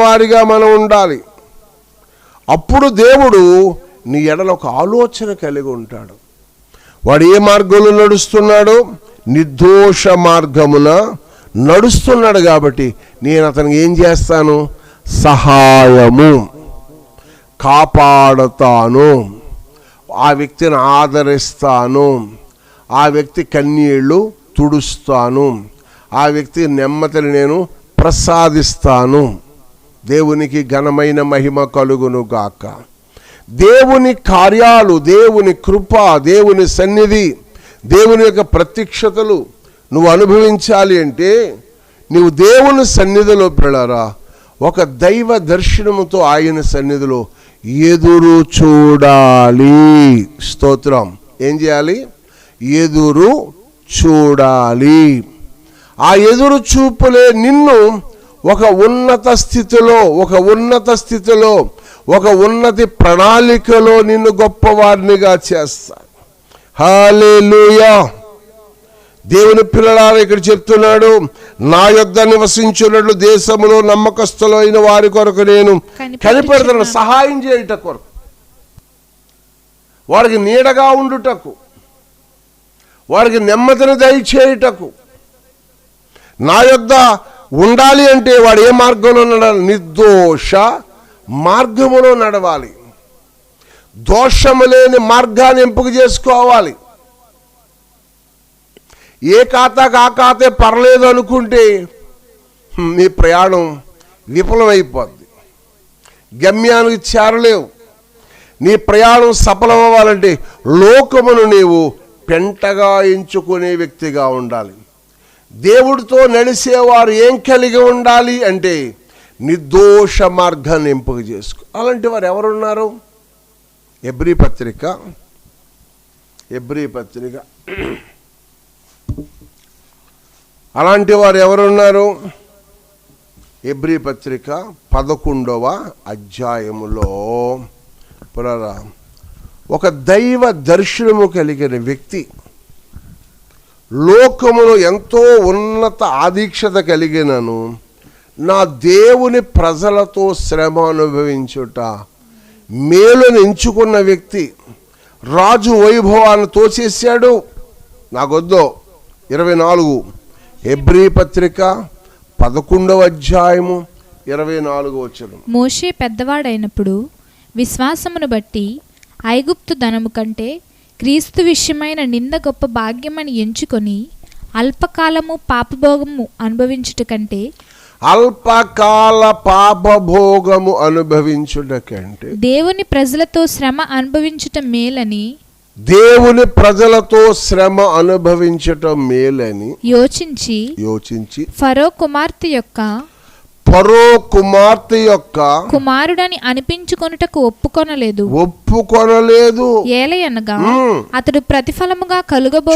వారిగా మనం ఉండాలి. అప్పుడు దేవుడు నీ ఎడల ఒక ఆలోచన కలిగి ఉంటాడు. వాడు ఏ మార్గంలో నడుస్తున్నాడో నిర్దోష మార్గమున నడుస్తున్నాడు కాబట్టి నేను అతనికి ఏం చేస్తాను, సహాయము, కాపాడుతాను, ఆ వ్యక్తిని ఆదరిస్తాను, ఆ వ్యక్తి కన్నీళ్ళు తుడుస్తాను, ఆ వ్యక్తి నెమ్మదిని నేను ప్రసాదిస్తాను. దేవునికి ఘనమైన మహిమ కలుగును గాక. దేవుని కార్యాలు, దేవుని కృప, దేవుని సన్నిధి, దేవుని యొక్క ప్రత్యక్షతలు నువ్వు అనుభవించాలి అంటే నువ్వు దేవుని సన్నిధిలో పిల్లరా ఒక దైవ దర్శనముతో ఆయన సన్నిధిలో ఎదురు చూడాలి. స్తోత్రం. ఏం చేయాలి? ఎదురు చూడాలి. ఆ ఎదురు చూపులే నిన్ను ఒక ఉన్నత స్థితిలో, ఒక ఉన్నతి ప్రణాళికలో నిన్ను గొప్పవారినిగా చేస్తాడు. హల్లెలూయా. దేవుని పిల్లలారా ఇక్కడ చెప్తున్నాడు, నా యొద్ద నివసించున్నట్లు దేశంలో నమ్మకస్తులైన వారి కొరకు నేను కనిపెడుతున్నాను. సహాయం చేయుట కొరకు, వారికి నీడగా ఉండుటకు, వారికి నెమ్మదిని దయచేయుటకు. నా యొద్ద ఉండాలి అంటే వాడు ఏ మార్గంలో నడవాలి? నిర్దోష మార్గములో నడవాలి. దోషము లేని మార్గాన్ని ఎంపిక చేసుకోవాలి. ఏ ఖాతాకు ఆ ఖాతే పర్లేదు అనుకుంటే నీ ప్రయాణం విఫలమైపోద్ది, గమ్యానికి చేరలేవు. నీ ప్రయాణం సఫలం అవ్వాలంటే లోకమును నీవు పెంటగా ఎంచుకునే వ్యక్తిగా ఉండాలి. దేవుడితో నడిచేవారు ఏం కలిగి ఉండాలి అంటే నిర్దోష మార్గాన్ని ఎంపిక చేసుకో. అలాంటి వారు ఎవరున్నారు? హెబ్రీ పత్రిక అలాంటి వారు ఎవరున్నారు? హెబ్రీ పత్రిక 11వ అధ్యాయములో ఒక దైవ దర్శనము కలిగిన వ్యక్తి, లోకములో ఎంతో ఉన్నత ఆదీక్షత కలిగినను నా దేవుని ప్రజలతో శ్రమ అనుభవించుట మేలును ఎంచుకున్న వ్యక్తి రాజు వైభవాన్ని తోచేశాడు. నాకొద్దు. 24 హెబ్రీ పత్రిక 11వ అధ్యాయము 24 వచనం. మోషే పెద్దవాడైనప్పుడు విశ్వాసమును బట్టి ఐగుప్తు ధనము కంటే క్రీస్తు విషయమైన నింద గొప్ప భాగ్యమని ఎంచుకొని అల్పకాలము పాపభోగము అనుభవించుట కంటే అల్పకాల పాపభోగము అనుభవించుట కంటే దేవుని ప్రజలతో శ్రమ అనుభవించుట మేలని అనుభవించటం మేలని యోచించి ఫరో కుమార్తె యొక్క కుమారుడని అనిపించుకొనుటకు ఒప్పుకొనలేదు. ఏలయనగా అతడు ప్రతిఫలముగా కలుగబోవు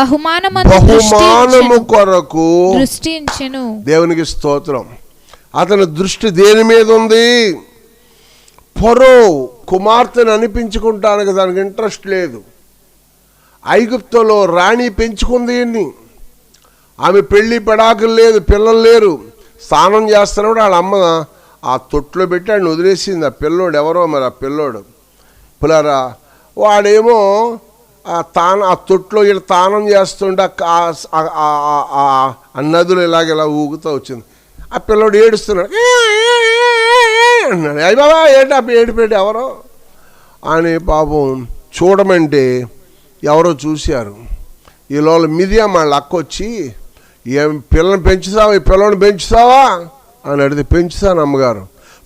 బహుమానము కొరకు దృష్టించెను. దేవునికి స్తోత్రం. అతని దృష్టి దేని మీద ఉంది? ఫరో కుమార్తెను అనిపించుకుంటానికి దానికి ఇంట్రెస్ట్ లేదు. ఐగుప్తులో రాణి పెంచుకుంది. ఆమె పెళ్లి పెడాకులు లేదు, పిల్లలు లేరు. స్నానం చేస్తున్నప్పుడు వాళ్ళ అమ్మ ఆ తొట్లో పెట్టి ఆయన వదిలేసింది. ఆ పిల్లోడు ఎవరో మరి, ఆ పిల్లోడు పులారా వాడేమో ఆ తొట్లో ఇలా తానం చేస్తుంటే ఆ నదులు ఇలాగ ఊగుతూ వచ్చింది. ఆ పిల్లోడు ఏడుస్తున్నాడు. అన్నాడు. అయ్యి బాబా ఏంటి ఏడిపెట్టి ఎవరో అని పాపం చూడమంటే ఎవరో చూశారు. ఈలోళ్ళు మిరియా వాళ్ళ అక్క వచ్చి, ఏం పిల్లని పెంచుతావా, ఈ పిల్లని పెంచుతావా అని అడిగితే, పెంచుతాను అమ్మగారు.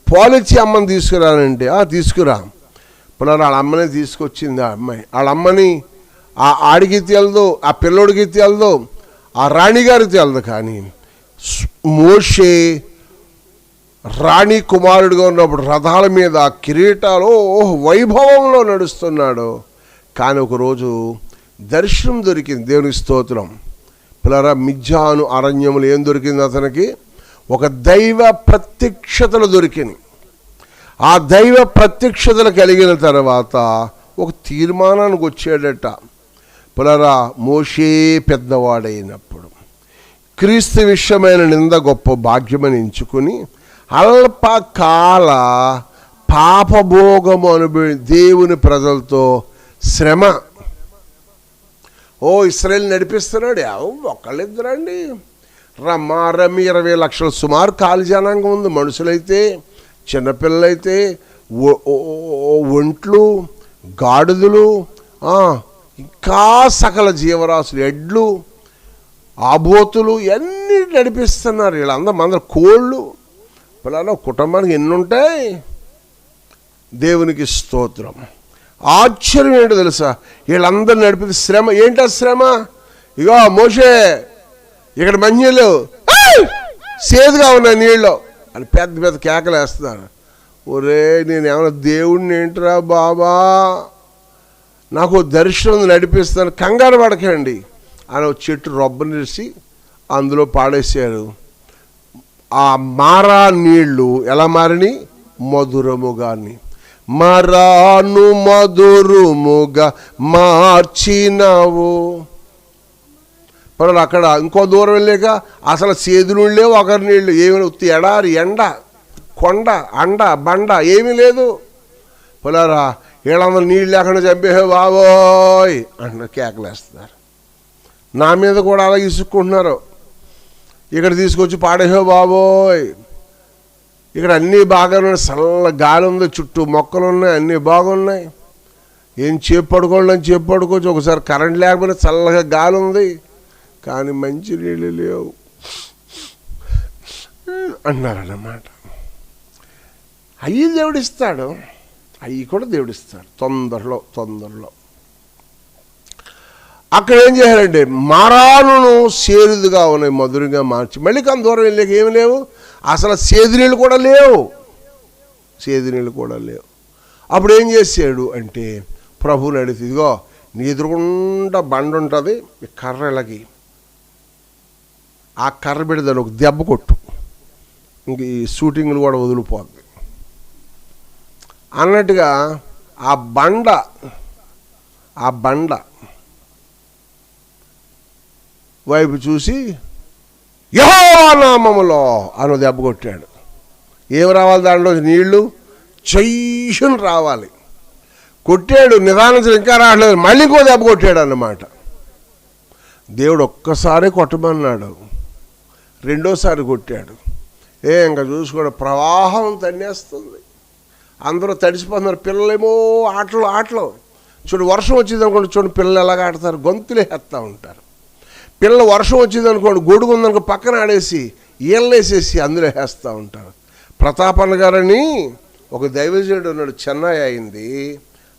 పాలిచ్చి అమ్మని తీసుకురానంటే తీసుకురా. ఇప్పుడు వాళ్ళ అమ్మనే తీసుకొచ్చింది. ఆ అమ్మాయి వాళ్ళ అమ్మని ఆడికి తెలదు, ఆ పిల్లోడికి తెలదు, ఆ రాణిగారికి తెలదు. కానీ మోషే రాణి కుమారుడిగా ఉన్నప్పుడు రథాల మీద కిరీటాలు వైభవంలో నడుస్తున్నాడు. కానీ ఒకరోజు దర్శనం దొరికింది. దేవునికి స్తోత్రం. పిల్లరా, మిజ్జాను అరణ్యములు ఏం దొరికింది అతనికి? ఒక దైవ ప్రత్యక్షతలు దొరికింది. ఆ దైవ ప్రత్యక్షతలు కలిగిన తర్వాత ఒక తీర్మానానికి వచ్చాడట. పిల్లరా, మోషే పెద్దవాడైనప్పుడు క్రీస్తు విషయమైన నింద గొప్ప భాగ్యమని ఎంచుకుని అల్పకాల పాపభోగము అనుభవి దేవుని ప్రజలతో శ్రమ. ఇశ్రాయేలు నడిపిస్తున్నాడు. ఒకళ్ళిద్దరండి, రమ్మారమి 20 లక్షల సుమారు కాలి జనాంగం ఉంది. మనుషులైతే, చిన్నపిల్లలైతే, ఒంట్లు, గాడిదలు, ఇంకా సకల జీవరాశులు, ఎడ్లు, ఆబోతులు ఇవన్నీ నడిపిస్తున్నారు. వీళ్ళందరూ కోళ్ళు. పిల్లలు కుటుంబానికి ఎన్ని ఉంటాయి? దేవునికి స్తోత్రం. ఆశ్చర్యం ఏంటో తెలుసా? వీళ్ళందరూ నడిపి శ్రమ. ఏంటో శ్రమ? ఇగో మోషే ఇక్కడ మంచినీళ్ళు సేదుగా ఉన్నాయి నీళ్ళు అని పెద్ద పెద్ద కేకలు వేస్తున్నారు. ఒరే, నేను ఏమైనా దేవుడిని ఏంట్రా బాబా, నాకు దర్శనం నడిపిస్తాను, కంగారు పడకండి అని ఒక చెట్టు రొబ్బనిసి అందులో పాడేశారు. ఆ మారా నీళ్లు ఎలా మారిని? మధురముగాని. మరాను మధురముగా మార్చినావు. పర్వాలేదు. అక్కడ ఇంకో దూరం వెళ్ళాక అసలు సేదులు లేవు, ఒకరి నీళ్ళు ఏమి, ఎడారి, ఎండ, కొండ, అండ, బండ ఏమీ లేదు. పొలారా, వీళ్ళందరూ నీళ్ళు లేకుండా చంపేహే బాబోయ్ అంటున్న కేకలేస్తున్నారు. నా మీద కూడా అలా ఇసుక్కుంటున్నారు. ఇక్కడ తీసుకొచ్చి పాడేహో బాబోయ్, ఇక్కడ అన్నీ బాగానే చల్ల గాలి ఉంది, చుట్టూ మొక్కలు ఉన్నాయి, అన్నీ బాగున్నాయి. ఏం చేపడుకోవాలని చేపడుకోవచ్చు. ఒకసారి కరెంట్ లేకపోయినా చల్లగా గాలి ఉంది, కానీ మంచి నీళ్ళు లేవు అన్నారన్నమాట. అయ్యి దేవుడిస్తాడు, అవి కూడా దేవుడిస్తాడు తొందరలో. అక్కడ ఏం చేశారంటే మారాను సేరుదుగా ఉన్నాయి మధురంగా మార్చి, మళ్ళీ కొంత దూరం వెళ్ళాక ఏమి లేవు, అసలు సేదు నీళ్ళు కూడా లేవు, సేదు నీళ్ళు కూడా లేవు. అప్పుడు ఏం చేశాడు అంటే ప్రభువుని అడిగితే, ఇదిగో నీ ఎదురుగుండా బండ ఉంటుంది, ఈ కర్రలకి ఆ కర్ర పెడదాను ఒక దెబ్బ కొట్టు, ఇంక ఈ షూటింగ్లు కూడా వదిలిపోద్ది అన్నట్టుగా ఆ బండ వైపు చూసి యెహోవా నామములో అని దెబ్బ కొట్టాడు. ఏం రావాలి దాంట్లో? నీళ్లు చెయ్యని రావాలి. కొట్టాడు, నిదానించడం ఇంకా రావట్లేదు, మళ్ళీ ఇంకో దెబ్బ కొట్టాడు అన్నమాట. దేవుడు ఒక్కసారి కొట్టమన్నాడు, రెండోసారి కొట్టాడు. ఇంకా చూసుకోవడం ప్రవాహం తన్నేస్తుంది, అందరూ తడిసిపోతున్నారు. పిల్లలేమో ఆటలు చూడు, వర్షం వచ్చింది అనుకోండి, చూడండి పిల్లలు ఎలాగ ఆడతారు, గొంతులు వేస్తూ ఉంటారు. పిల్లలు వర్షం వచ్చింది అనుకోండి, గొడుగు ఉందనుకో పక్కన ఆడేసి ఈళ్ళేసేసి అందులో వేస్తూ ఉంటారు. ప్రతాపన్న గారని ఒక దైవజనుడు ఉన్నాడు, చెన్నై అయింది,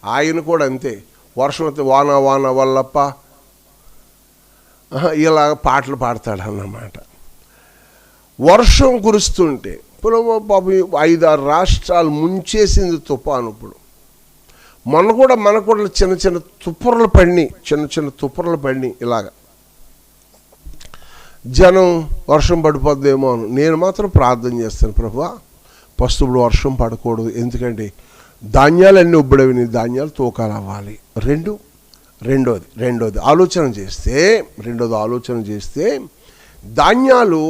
ఆయన కూడా అంతే, వర్షం వస్తే వాన వాన వల్లప్ప ఇలాగ పాటలు పాడతాడు అన్నమాట. వర్షం కురుస్తుంటే పాపం 5-6 రాష్ట్రాలు ముంచేసింది తుఫాను. ఇప్పుడు మనకు కూడా చిన్న చిన్న తుప్పర్లు పడినాయి ఇలాగ. జనం వర్షం పడిపోద్దేమో అని. నేను మాత్రం ప్రార్థన చేస్తాను, ప్రభువా ఫస్ట్ ఇప్పుడు వర్షం పడకూడదు, ఎందుకంటే ధాన్యాలన్నీ ఉబ్బడవి, ధాన్యాలు తూకాలు అవ్వాలి. రెండోది ఆలోచన చేస్తే ధాన్యాలు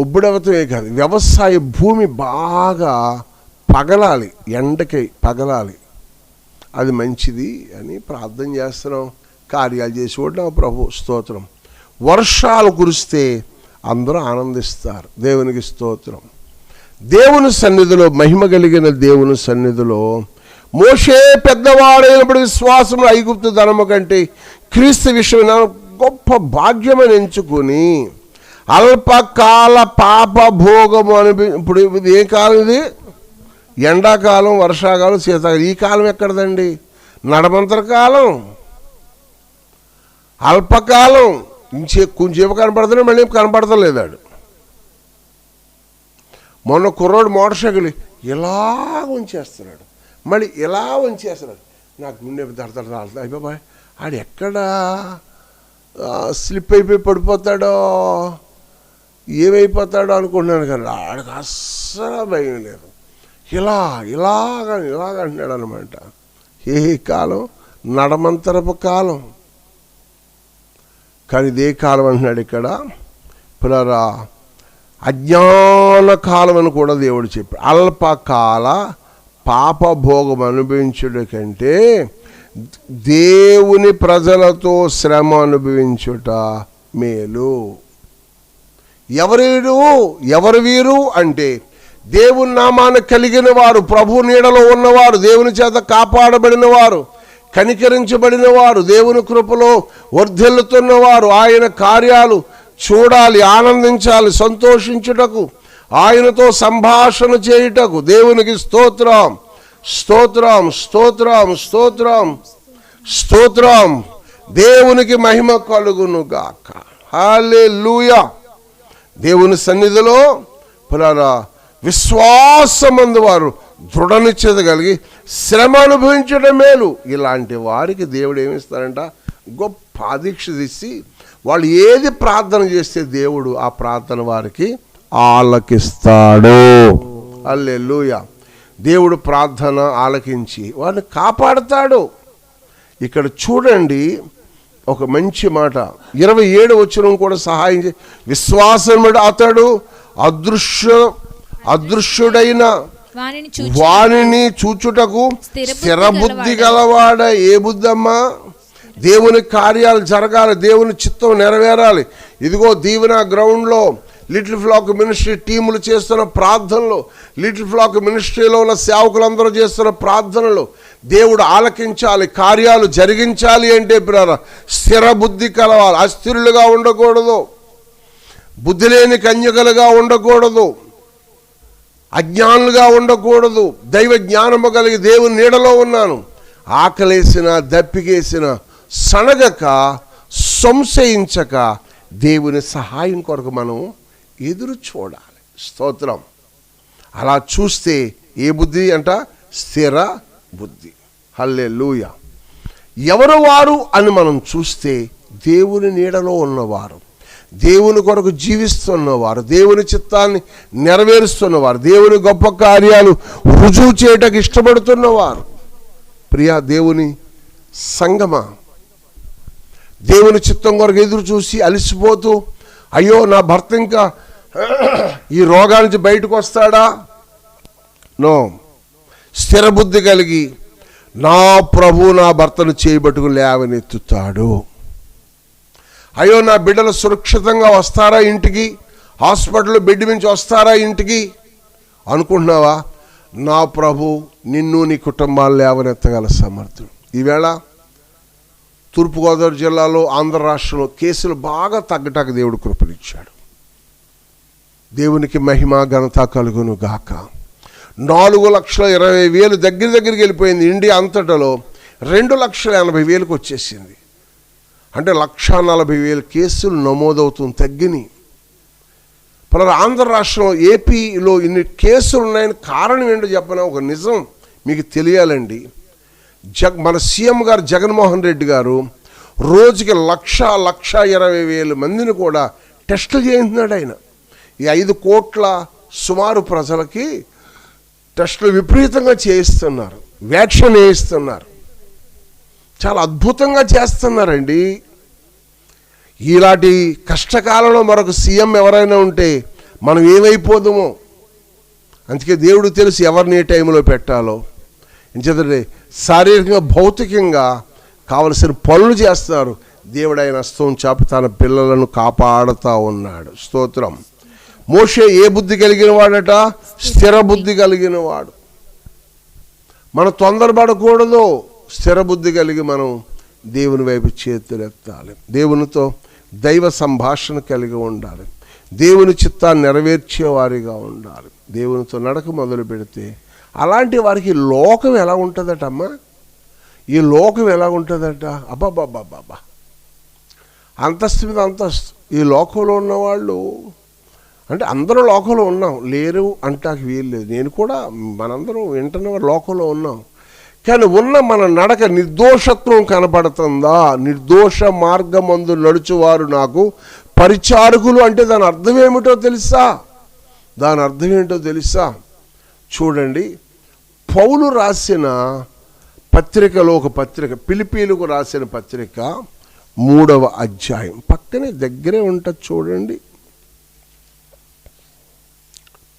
ఉబ్బడవతమే కాదు, వ్యవసాయ భూమి బాగా పగలాలి, ఎండకి పగలాలి, అది మంచిది అని ప్రార్థన చేస్తున్నాం. కార్యాలు చేసి కూడా ప్రభు స్తోత్రం. వర్షాలు కురిస్తే అందరూ ఆనందిస్తారు, దేవునికి స్తోత్రం. దేవుని సన్నిధిలో, మహిమ కలిగిన దేవుని సన్నిధిలో మోషే పెద్దవాడైనప్పుడు విశ్వాసంలో ఐగుప్తు ధనము కంటే క్రీస్తు విషయం గొప్ప భాగ్యమని ఎంచుకుని అల్పకాల పాప భోగము ఇప్పుడు ఏ కాలం ఇది? ఎండాకాలం, వర్షాకాలం, శీతాకాలం. ఈ కాలం ఎక్కడదండి? నడమంతర కాలం, అల్పకాలం. కొంచెంసేపు కనపడుతున్నాడు, మళ్ళీ కనపడతలేదాడు. మొన్న కుర్రోడు మోటార్ సైకిల్ ఇలా ఉంచేస్తున్నాడు, మళ్ళీ ఇలా ఉంచేస్తున్నాడు. నాకు గుండె దడదడ అయిపోయి ఆడు ఎక్కడ స్లిప్ అయిపోయి పడిపోతాడో, ఏమైపోతాడో అనుకుంటున్నాను, కానీ ఆడికి అస్సలు భయం లేదు. ఇలాగ అంటున్నాడు అనమాట. ఏ కాలం? నడమంతరపు కాలం. కానీ ఇదే కాలం అంటున్నాడు ఇక్కడ. పిల్లరా, అజ్ఞాన కాలం అని కూడా దేవుడు చెప్పాడు. అల్పకాల పాపభోగం అనుభవించుట కంటే దేవుని ప్రజలతో శ్రమ అనుభవించుట మేలు. ఎవరు వీరు అంటే దేవుని నామాన్ని కలిగిన వారు, ప్రభు నీడలో ఉన్నవారు, దేవుని చేత కాపాడబడిన వారు, కనికరించబడిన వారు, దేవుని కృపలో వర్ధిల్లుతున్నవారు, ఆయన కార్యాలు చూడాలి, ఆనందించాలి, సంతోషించుటకు, ఆయనతో సంభాషణ చేయుటకు. దేవునికి స్తోత్రం, స్తోత్రం, స్తోత్రం, స్తోత్రం, స్తోత్రం. దేవునికి మహిమ కలుగును గాక. హల్లెలూయా. దేవుని సన్నిధిలో పురారా విశ్వాసమందు వారు దృఢ నిశ్చయత కలిగి శ్రమ అనుభవించడం మేలు. ఇలాంటి వారికి దేవుడు ఏమిస్తారంట? గొప్ప దీక్ష తీసి వాళ్ళు ఏది ప్రార్థన చేస్తే దేవుడు ఆ ప్రార్థన వారికి ఆలకిస్తాడు. హల్లెలూయా. దేవుడు ప్రార్థన ఆలకించి వారిని కాపాడుతాడు. ఇక్కడ చూడండి ఒక మంచి మాట, 27 వచనం కూడా సహాయం చే. విశ్వాసం అతడు అదృశ్యుడైన వానిని చూచుటకు స్థిర బుద్ధి గలవాడ. ఏ బుద్ధి అమ్మా? దేవుని కార్యాలు జరగాలి, దేవుని చిత్తం నెరవేరాలి. ఇదిగో దీవెన గ్రౌండ్లో లిటిల్ ఫ్లాక్ మినిస్ట్రీ టీములు చేస్తున్న ప్రార్థనలు, లిటిల్ ఫ్లాక్ మినిస్ట్రీలో ఉన్న సేవకులందరూ చేస్తున్న ప్రార్థనలు దేవుడు ఆలకించాలి, కార్యాలు జరిగించాలి అంటే స్థిర బుద్ధి కలవాలి. అస్థిరులుగా ఉండకూడదు, బుద్ధి లేని కన్యకలుగా ఉండకూడదు, అజ్ఞానులుగా ఉండకూడదు. దైవ జ్ఞానము కలిగి దేవుని నీడలో ఉన్నాను, ఆకలేసిన దప్పికేసిన సనగక సంశయించక దేవుని సహాయం కొరకు మనం ఎదురు చూడాలి. స్తోత్రం. అలా చూస్తే ఏ బుద్ధి అంట? స్థిర బుద్ధి. హల్లెలూయా. ఎవరు వారు అని మనం చూస్తే దేవుని నీడలో ఉన్నవారు, దేవుని కొరకు జీవిస్తున్నవారు, దేవుని చిత్తాన్ని నెరవేరుస్తున్నవారు, దేవుని గొప్ప కార్యాలు రుజువు చేయటకు ఇష్టపడుతున్నవారు. ప్రియా దేవుని సంగమా, దేవుని చిత్తం కొరకు ఎదురు చూసి అలసిపోతూ అయ్యో నా భర్త ఇంకా ఈ రోగాల నుంచి బయటకు వస్తాడా? నో. స్థిర బుద్ధి కలిగి నా ప్రభు నా భర్తను చేయబట్టుకుని లేవనెత్తుతాడు. అయ్యో నా బిడ్డలు సురక్షితంగా వస్తారా ఇంటికి, హాస్పిటల్లో బెడ్ నుంచి వస్తారా ఇంటికి అనుకుంటున్నావా? నా ప్రభు నిన్ను నీ కుటుంబాన్ని లేవనెత్తగల సమర్థుడు. ఈవేళ తూర్పుగోదావరి జిల్లాలో, ఆంధ్ర రాష్ట్రంలో కేసులు బాగా తగ్గటానికి దేవుడు కృపనిచ్చాడు. దేవునికి మహిమ ఘనత కలుగును గాక. 4,20,000 దగ్గరికి వెళ్ళిపోయింది. ఇండియా అంతటలో 2,80,000 వచ్చేసింది. అంటే 1,40,000 కేసులు నమోదవుతుంది, తగ్గినాయి. పలానా ఆంధ్ర రాష్ట్రంలో, ఏపీలో ఇన్ని కేసులు ఉన్నాయని కారణం ఏంటో చెప్పనా? ఒక నిజం మీకు తెలియాలండి. మన సీఎం గారు జగన్మోహన్ రెడ్డి గారు రోజుకి 1,20,000 మందిని కూడా టెస్టులు చేయించున్నాడు ఆయన. ఈ 5 కోట్ల సుమారు ప్రజలకి టెస్టులు విపరీతంగా చేయిస్తున్నారు, వ్యాక్సిన్ వేయిస్తున్నారు. చాలా అద్భుతంగా చేస్తున్నారండి. ఇలాంటి కష్టకాలంలో మరొక సీఎం ఎవరైనా ఉంటే మనం ఏమైపోదామో. అందుకే దేవుడు తెలుసు ఎవరిని ఏ టైంలో పెట్టాలో. ఎందుకంటే శారీరకంగా భౌతికంగా కావలసిన పనులు చేస్తున్నారు. దేవుడు ఆయన హస్తం చాపి తన పిల్లలను కాపాడుతూ ఉన్నాడు. స్తోత్రం. మోషే ఏ బుద్ధి కలిగిన వాడట? స్థిర బుద్ధి కలిగిన వాడు. మనం తొందరపడకూడదు. స్థిర బుద్ధి కలిగి మనం దేవుని వైపు చేతులెత్తాలి. దేవునితో దైవ సంభాషణ కలిగి ఉండాలి. దేవుని చిత్తాన్ని నెరవేర్చేవారిగా ఉండాలి. దేవునితో నడక మొదలు పెడితే అలాంటి వారికి లోకం ఎలా ఉంటుందట అమ్మా? ఈ లోకం ఎలా ఉంటుందట? అబ్బాబ్బాబ్బాబ్బా, అంతస్తు మీద అంతస్తు. ఈ లోకంలో ఉన్నవాళ్ళు అంటే అందరూ లోకంలో ఉన్నాం, లేరు అంటానికి వీలు లేదు. నేను కూడా, మనందరం వింటున్న లోకంలో ఉన్నాం. కానీ ఉన్న మన నడక నిర్దోషత్వం కనపడుతుందా? నిర్దోష మార్గమందు నడుచువారు నాకు పరిచారకులు అంటే దాని అర్థం ఏమిటో తెలుసా? దాని అర్థం ఏంటో తెలుసా? చూడండి, పౌలు రాసిన పత్రికలో ఒక పత్రిక, ఫిలిప్పీలకు రాసిన పత్రిక 3వ అధ్యాయం, పక్కనే దగ్గరే ఉంటుంది చూడండి.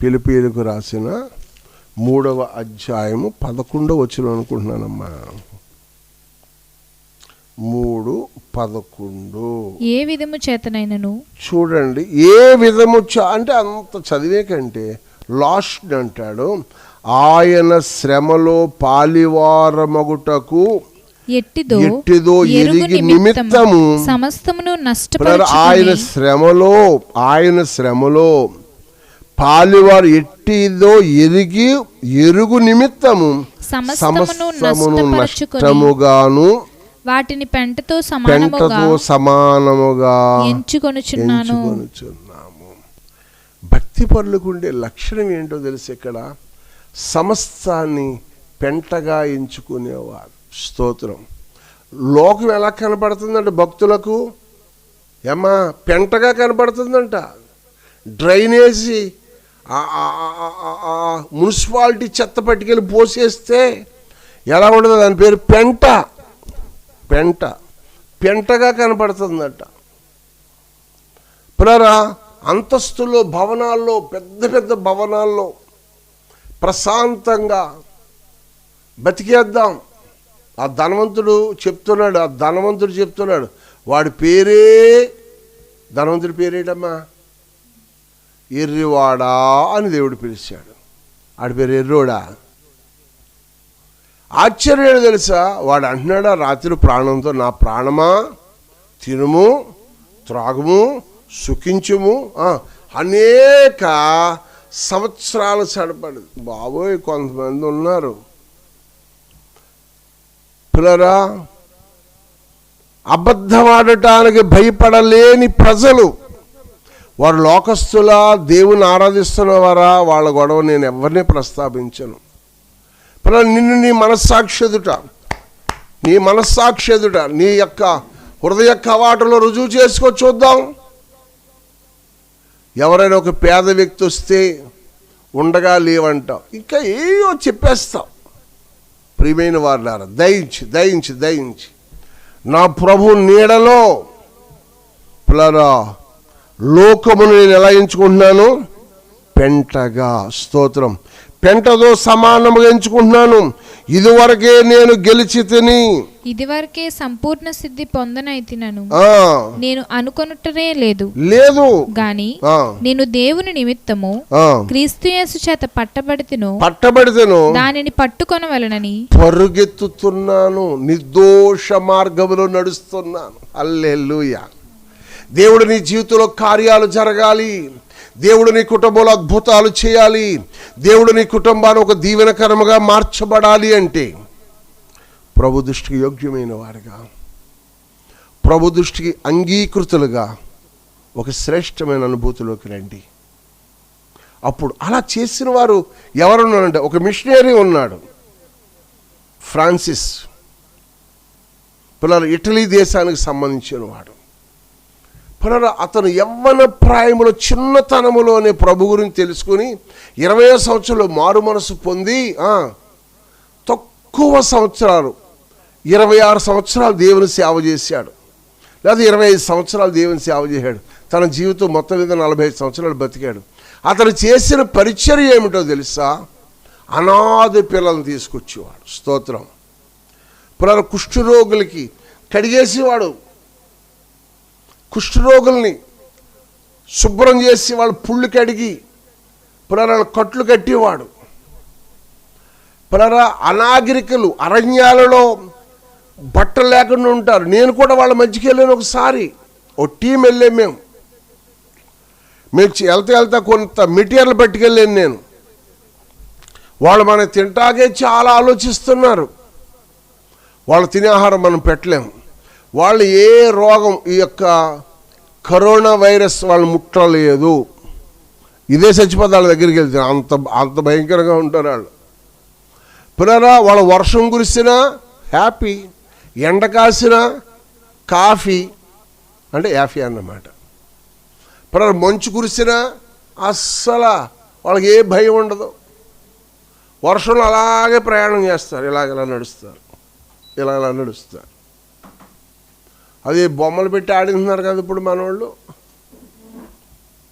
ఫిలిప్పీలకు రాసిన 3వ అధ్యాయము 11వ వచనం అనుకుంటున్నానమ్మా. 3:11. ఏ విధము చేతనైనను, చూడండి, ఏ విధము అంటే అంత చదివే కంటే లాస్ట్ అంటాడు, ఆయన శ్రమలో పాలివారమగుటకు ఎట్టిదో ఎరిగి నిమిత్తము సమస్తమును నష్టపరచుకొని, ఆయన శ్రమలో పాలివారు ఎట్టిదో ఎరుగు నిమిత్తము సమస్తమును నష్టముగాను వాటిని పెంటతో సమానముగా ఎంచుకొనుచున్నాము. భక్తి పరులకు ఉండే లక్షణం ఏంటో తెలుసు? ఇక్కడ సమస్తాన్ని పెంటగా ఎంచుకునేవారు. స్తోత్రం. లోకం ఎలా కనపడుతుందంట భక్తులకు? ఏమా పెంటగా కనపడుతుందంట. డ్రైనేజీ మున్సిపాలిటీ చెత్త పట్టుకెళ్ళి పోసేస్తే ఎలా ఉండదు? దాని పేరు పెంట. పెంటగా కనపడుతుందట. పిల్లరా, అంతస్తులో భవనాల్లో, పెద్ద పెద్ద భవనాల్లో ప్రశాంతంగా బతికేద్దాం. ఆ ధనవంతుడు చెప్తున్నాడు, వాడి పేరే, ధనవంతుడి పేరేటమ్మా? ఎర్రివాడా అని దేవుడు పిలిచాడు. వాడి పేరు ఎర్రోడా? ఆశ్చర్యం తెలుసా? వాడు అంటున్నాడా రాత్రి ప్రాణంతో, నా ప్రాణమా తినుము త్రాగుము సుఖించుము. అనేక సంవత్సరాలు సడపడు. బాబోయ్, కొంతమంది ఉన్నారు పిల్లరా, అబద్ధమాడటానికి భయపడలేని ప్రజలు, వారు లోకస్తులా దేవుని ఆరాధిస్తున్నవారా, వాళ్ళ గొడవ నేను ఎవరిని ప్రస్తావించను. నిన్ను నీ మనస్సాక్షి ఎదుట నీ యొక్క హృదయ కవాటలో రుజువు చేసుకో చూద్దాం. ఎవరైనా ఒక పేద వ్యక్తి వస్తే ఉండగా లేవంటావు, ఇంకా ఏయో చెప్పేస్తావు. ప్రియమైన వారులారా, దయించి నా ప్రభు నీడలో పిల్లరా లోకమును నేను ఎలా ఎంచుకుంటున్నాను? పెంటగా. స్తోత్రం. పెంటతో సమానముగా ఎంచుకుంటున్నాను. ఇదివరకే నేను గెలిచి తిని, ఇదివరకే సంపూర్ణ సిద్ధి పొందనైతినను నేను అనుకొనుటనే లేదు గాని నేను దేవుని నిమిత్తము క్రీస్తు యేసు చేత పట్టబడితేను దానిని పట్టుకొనవలెనని పరుగెత్తుతున్నాను, నిర్దోష మార్గములో నడుస్తున్నాను. హల్లెలూయా. దేవుడు నీ జీవితంలో కార్యాలు జరగాలి, దేవుడు నీ కుటుంబంలో అద్భుతాలు చేయాలి, దేవుడు నీ కుటుంబాన్ని ఒక దీవెనకరముగా మార్చబడాలి అంటే ప్రభు దృష్టికి యోగ్యమైన వారుగా, ప్రభు దృష్టికి అంగీకృతులుగా ఒక శ్రేష్టమైన అనుభూతిలోకి రండి. అప్పుడు అలా చేసిన వారు ఎవరున్నారంటే, ఒక మిషనరీ ఉన్నాడు, ఫ్రాన్సిస్. పిల్లలు ఇటలీ దేశానికి సంబంధించిన వాడు. పిల్లలు అతను యవ్వన ప్రాయములో చిన్నతనములోనే ప్రభు గురించి తెలుసుకుని 20 సంవత్సరాలు మారు మనసు పొంది తక్కువ సంవత్సరాలు 26 సంవత్సరాలు దేవుని సేవ చేశాడు, లేదా 25 సంవత్సరాలు దేవుని సేవ చేశాడు. తన జీవితం మొత్తం మీద 45 సంవత్సరాలు బతికాడు. అతను చేసిన పరిచర్య ఏమిటో తెలుసా? అనాథ పిల్లల్ని తీసుకొచ్చేవాడు. స్తోత్రం. పిల్లల కుష్ఠరోగులకి కడిగేసేవాడు, కుష్ఠరోగుల్ని శుభ్రం చేసి వాళ్ళు పుళ్ళు కడిగి పిల్లల కట్లు కట్టేవాడు. పిల్లల అనాగరికులు అరణ్యాలలో బట్టలు లేకుండా ఉంటారు. నేను కూడా వాళ్ళ మధ్యకి వెళ్ళాను ఒకసారి, ఓ టీం వెళ్ళాం మేము వెళ్తా కొంత మెటీరియల్ పట్టుకెళ్ళాను నేను. వాళ్ళు మనం తింటాకే చాలా ఆలోచిస్తున్నారు, వాళ్ళు తినే ఆహారం మనం పెట్టలేము. వాళ్ళు ఏ రోగం, ఈ యొక్క కరోనా వైరస్ వాళ్ళు ముట్టలేదు, ఇదే చచ్చిపోతాళ్ళ దగ్గరికి వెళ్తే అంత భయంకరంగా ఉంటారు వాళ్ళు. పిల్లరా వాళ్ళ వర్షం కురిసినా హ్యాపీ, ఎండ కాసినా కాఫీ అంటే యాఫీ అన్నమాట. పిల్లలు మంచు కురిసినా అస్సలు వాళ్ళకి ఏ భయం ఉండదు. వర్షంలో అలాగే ప్రయాణం చేస్తారు, ఇలా నడుస్తారు, ఇలా నడుస్తారు. అది బొమ్మలు పెట్టి ఆడింటున్నారు కదా ఇప్పుడు మనోళ్ళు,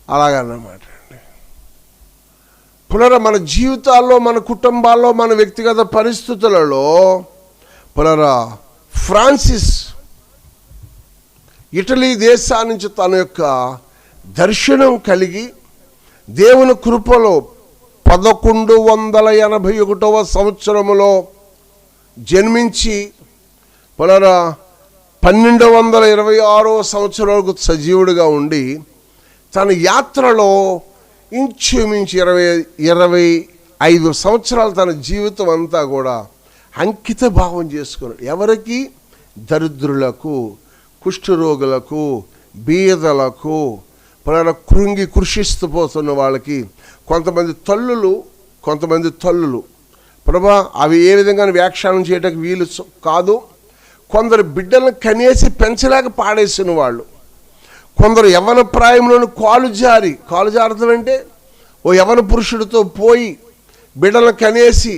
అలాగన్నమాట అండి. పునర మన జీవితాల్లో, మన కుటుంబాల్లో, మన వ్యక్తిగత పరిస్థితులలో పునర ఫ్రాన్సిస్ ఇటలీ దేశా నుంచి తన యొక్క దర్శనం కలిగి దేవుని కృపలో 1181వ సంవత్సరములో జన్మించి పునర 1226వ సంవత్సరాలకు సజీవుడిగా ఉండి తన యాత్రలో ఇంచుమించు 25 సంవత్సరాలు తన జీవితం అంతా కూడా అంకిత భావం చేసుకున్నాడు. ఎవరికి? దరిద్రులకు, కుష్ఠరోగులకు, బీదలకు, కృంగి కృషిస్తూ పోతున్న వాళ్ళకి. కొంతమంది తల్లులు ప్రభా అవి ఏ విధంగా వ్యాఖ్యానం చేయడానికి వీలు కాదు. కొందరు బిడ్డలను కనేసి పెంచలేక పాడేసిన వాళ్ళు, కొందరు యవ్వన ప్రాయంలోని కాలు జారతం అంటే ఓ యవ్వన పురుషుడితో పోయి బిడ్డలను కనేసి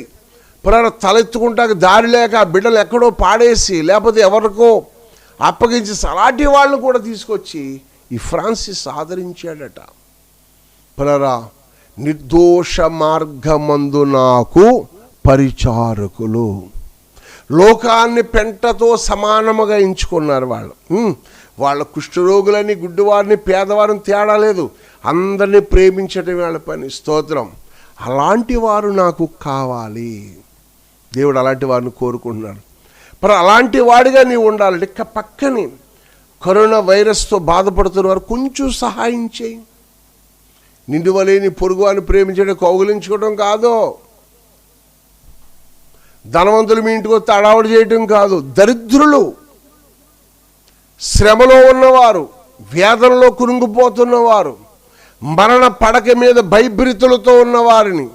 తలెత్తుకుంటాక దారి లేక ఆ బిడ్డలు ఎక్కడో పాడేసి లేకపోతే ఎవరికో అప్పగించి అలాంటి వాళ్ళను కూడా తీసుకొచ్చి ఈ ఫ్రాన్సిస్ ఆదరించాడట. నిర్దోష మార్గమందు నాకు పరిచారకులు. లోకాన్ని పెంటతో సమానముగా ఎంచుకున్నారు వాళ్ళు. వాళ్ళ కుష్ఠరోగులని, గుడ్డివారిని, పేదవారిని తేడా లేదు, అందరినీ ప్రేమించడం వాళ్ళ పని. స్తోత్రం. అలాంటి వారు నాకు కావాలి. దేవుడు అలాంటి వారిని కోరుకుంటున్నాడు. మరి అలాంటి వాడిగా నీవు ఉండాలంటే పక్కని కరోనా వైరస్తో బాధపడుతున్న వారు కొంచెం సహాయం చేయి. నిండు వలె నీ పొరుగు వారిని ప్రేమించడం, కౌగులించుకోవడం కాదు, ధనవంతులు మీ ఇంటికి వస్తే అడావుడు చేయటం కాదు. దరిద్రులు శ్రమలో ఉన్నవారు, వేదనలో కురుంగిపోతున్నవారు, మరణ పడక మీద భయభ్రీతులతో ఉన్నవారిని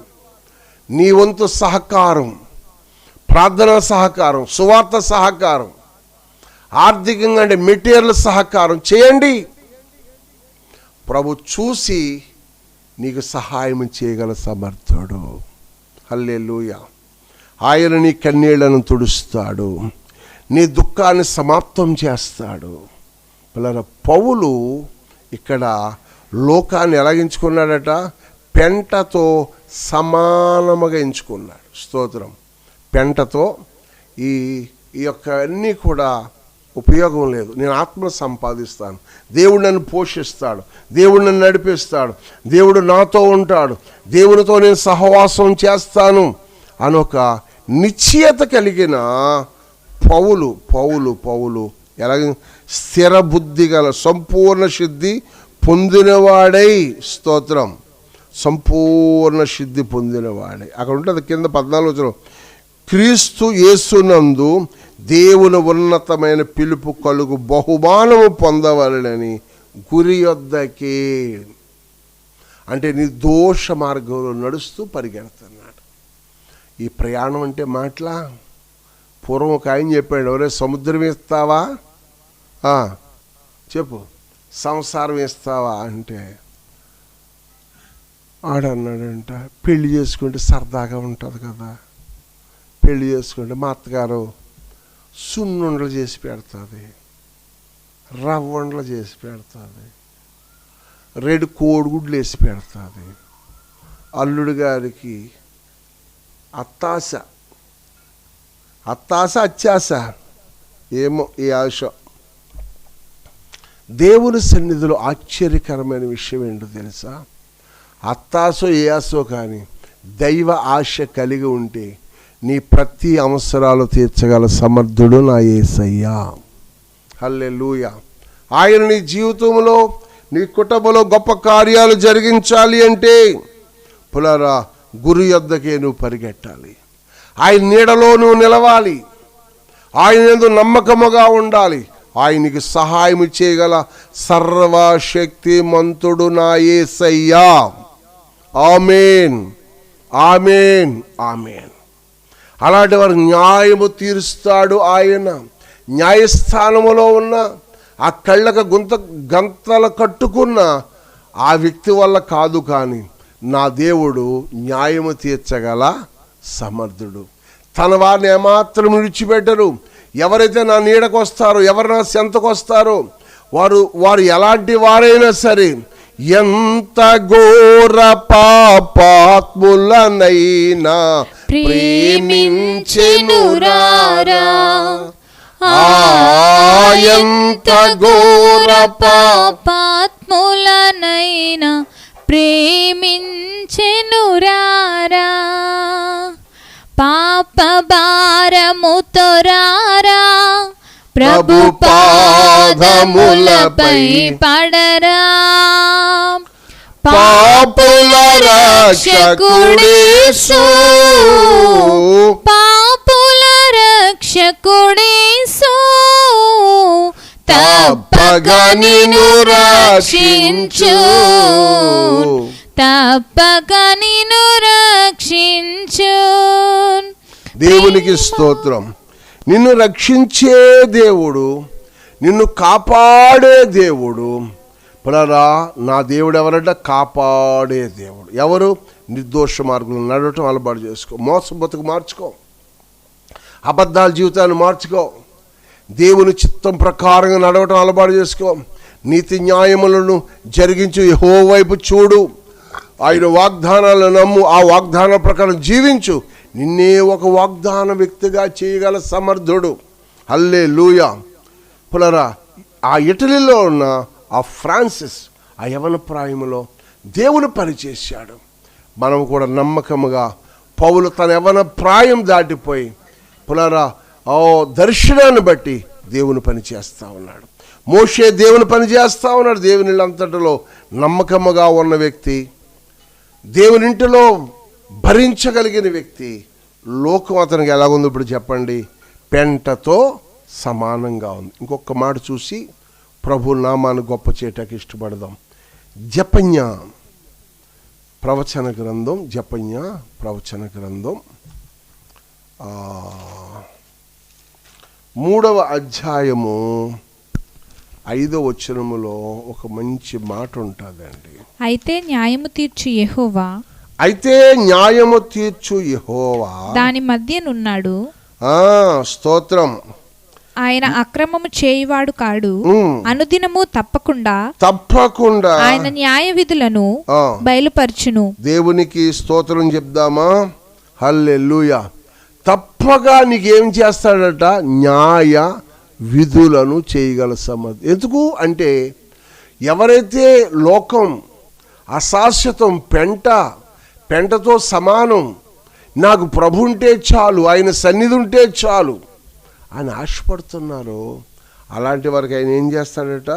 నీ వంతు సహకారం, ప్రార్థనా సహకారం, సువార్త సహకారం, ఆర్థికంగా అంటే మెటీరియల్ సహకారం చేయండి. ప్రభు చూసి నీకు సహాయం చేయగల సమర్థుడు. హల్లెలూయా. ఆయన నీ కన్నీళ్లను తుడుస్తాడు, నీ దుఃఖాన్ని సమాప్తం చేస్తాడు. పిల్లల పౌలు ఇక్కడ లోకాన్ని ఎలా ఎంచుకున్నాడట? పెంటతో సమానముగా ఎంచుకున్నాడు. స్తోత్రం. పెంటతో ఈ యొక్క అన్నీ కూడా ఉపయోగం లేదు. నేను ఆత్మ సంపాదిస్తాను, దేవుడు నన్ను పోషిస్తాడు, దేవుడు నన్ను నడిపిస్తాడు, దేవుడు నాతో ఉంటాడు, దేవునితో నేను సహవాసం చేస్తాను అనొక నిశ్చయత కలిగిన పౌలు ఎలాగ స్థిర బుద్ధి గల సంపూర్ణ సిద్ధి పొందినవాడై, స్తోత్రం, సంపూర్ణ సిద్ధి పొందినవాడై. అక్కడ ఉంటుంది కింద 14 క్రీస్తు యేసునందు దేవుని ఉన్నతమైన పిలుపు కలుగు బహుమానము పొందవలనని గురి యొద్దకే, అంటే నిర్దోష మార్గంలో నడుస్తూ పరిగెడుతున్నాడు. ఈ ప్రయాణం అంటే మాటలా? పూర్వం ఒక ఆయన చెప్పాడు, ఎవరే సముద్రం ఇస్తావా, చెప్పు, సంసారం ఇస్తావా అంటే ఆడన్నాడంట, పెళ్లి చేసుకుంటే సరదాగా ఉంటుంది కదా, పెళ్లి చేసుకుంటే మా అత్తగారు సున్నుండలు చేసి పెడుతుంది, రవ్వండలు చేసి పెడుతుంది, 2 కోడిగుడ్లు వేసి పెడుతుంది. అల్లుడు గారికి అత్తాశ అత్యాశ, ఏమో ఈ ఆశ. దేవుని సన్నిధిలో ఆశ్చర్యకరమైన విషయం ఏంటో తెలుసా? అత్తాసో ఏ ఆశో కానీ దైవ ఆశ కలిగి ఉంటే నీ ప్రతి అవసరాలు తీర్చగల సమర్థుడు నా యేసయ్యా. హల్లెలూయా. ఆయన నీ జీవితంలో, నీ కుటుంబంలో గొప్ప కార్యాలు జరిగించాలి అంటే పులరా గురి యొద్దకే నువ్వు పరిగెట్టాలి. ఆయన నీడలో నువ్వు నిలవాలి, ఆయన యందు నమ్మకముగా ఉండాలి. ఆయనకి సహాయం చేయగల సర్వశక్తిమంతుడు నా యేసయ్యా. ఆమేన్, ఆమేన్, ఆమేన్. అలాంటి వారు న్యాయము తీరుస్తాడు ఆయన. న్యాయస్థానములో ఉన్న ఆ కళ్ళకు గంతలు కట్టుకున్న ఆ వ్యక్తి వల్ల కాదు, కానీ నా దేవుడు న్యాయము తీర్చగల సమర్థుడు. తన వారిని ఏమాత్రం విడిచిపెట్టరు. ఎవరైతే నా నీడకు వస్తారో, ఎవరు నా చెంతకు వస్తారో వారు ఎలాంటి వారైనా సరే, ఎంత ఘోర పాపాత్ములనైనా ప్రేమించెనురారా, ఎంత ఘోర పాపాత్ములనైనా ప్రేమించెనురారా, పాప భారముతో రారా, ప్రభు పాదములపై పడరా, పాపుల రక్షకుడేసు, పాపుల రక్షకుడేసు, తప్పగా నిన్ను రక్షించు, తప్పగా నిన్ను రక్షించు. దేవునికి స్తోత్రం. నిన్ను రక్షించే దేవుడు, నిన్ను కాపాడే దేవుడు. పునరా నా దేవుడు ఎవరంటే కాపాడే దేవుడు. ఎవరు? నిర్దోష మార్గంలో నడవటం అలవాటు చేసుకో, మోస బతుకు మార్చుకో, అబద్ధాల జీవితాన్ని మార్చుకో, దేవుని చిత్తం ప్రకారంగా నడవటం అలవాటు చేసుకో, నీతి న్యాయములను జరిగించు, యెహోవా వైపు చూడు, ఆయన వాగ్దానాలను నమ్ము, ఆ వాగ్దాన ప్రకారం జీవించు. నిన్నే ఒక వాగ్దాన వ్యక్తిగా చేయగల సమర్థుడు. హల్లెలూయా. పునరా ఆ ఇటలీలో ఉన్న ఆ ఫ్రాన్సిస్ ఆ యవన ప్రాయములో దేవుని పని చేశాడు. మనం కూడా నమ్మకముగా పౌలు తన యవన ప్రాయం దాటిపోయి పునరా దర్శనాన్ని బట్టి దేవుని పని చేస్తూ ఉన్నాడు. మోషే దేవుని పని చేస్తూ ఉన్నాడు. దేవుని అంతటిలో నమ్మకముగా ఉన్న వ్యక్తి, దేవునింటిలో భరించగలిగిన వ్యక్తి. లోకం అతనికి ఎలాగుంది ఇప్పుడు చెప్పండి? పెంటతో సమానంగా ఉంది. ఇంకొక మాట చూసి ప్రభు నామాన్ని గొప్ప చేయటానికి ఇష్టపడదాం. జపన్య ప్రవచన గ్రంథం, జపన్య ప్రవచన గ్రంథం 3వ అధ్యాయము 5వ వచనములో ఒక మంచి మాట ఉంటుందండి. అయితే న్యాయము తీర్చు యెహోవా, అయితే న్యాయము తీర్చు యెహోవా దాని మధ్యనున్నాడు. స్తోత్రం. ఆయన అక్రమము చేయువాడు కాడు, అనుదినము తప్పకుండా ఆయన న్యాయ విధులను బయలుపరచును. దేవునికి స్తోత్రం చెప్దామా? హల్లెలూయా. తప్పగా నీకేం చేస్తాడట? న్యాయ విధులను చేయగల సమర్థ. ఎందుకు అంటే ఎవరైతే లోకం అశాశ్వతం, పెంటతో సమానం, నాకు ప్రభు ఉంటే చాలు, ఆయన సన్నిధి ఉంటే చాలు అని ఆశపడుతున్నారు, అలాంటి వారికి ఆయన ఏం చేస్తాడట?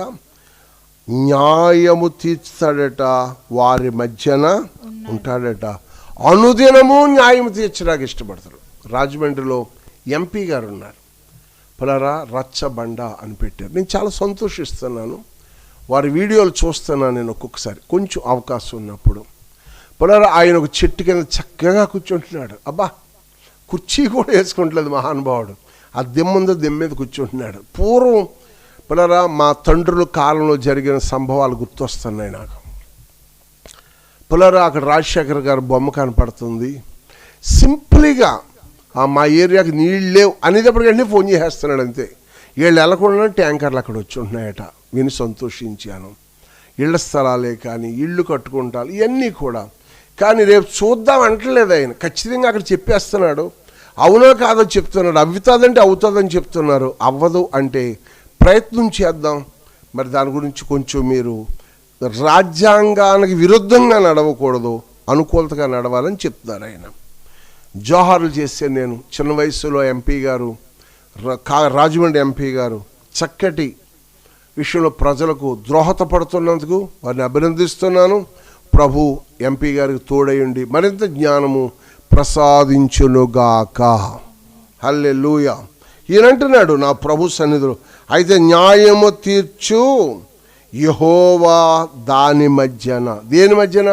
న్యాయము తీర్చుతాడట, వారి మధ్యన ఉంటాడట. అనుదినము న్యాయం తీర్చడానికి ఇష్టపడతారు. రాజమండ్రిలో ఎంపీ గారు ఉన్నారు, పులరా రచ్చబండ అని పెట్టారు. నేను చాలా సంతోషిస్తున్నాను, వారి వీడియోలు చూస్తున్నాను నేను ఒక్కొక్కసారి కొంచెం అవకాశం ఉన్నప్పుడు. పులరా ఆయన ఒక చెట్టు కింద చక్కగా కూర్చుంటున్నాడు. అబ్బా, కుర్చీ కూడా వేసుకుంటలేదు మహానుభావుడు, ఆ దిమ్ముందో దిమ్మ మీద కూర్చుంటున్నాడు. పూర్వం పులరా మా తండ్రుల కాలంలో జరిగిన సంభవాలు గుర్తొస్తున్నాయి నాకు. పులరా అక్కడ రాజశేఖర్ గారు బొమ్మ కనపడుతుంది. సింపుల్గా మా ఏరియాకి నీళ్ళు లేవు అనేటప్పటికంటే ఫోన్ చేసేస్తున్నాడు అంతే. వీళ్ళు వెళ్ళకుండా ట్యాంకర్లు అక్కడ వచ్చి ఉంటున్నాయట. విని సంతోషించాను. ఇళ్ల స్థలాలే కానీ ఇళ్ళు కట్టుకుంటారు ఇవన్నీ కూడా. కానీ రేపు చూద్దాం అంటలేదు ఆయన, ఖచ్చితంగా అక్కడ చెప్పేస్తున్నాడు. అవునో కాదో చెప్తున్నాడు. అవుతుందంటే అవుతుందని చెప్తున్నారు, అవ్వదు అంటే ప్రయత్నం చేద్దాం. మరి దాని గురించి కొంచెం మీరు రాజ్యాంగానికి విరుద్ధంగా నడవకూడదు, అనుకూలతగా నడవాలని చెప్తున్నారు ఆయన. జోహార్లు చేస్తే నేను చిన్న వయసులో ఎంపీ గారు, రాజమండ్రి ఎంపీ గారు చక్కటి విషయంలో ప్రజలకు ద్రోహతపడుతున్నందుకు వారిని అభినందిస్తున్నాను. ప్రభు ఎంపీ గారికి తోడయుండి మరింత జ్ఞానము ప్రసాదించునుగాక. హల్లెలూయా. ఈయనంటున్నాడు నా ప్రభు సన్నిధిలో, అయితే న్యాయము తీర్చు యెహోవా దాని మధ్యన. దేని మధ్యన?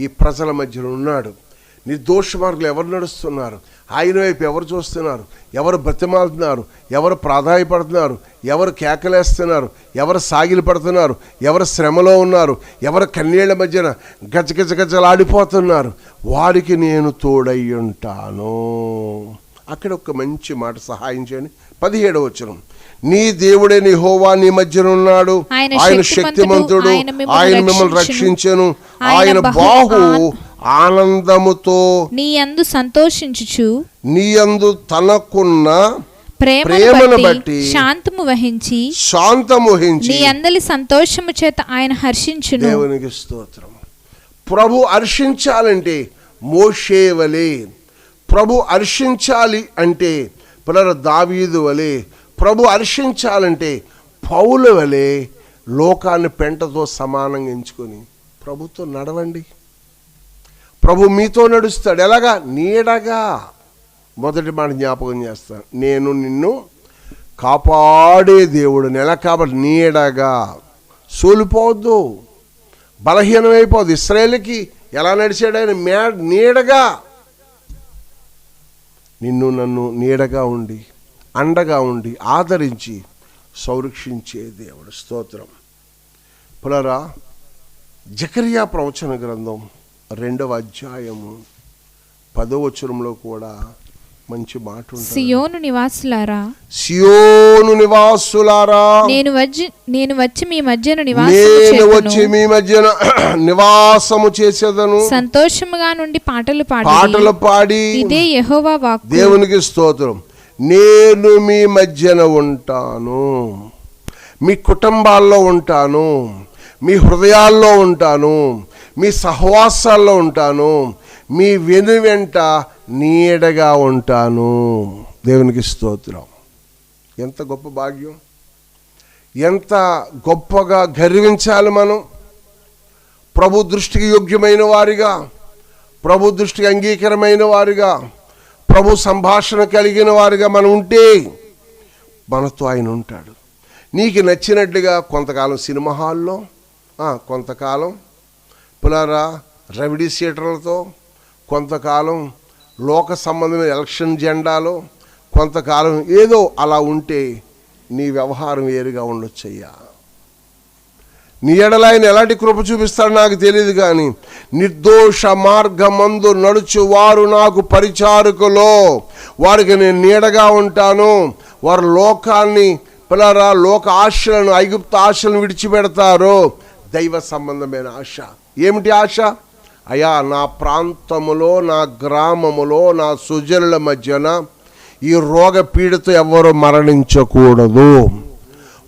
ఈ ప్రజల మధ్యన ఉన్నాడు. నిర్దోష మార్గంలో ఎవరు నడుస్తున్నారు? ఆయన వైపు ఎవరు చూస్తున్నారు? ఎవరు బ్రతిమాలుతున్నారు? ఎవరు ప్రాధాయపడుతున్నారు? ఎవరు కేకలేస్తున్నారు? ఎవరు సాగిలి పడుతున్నారు? ఎవరు శ్రమలో ఉన్నారు? ఎవరు కన్నీళ్ల మధ్యన గజగజగజలాడిపోతున్నారు? వారికి నేను తోడై ఉంటాను. అక్కడ ఒక మంచి మాట సహాయం చేయండి. 17వ వచనం, నీ దేవుడైన యెహోవా నీ మధ్యన ఉన్నాడు, ఆయన శక్తిమంతుడు, ఆయన మిమ్మల్ని రక్షించెను, ఆయన బాహు ఆనందముతో నీ యందు సంతోషించుచు నీ యందు తనకున్న ప్రేమను బట్టి శాంతము వహించి నీ అందలి సంతోషము చేత ఆయన హర్షించును. దేవునికి స్తోత్రం. ప్రభు హర్షించాలంటే మోషే వలే, ప్రభు హర్షించాలి అంటే పునర దావీదు వలే, ప్రభు హర్షించాలంటే పౌలు వలే లోకాన్ని పెంటతో సమానంగా ఎంచుకొని ప్రభుతో నడవండి. ప్రభు మీతో నడుస్తాడు. ఎలాగా? నీడగా. మొదటి మాట జ్ఞాపకం చేస్తాను, నేను నిన్ను కాపాడే దేవుడు. ఎలా కాబట్టి నీడగా. సోలిపోవద్దు, బలహీనమైపోవద్దు. ఇశ్రాయేలుకి ఎలా నడిచాడు ఆయన? నీడగా. నిన్ను నన్ను నీడగా ఉండి అండగా ఉండి ఆదరించి సంరక్షించే దేవుడు. స్తోత్రం. పునరా జకరియా ప్రవచన గ్రంథం 2వ అధ్యాయము 10వ వచనంలో కూడా మంచి మాట ఉంటుంది. సియోను నివాసులారా, సియోను నివాసులారా, నేను వచ్చి మీ మధ్యన నివాసము చేసేదను, సంతోషముగా నుండి పాటలు పాడి ఇదే యెహోవా వాక్కు. దేవునికి స్తోత్రం. నేను మీ మధ్యన ఉంటాను, మీ కుటుంబాల్లో ఉంటాను, మీ హృదయాల్లో ఉంటాను, మీ సహవాసాల్లో ఉంటాను, మీ వెనువెంట నీడగా ఉంటాను. దేవునికి స్తోత్రం. ఎంత గొప్ప భాగ్యం, ఎంత గొప్పగా గర్వించాలి మనం. ప్రభు దృష్టికి యోగ్యమైన వారిగా, ప్రభు దృష్టికి అంగీకారమైన వారిగా, ప్రభు సంభాషణ కలిగిన వారిగా మనం ఉంటే మనతో ఆయన ఉంటాడు. నీకు నచ్చినట్లుగా కొంతకాలం సినిమా హాల్లో, కొంతకాలం పులారా రెమెడీ థియేటర్లతో, కొంతకాలం లోక సంబంధమైన ఎలక్షన్ జెండాలో, కొంతకాలం ఏదో అలా ఉంటే నీ వ్యవహారం వేరుగా ఉండొచ్చయ్యా. నీ ఎడల ఆయన ఎలాంటి కృప చూపిస్తాడో నాకు తెలియదు, కానీ నిర్దోష మార్గమందు నడుచు వారు నాకు పరిచారకులో, వారికి నేను నీడగా ఉంటాను. వారు లోకాన్ని పిల్లరా లోక ఆశలను, ఐగుప్తు ఆశలను విడిచిపెడతారు. దైవ సంబంధమైన ఆశ. ఏమిటి ఆశ? అయ్యా, నా ప్రాంతములో, నా గ్రామములో, నా సుజనుల మధ్యన ఈ రోగ పీడితో ఎవరు మరణించకూడదు.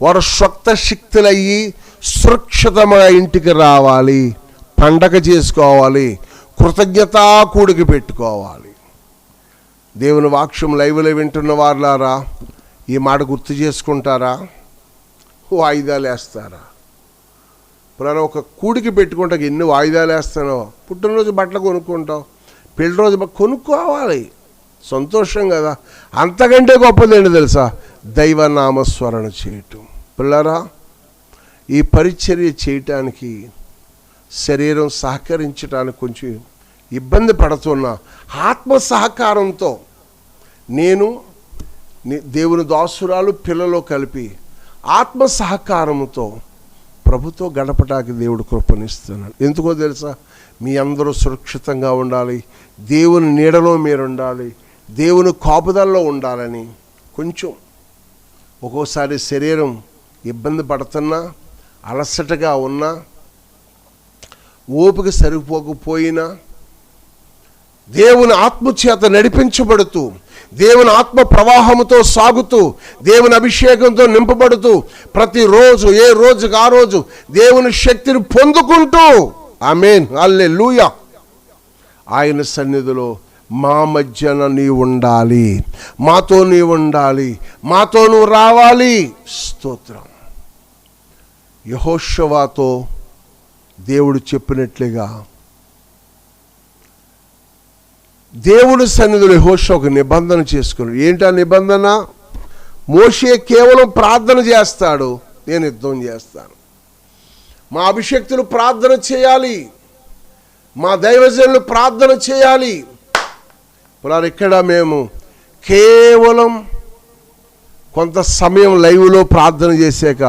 వారు స్వక్త శక్తులయ్యి సురక్షితమైన ఇంటికి రావాలి, పండగ చేసుకోవాలి, కృతజ్ఞతా కూడికి పెట్టుకోవాలి. దేవుని వాక్యం లైవ్లో వింటున్న వారులారా, ఈ మాట గుర్తు చేసుకుంటారా? వాయిదాలు వేస్తారా? ఇప్పుడు ఒక కూడికి పెట్టుకుంటా ఎన్ని వాయిదాలు వేస్తానో. పుట్టినరోజు బట్టలు కొనుక్కుంటావు, పెళ్లి రోజు కొనుక్కోవాలి, సంతోషం కదా. అంతకంటే గొప్పదేంటి తెలుసా? దైవనామస్మరణ చేయటం. పిల్లరా, ఈ పరిచర్య చేయటానికి శరీరం సహకరించడానికి కొంచెం ఇబ్బంది పడుతున్న ఆత్మ సహకారంతో నేను దేవుని దాసురాలు పిల్లలు కలిపి ఆత్మ సహకారంతో ప్రభుతో గడపటానికి దేవుడు కృపనిస్తున్నాడు. ఎందుకో తెలుసా? మీ అందరూ సురక్షితంగా ఉండాలి, దేవుని నీడలో మీరు ఉండాలి, దేవుని కాపుదల్లో ఉండాలని. కొంచెం ఒక్కోసారి శరీరం ఇబ్బంది పడుతున్నా, అలసటగా ఉన్నా, ఓపిక సరిపోకపోయినా, దేవుని ఆత్మచేత నడిపించబడుతూ, దేవుని ఆత్మ ప్రవాహంతో సాగుతూ, దేవుని అభిషేకంతో నింపబడుతూ, ప్రతిరోజు ఏ రోజుకి ఆ రోజు దేవుని శక్తిని పొందుకుంటూ, ఆమేన్, హల్లెలూయా, ఆయన సన్నిధిలో మా మధ్యన నీవు ఉండాలి, మాతో నీవు ఉండాలి, మాతో నువ్వు రావాలి. స్తోత్రం. యెహోషువతో దేవుడు చెప్పినట్లుగా దేవుని సన్నిధిలో యెహోషువ ఒక నిబంధన చేసుకున్నాడు. ఏంటా నిబంధన? మోషే కేవలం ప్రార్థన చేస్తాడు, నేను యుద్ధం చేస్తాను. మా అభిషక్తులు ప్రార్థన చేయాలి, మా దైవజనులు ప్రార్థన చేయాలి. ఇప్పుడు ఇక్కడ మేము కేవలం కొంత సమయం లైవ్లో ప్రార్థన చేశాక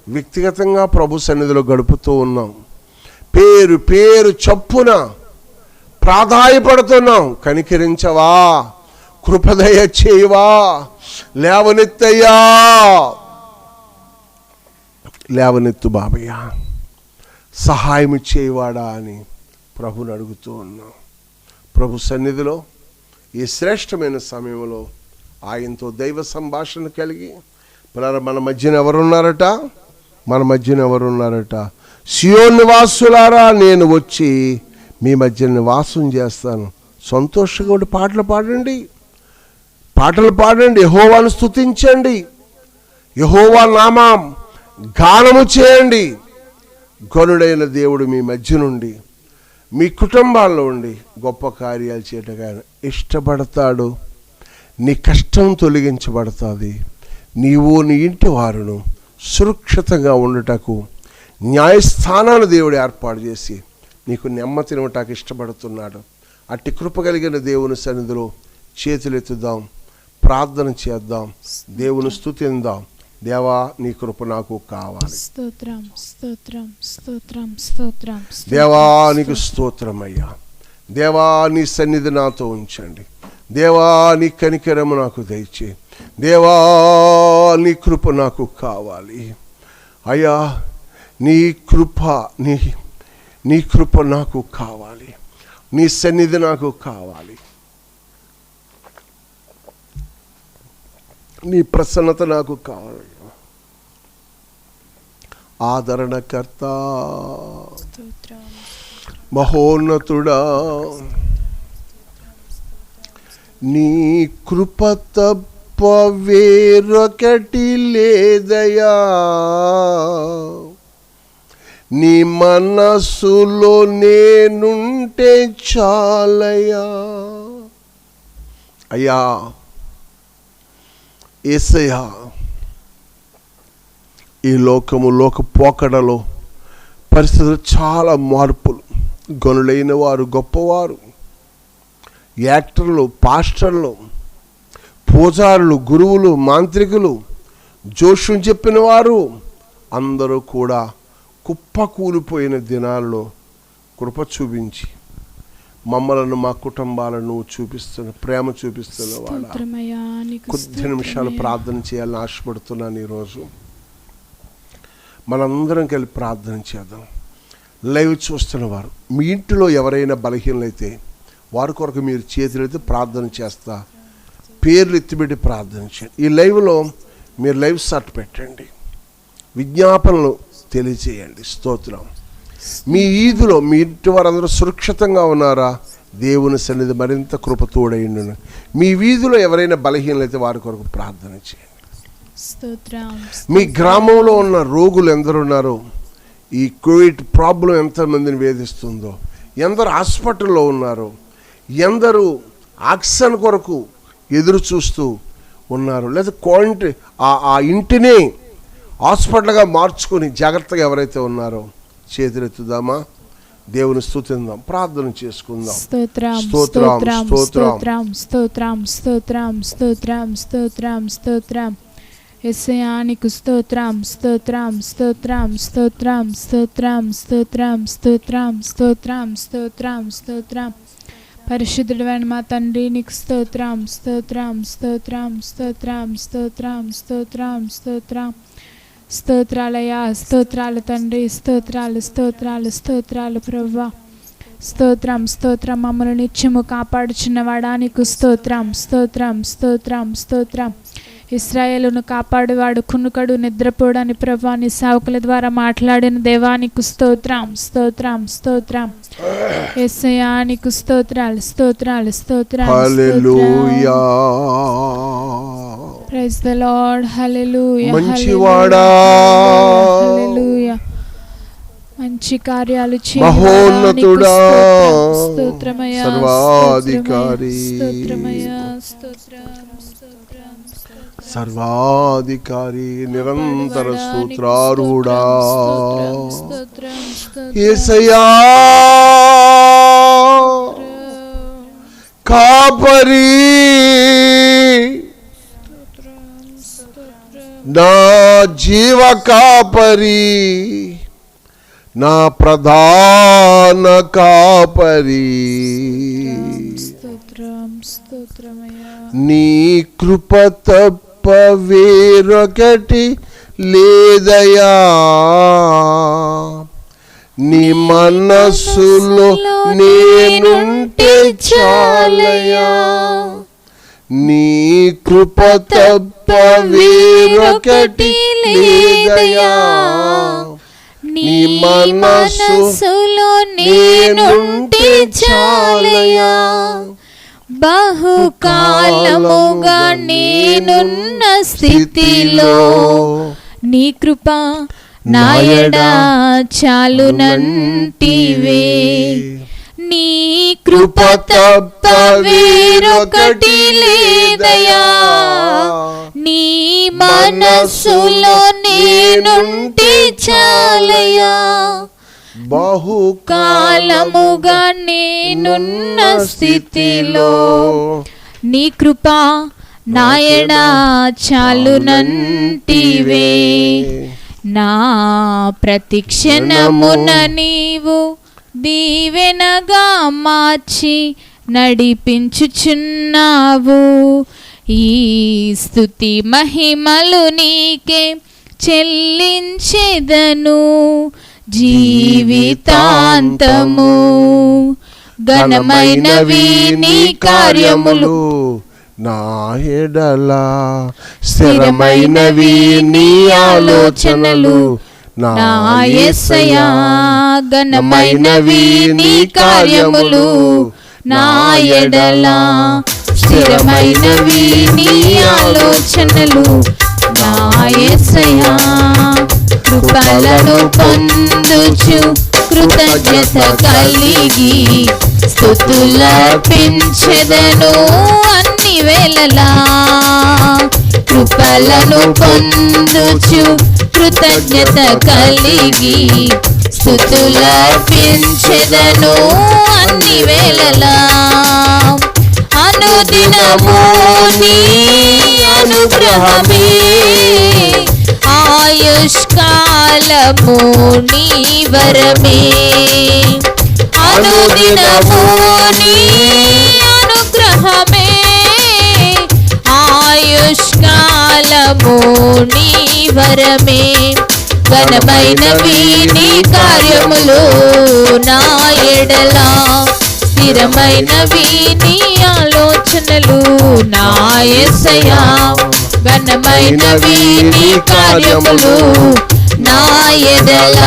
వ్యక్తిగతంగా ప్రభు సన్నిధిలో గడుపుతూ ఉన్నాం. పేరు పేరు చప్పున ప్రాధాయపడుతున్నాం. కనికరించవా, కృపదయ చేయవా, లేవనెత్తయ్యా, లేవనెత్తు బాబయ్య, సహాయం చేయవాడా అని ప్రభుని అడుగుతూ ఉన్నాం. ప్రభు సన్నిధిలో ఈ శ్రేష్టమైన సమయంలో ఆయనతో దైవ సంభాషణ కలిగి, మన మధ్యన ఎవరున్నారట? మన మధ్యన ఎవరున్నారట? సియోను నివాసులారా, నేను వచ్చి మీ మధ్య నివాసం చేస్తాను. సంతోషంగా ఉండి పాటలు పాడండి, పాటలు పాడండి, యెహోవాను స్తుతించండి, యెహోవా నామం గానము చేయండి. గనుడైన దేవుడు మీ మధ్య నుండి, మీ కుటుంబాల్లో ఉండి గొప్ప కార్యాలు చేయటం ఆయన ఇష్టపడతాడు. నీ కష్టం తొలగించబడుతుంది. నీవు నీ ఇంటి వారును సురక్షితంగా ఉండటకు న్యాయస్థానాన్ని దేవుడు ఏర్పాటు చేసి నీకు నెమ్మదినివ్వటానికి ఇష్టపడుతున్నాడు. అట్టి కృప కలిగిన దేవుని సన్నిధిలో చేతులెత్తుదాం, ప్రార్థన చేద్దాం, దేవుని స్తుతిందాం. దేవా, నీ కృప నాకు కావాలి. స్తోత్రం, స్తోత్రం, స్తోత్రం, స్తోత్రం. దేవా, నీకు స్తోత్రం అయ్యా. దేవా, నీ సన్నిధి నాతో ఉంచండి. దేవా, నీ కనికరము నాకు దయచే. దేవా, నీ కృప నాకు కావాలి అయ్యా. నీ కృప, నీ కృప నాకు కావాలి. నీ సన్నిధి నాకు కావాలి. నీ ప్రసన్నత నాకు కావాలి. ఆదరణకర్త, మహోన్నతుడా, నీ కృప తప్ప వేరొకటి లేదయా. నీ మనస్సులో నేనుంటే చాలయా. అయ్యా యేసయ్యా, ఈ లోక పోకడలో పరిస్థితులు చాలా మార్పులు. గనులైన వారు, గొప్పవారు, యాక్టర్లు, పాస్టర్లు, పూజారులు, గురువులు, మాంత్రికులు, జోష్యం చెప్పిన వారు అందరూ కూడా కుప్పకూలిపోయిన దినాల్లో కృప చూపించి మమ్మలను, మా కుటుంబాలను చూపిస్తున్న, ప్రేమ చూపిస్తున్న వాళ్ళ కొద్ది నిమిషాలు ప్రార్థన చేయాలని ఆశపడుతున్నాను. ఈరోజు మనందరం కలిపి ప్రార్థన చేద్దాం. లైవ్ చూస్తున్న వారు, మీ ఇంటిలో ఎవరైనా బలహీనలైతే వారి కొరకు మీరు చేతులైతే ప్రార్థన చేస్తా, పేర్లు ఎత్తిపెట్టి ప్రార్థన చేయండి. ఈ లైవ్లో మీరు లైవ్ షాట్ పెట్టండి, విజ్ఞాపనలు తెలియచేయండి. స్తోత్రం. మీ ఈదులో మీ ఇంటి వారందరూ సురక్షితంగా ఉన్నారా? దేవుని సన్నిధి మరింత కృపతోడైండును. మీ వీధిలో ఎవరైనా బలహీనలైతే వారి కొరకు ప్రార్థన చేయండి. మీ గ్రామంలో ఉన్న రోగులు ఎందరు ఉన్నారో, ఈ కోవిడ్ ప్రాబ్లం ఎంతమందిని వేధిస్తుందో, ఎందరు హాస్పిటల్లో ఉన్నారో, ఎందరు ఆక్సిజన్ కొరకు ఎదురు చూస్తూ ఉన్నారు, లేదా క్వారంటైన్ ఆ ఇంటిని హాస్పిటల్గా మార్చుకొని జాగ్రత్తగా ఎవరైతే ఉన్నారో చేతులెత్తుదామా, దేవుని స్తుతిద్దాం, ప్రార్థన చేసుకుందాం. స్తోత్రం స్తోత్రం స్తోత్రం స్తోత్రం స్తోత్రం స్తోత్రం స్తోత్రం స్తోత్రం యేసయ్యా నీకు స్తోత్రం స్తోత్రం స్తోత్రం స్తోత్రం స్తోత్రం స్తోత్రం స్తోత్రం స్తోత్రం స్తోత్రం స్తోత్రం పరిశుద్ధుడైన మా తండ్రి నీకు స్తోత్రం స్తోత్రం స్తోత్రం స్తోత్రం స్తోత్రం స్తోత్రం స్తోత్రం స్తోత్రాలయ్యా, స్తోత్రాలు తండ్రి, స్తోత్రాలు స్తోత్రాలు స్తోత్రాలు ప్రభువా, స్తోత్రం స్తోత్రం. మమ్మల్ని నిత్యము కాపాడుచున్నవాడా నీకు స్తోత్రం స్తోత్రం స్తోత్రం స్తోత్రం. ఇశ్రాయేలును కాపాడువాడు కునుకడు నిద్రపోడని ప్రభువా నీ సేవకుల ద్వారా మాట్లాడిన దేవానికి స్తోత్రం స్తోత్రం స్తోత్రం. యేసయ్యా నీకు స్తోత్రాలు స్తోత్రాలు స్తోత్రాలు. Hallelujah. Praise the lord. Hallelujah. మంచివాడా, హల్లెలూయా. మంచి కార్యాలు చేయువాడా, మహోన్నతుడా, స్తోత్రమయ్యా, సర్వాధికారి, స్తోత్రమయ్యా, స్తోత్రం స్తోత్రం సర్వాధికారి, నిరంతర స్తోత్రారుడా స్తోత్రం యేసయ్యా, కాపరి, నా జీవ కాపరి, నా ప్రధాన కాపరి, స్తోత్రం స్తోత్రమయ్యా. నీ కృప తప్ప వేరొకటి లేదయా, నీ మనస్సులో నేనుంటే చాలయా, నీ కృప తప్ప వేరొకటి లేదయా, నీ మనస్సులో నేనుంటే చాలయా, బహుకాలముగా నేనున్న స్థితిలో నీ కృప నాయడా చాలునంటివే, నీ కృప తప్ప వేరొకటి లేదయా, నీ మనస్సులో నేనుంటే చాలయా, బహుకాలముగా నేనున్న స్థితిలో నీ కృప నాయనా చాలునంటివే, నా ప్రతిక్షణమున నీవు దీవెనగా మార్చి నడిపించుచున్నావు, ఈ స్తుతి మహిమలు నీకే చెల్లించెదను జీవితాంతము, ఘనమైనవి నీ కార్యములు నా ఎడల, స్థిరమైనవి నీ ఆలోచనలు నా యేసయ్యా, ఘనమైనవి నీ కార్యములు నా ఎడల, స్థిరమైనవి నీ ఆలోచనలు నా యేసయ్యా, కృపలను పొందుచు కృతజ్ఞత కలిగి స్తుతులర్పించెదను అన్ని వేళలా, కృపలను పొందుచు కృతజ్ఞత కలిగి స్తుతులర్పించెదను అన్ని వేళలా. అనుదినము నీ అనుగ్రహమే ఆయుష్కాలము నీ వరమే. అనుదినము నీ అనుగ్రహమే ఆయుష్కాలము నీ వరమే. ఘనమైనవి నీ కార్యములు నా ఎడల, స్థిరమైనవి నీ ఆలోచనలు నా యేసయ్యా. ఘనమైనవి నీ కార్యములు నా ఎడల,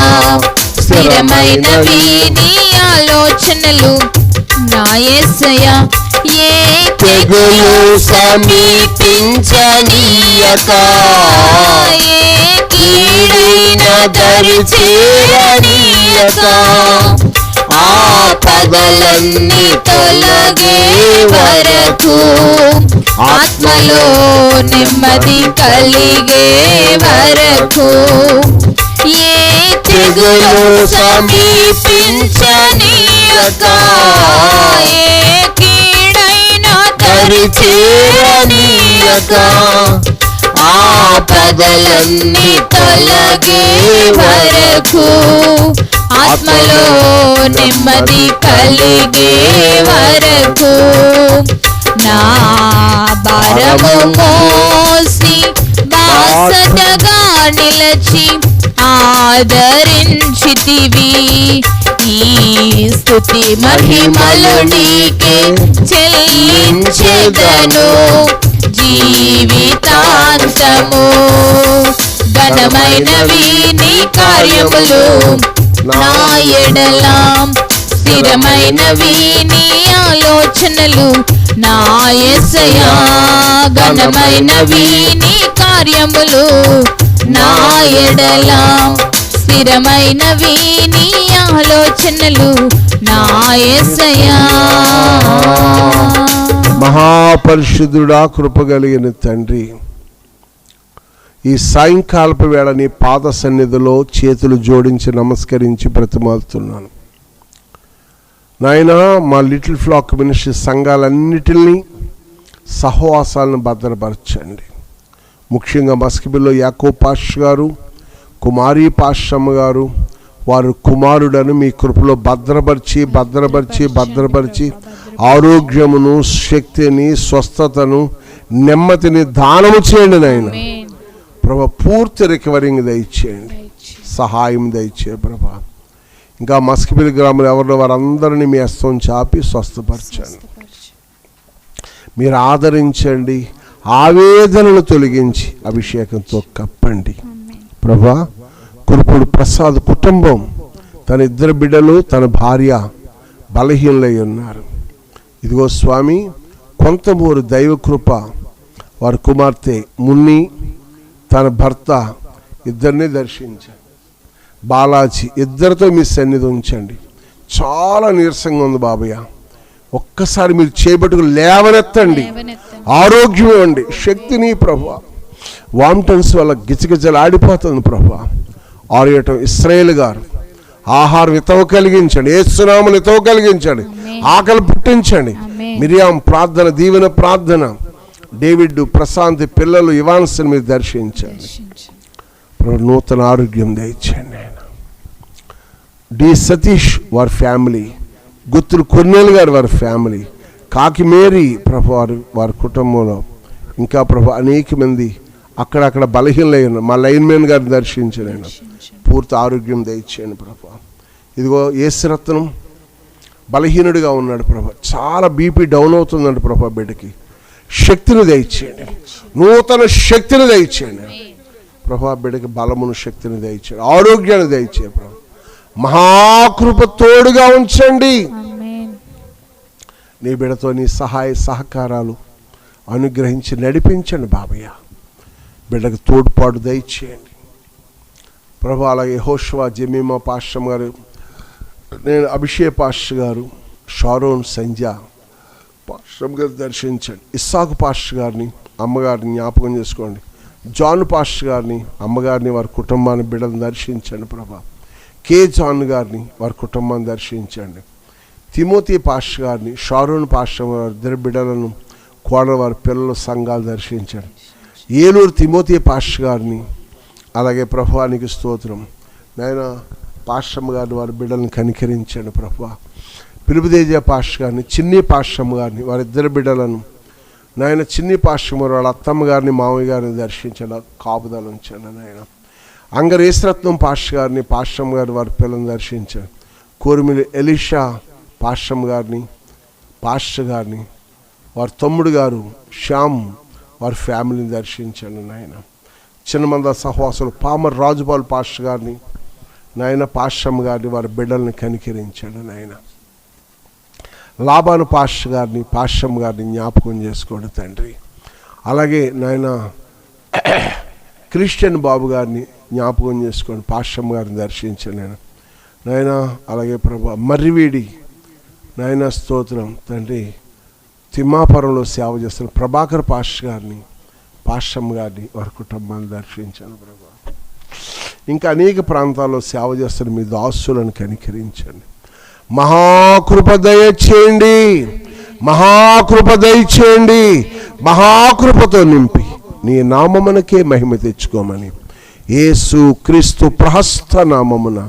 స్థిరమైనవి నీ ఆలోచనలు నా యేసయ్యా. ఏ తెగులు సమీపించనీయక, ఏ కీడైన దరి చేరనీయక, ఆపదలన్నీ తొలగే వరకు, ఆత్మలో నెమ్మది కలిగే వరకు, ఏ తెగులు సమీపించనీయక, ఏ కీడైన దరి చేరనీయక, ఆపదలన్నీ తొలగే వరకు, ఆత్మలో నెమ్మది కలిగే వరకు, నా భారము మోసి బాసటగా నిలచి ఆదరించితివి. ఈ స్తుతి మహిమలు నీకే చెల్లించెదను జీవితాంతము. ఘనమైనవి నీ కార్యములు నా ఎడల, స్థిరమైనవి నీ ఆలోచనలు నా యేసయ్యా. ఘనమైనవి నీ కార్యములు నా ఎడల, స్థిరమైనవి నీ ఆలోచనలు నా యేసయ్యా. మహాపరిశుద్ధుడా, కృపగలిగిన తండ్రి, ఈ సాయంకాలపు వేళ నీ పాద సన్నిధిలో చేతులు జోడించి నమస్కరించి బ్రతిమాలుతున్నాను నాయనా. మా లిటిల్ ఫ్లాక్ మినిస్ట్రీ సంఘాలన్నిటినీ సహవాసాలను భద్రపరచండి. ముఖ్యంగా మస్కిబిల్లో యాకోబ్ పాష్ గారు, కుమారి పాషమ్మ గారు, వారు కుమారుడను మీ కృపలో భద్రపరిచి ఆరోగ్యమును, శక్తిని, స్వస్థతను, నెమ్మదిని దానము చేయండి నాయన. ప్రభా, పూర్తి రికవరింగ్ దయచేయండి, సహాయం దయచే ప్రభా. ఇంకా మస్కిబిల్ గ్రామంలో ఎవరిలో వారందరినీ మీ హస్తం చాపి స్వస్థపరచండి. మీరు ఆదరించండి, ఆవేదనను తొలగించి అభిషేకంతో కప్పండి ప్రభా. కురుపుడు ప్రసాద్ కుటుంబం, తన ఇద్దరు బిడ్డలు, తన భార్య బలహీనలై ఉన్నారు. ఇదిగో స్వామి, కొంతమూరు దైవకృప వారి కుమార్తె మున్ని, తన భర్త ఇద్దరిని దర్శించండి. బాలాజీ ఇద్దరితో మీ సన్నిధి ఉంచండి. చాలా నీరసంగా ఉంది బాబయ్య, ఒక్కసారి మీరు చేపట్టుకు లేవనెత్తండి, ఆరోగ్యం ఇవ్వండి, శక్తిని ప్రభా. వామిటన్స్ వల్ల గిచగిచలు ఆడిపోతుంది ప్రభా. ఆరియటం ఇస్రాయేల్ గారు ఆహారం ఇతవ కలిగించండి, యేసునామమున ఇతవ కలిగించండి, ఆకలి పుట్టించండి. మిరియాం ప్రార్థన, దీవెన ప్రార్థన, డేవిడ్, ప్రశాంత్ పిల్లలు, ఇవాన్స్ని మీరు దర్శించండి. నూతన ఆరోగ్యం దయచేయండి ఆయన. డి సతీష్ వారి ఫ్యామిలీ, గుత్తులు కొన్నేలు గారు వారి ఫ్యామిలీ, కాకి మేరీ ప్రభు వారి కుటుంబంలో, ఇంకా ప్రభు అనేక మంది అక్కడక్కడ బలహీనలైన మా లైన్మెన్ గారిని దర్శించండి ఆయన. పూర్తి ఆరోగ్యం దయచేయండి ప్రభు. ఇదిగో యేసురత్నం బలహీనుడిగా ఉన్నాడు ప్రభు, చాలా బీపీ డౌన్ అవుతుందండి ప్రభు. బిడ్డకి శక్తిని దయచేయండి, నూతన శక్తిని దయచేయండి ప్రభా. బిడ్డకి బలమును, శక్తిని దయచేయండి, ఆరోగ్యాన్ని దయచేయండి ప్రభు. మహాకృప తోడుగా ఉంచండి. నీ బిడ్డతో నీ సహాయ సహకారాలు అనుగ్రహించి నడిపించండి బాబయ్య. బిడ్డకు తోడ్పాటు దయచేయండి ప్రభు. అలాగే హోషవా, జమీమా పాస్టర్ గారు, నేను అభిషేక్ పాస్టర్ గారు, షారోన్, సంధ్య పాస్టర్ గారు దర్శించండి. ఇస్సాకు పాస్టర్ గారిని, అమ్మగారిని జ్ఞాపకం చేసుకోండి. జాన్ పాస్టర్ గారిని, అమ్మగారిని, వారి కుటుంబాన్ని, బిడ్డలను దర్శించండి ప్రభా. కే జాన్ గారిని, వారి కుటుంబాన్ని దర్శించండి. తిమోతి పాస్టర్ గారిని, షారోన్ పాస్టర్ వారి ఇద్దరు బిడ్డలను, కోడల వారి పిల్లల సంఘాలు దర్శించండి. ఏలూరు తిమోతి పాస్టర్ గారిని, అలాగే ప్రభువానికి స్తోత్రం నాయన పాస్టమ్మ గారిని, వారి బిడ్డలను కనికరించండి ప్రభా. పిలుపుదేజ పాస్టర్ గారిని, చిన్ని పాస్టమ్మ గారిని, వారిద్దరు బిడ్డలను నాయన, చిన్ని పాస్టమ్మ వాళ్ళ అత్తమ్మ గారిని, మామయ్య గారిని దర్శించండి, కాపుదలు ఉంచండి నాయన. అంగరేశ్రత్నం పాస్టర్ గారిని, పాస్టమ్మ గారిని, వారి పిల్లలను దర్శించండి. కోరిమిలి ఎలీషా పాస్టమ్మ గారిని, పాస్టర్ గారిని, వారి తమ్ముడు గారు శ్యామ్, వారి ఫ్యామిలీని దర్శించండి నాయన. చిన్నమంద సహవాసులు పామర్ రాజుపాల్ పాస్టర్ గారిని నాయన, పాస్టమ్మ గారిని, వారి బిడ్డల్ని కనికరించండి నాయన. లాబాను పాస్టర్ గారిని, పాస్టమ్మ గారిని జ్ఞాపకం చేసుకోండి తండ్రి. అలాగే నాయన క్రిస్టియన్ బాబు గారిని జ్ఞాపకం చేసుకోండి, పాస్టమ్మ గారిని దర్శించండి నాయన. అలాగే ప్రభా మర్రివీడి నాయన స్తోత్రం తండ్రి, తిమ్మాపురంలో సేవ చేస్తున్న ప్రభాకర్ పాస్టర్ గారిని, పాస్టమ్మ గారిని, వారి కుటుంబాన్ని దర్శించాను ప్రభా. ఇంకా అనేక ప్రాంతాల్లో సేవ చేస్తున్న మీ దాసులను కనికరించండి. మహాకృప దయచేయండి, మహాకృప దయచేయండి, మహాకృపతో నింపి నీ నామమునకే మహిమ తెచ్చుకోమని యేసు క్రీస్తు ప్రహస్త నామమున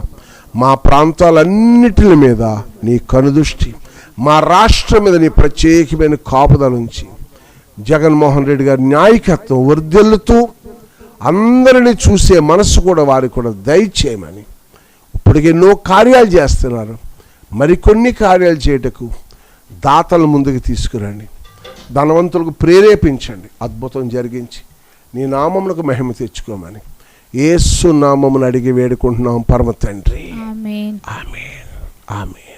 మా ప్రాంతాలన్నిటి మీద నీ కనుదృష్టి, మా రాష్ట్రం మీద నీ ప్రత్యేకమైన కాపుదల నుంచి జగన్మోహన్ రెడ్డి గారి నాయకత్వం వర్ధిల్లుతూ అందరినీ చూసే మనసు కూడా వారికి కూడా దయచేయమని. ఇప్పటికి ఎన్నో కార్యాలు చేస్తున్నారు, మరికొన్ని కార్యాలు చేయటకు దాతలు ముందుకు తీసుకురండి, ధనవంతులకు ప్రేరేపించండి, అద్భుతం జరిగించి నీ నామమునకు మహిమ తెచ్చుకోమని యేసు నామమును అడిగి వేడుకుంటున్నాం పరమ తండ్రి. ఆమేన్. ఆమేన్. ఆమేన్.